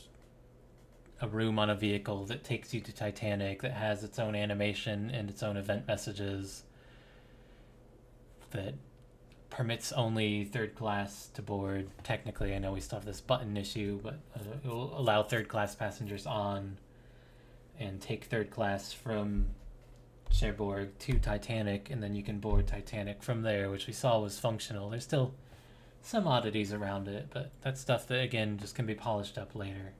a room on a vehicle that takes you to Titanic, that has its own animation and its own event messages, that permits only third class to board. Technically, I know we still have this button issue, but it will allow third class passengers on and take third class from Cherbourg to Titanic, and then you can board Titanic from there, which we saw was functional. There's still some oddities around it, but that's stuff that, again, just can be polished up later.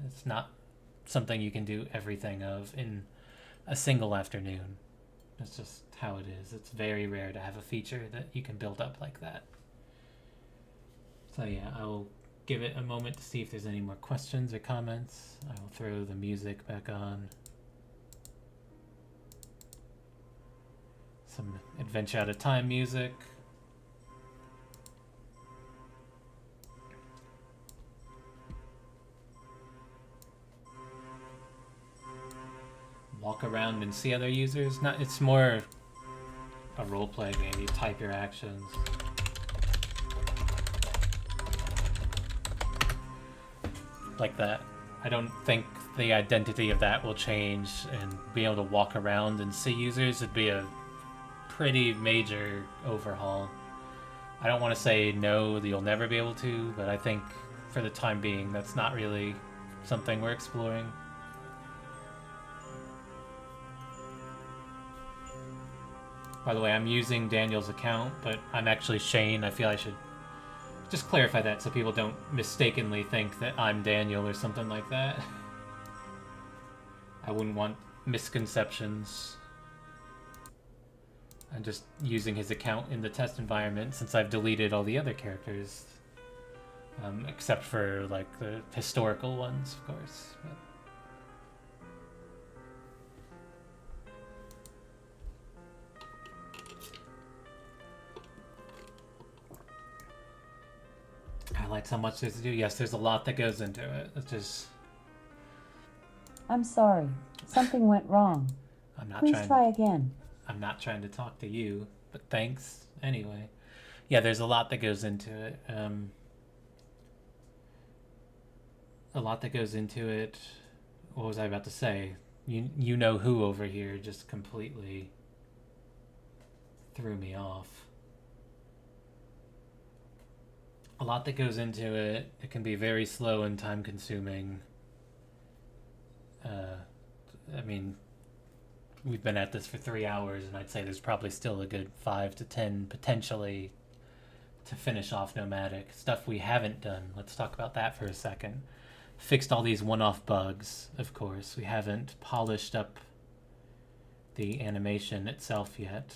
It's not something you can do everything of in a single afternoon. That's just how it is. It's very rare to have a feature that you can build up like that. So yeah, I'll give it a moment to see if there's any more questions or comments. I will throw the music back on. Some Adventure Out of Time music. Walk around and see other users. It's more a roleplay game. You type your actions. Like that. I don't think the identity of that will change, and being able to walk around and see users would be a pretty major overhaul. I don't want to say no, that you'll never be able to, but I think for the time being, that's not really something we're exploring. By the way, I'm using Daniel's account, but I'm actually Shane. I feel I should just clarify that so people don't mistakenly think that I'm Daniel or something like that. I wouldn't want misconceptions. I'm just using his account in the test environment since I've deleted all the other characters. Except for, like, the historical ones, of course. But highlights how much there's to do. Yes, there's a lot that goes into it. It's just... I'm sorry. Something went wrong. Please try again. I'm not trying to talk to you, but thanks anyway. Yeah, there's a lot that goes into it. A lot that goes into it. What was I about to say? You know who over here just completely threw me off. A lot that goes into it. It can be very slow and time consuming. I mean, we've been at this for 3 hours, and I'd say there's probably still a good 5 to 10 potentially to finish off Nomadic. Stuff we haven't done. Let's talk about that for a second. Fixed all these one-off bugs, of course. We haven't polished up the animation itself yet.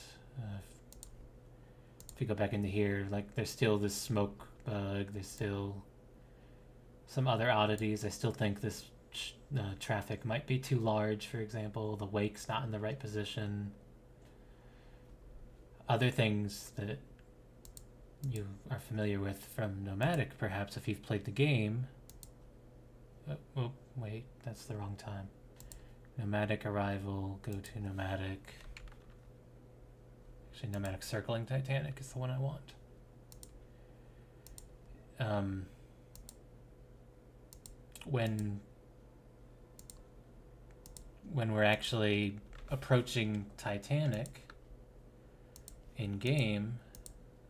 If you go back into here, like, there's still this smoke bug. There's still some other oddities. I still think this traffic might be too large, for example. The wake's not in the right position. Other things that you are familiar with from Nomadic, perhaps, if you've played the game. Oh, wait, that's the wrong time. Nomadic arrival, go to Nomadic. Actually, Nomadic circling Titanic is the one I want. When we're actually approaching Titanic in game,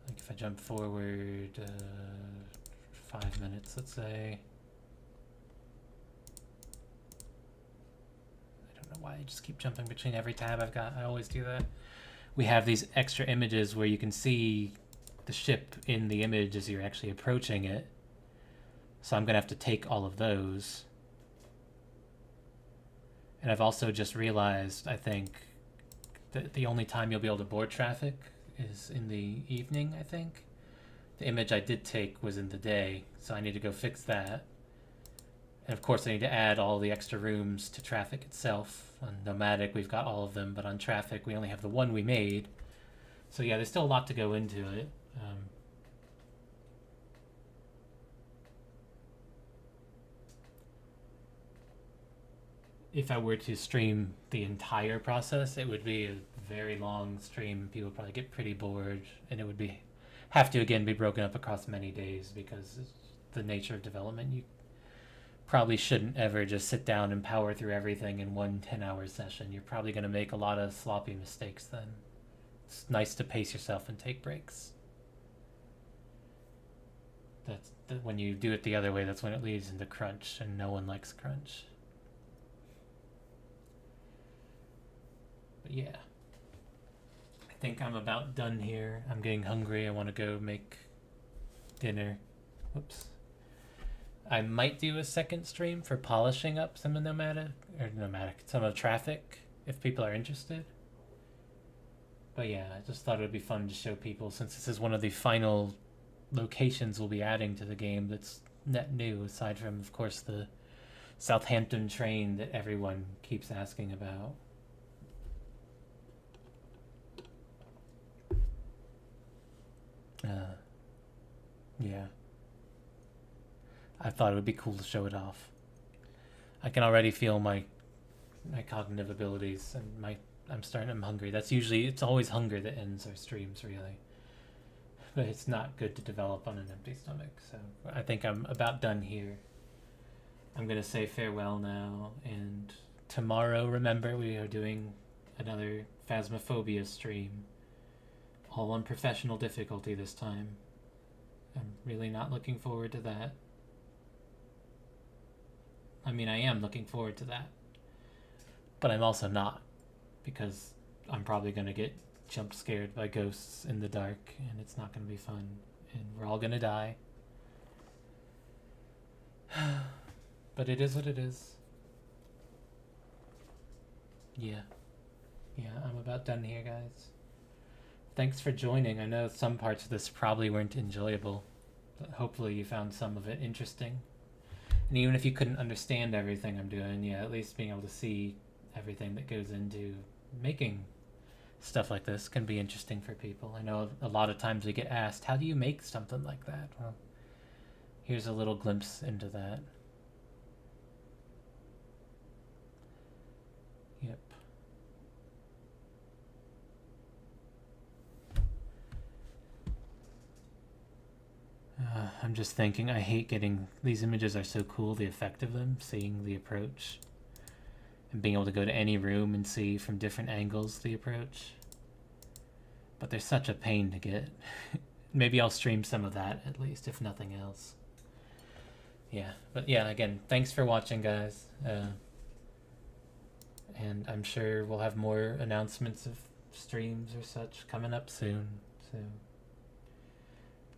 like if I jump forward 5 minutes, let's say. I don't know why I just keep jumping between every tab I've got. I always do that. We have these extra images where you can see the ship in the image as you're actually approaching it. So I'm going to have to take all of those. And I've also just realized, I think, that the only time you'll be able to board traffic is in the evening, I think. The image I did take was in the day, so I need to go fix that. And of course I need to add all the extra rooms to traffic itself. On Nomadic we've got all of them, but on traffic we only have the one we made. So yeah, there's still a lot to go into it. If I were to stream the entire process, it would be a very long stream. People would probably get pretty bored, and it would have to again be broken up across many days because the nature of development. You probably shouldn't ever just sit down and power through everything in one 10-hour session. You're probably going to make a lot of sloppy mistakes then. It's nice to pace yourself and take breaks. When you do it the other way, that's when it leads into crunch, and no one likes crunch. But yeah, I think I'm about done here. I'm getting hungry. I want to go make dinner. Whoops. I might do a second stream for polishing up some of some of traffic if people are interested. But yeah, I just thought it would be fun to show people, since this is one of the final locations we'll be adding to the game that's net new, aside from, of course, the Southampton train that everyone keeps asking about. Yeah. I thought it would be cool to show it off. I can already feel my cognitive abilities, and I'm hungry. It's always hunger that ends our streams, really. But it's not good to develop on an empty stomach, so I think I'm about done here. I'm going to say farewell now, and tomorrow, remember, we are doing another Phasmophobia stream. All on professional difficulty this time. I'm really not looking forward to that. I mean, I am looking forward to that. But I'm also not, because I'm probably going to get jump scared by ghosts in the dark, and it's not going to be fun, and we're all going to die. But it is what it is. Yeah, I'm about done here, guys. Thanks for joining. I know some parts of this probably weren't enjoyable, but hopefully you found some of it interesting. And even if you couldn't understand everything I'm doing, yeah, at least being able to see everything that goes into making stuff like this can be interesting for people. I know a lot of times we get asked, how do you make something like that? Well, here's a little glimpse into that. Yep. I'm just thinking, I hate getting, these images are so cool, the effect of them, seeing the approach. And being able to go to any room and see from different angles the approach. But they're such a pain to get. Maybe I'll stream some of that, at least, if nothing else. Yeah, but yeah, again, thanks for watching, guys. And I'm sure we'll have more announcements of streams or such coming up soon. So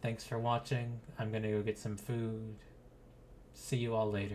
thanks for watching. I'm gonna go get some food. See you all later.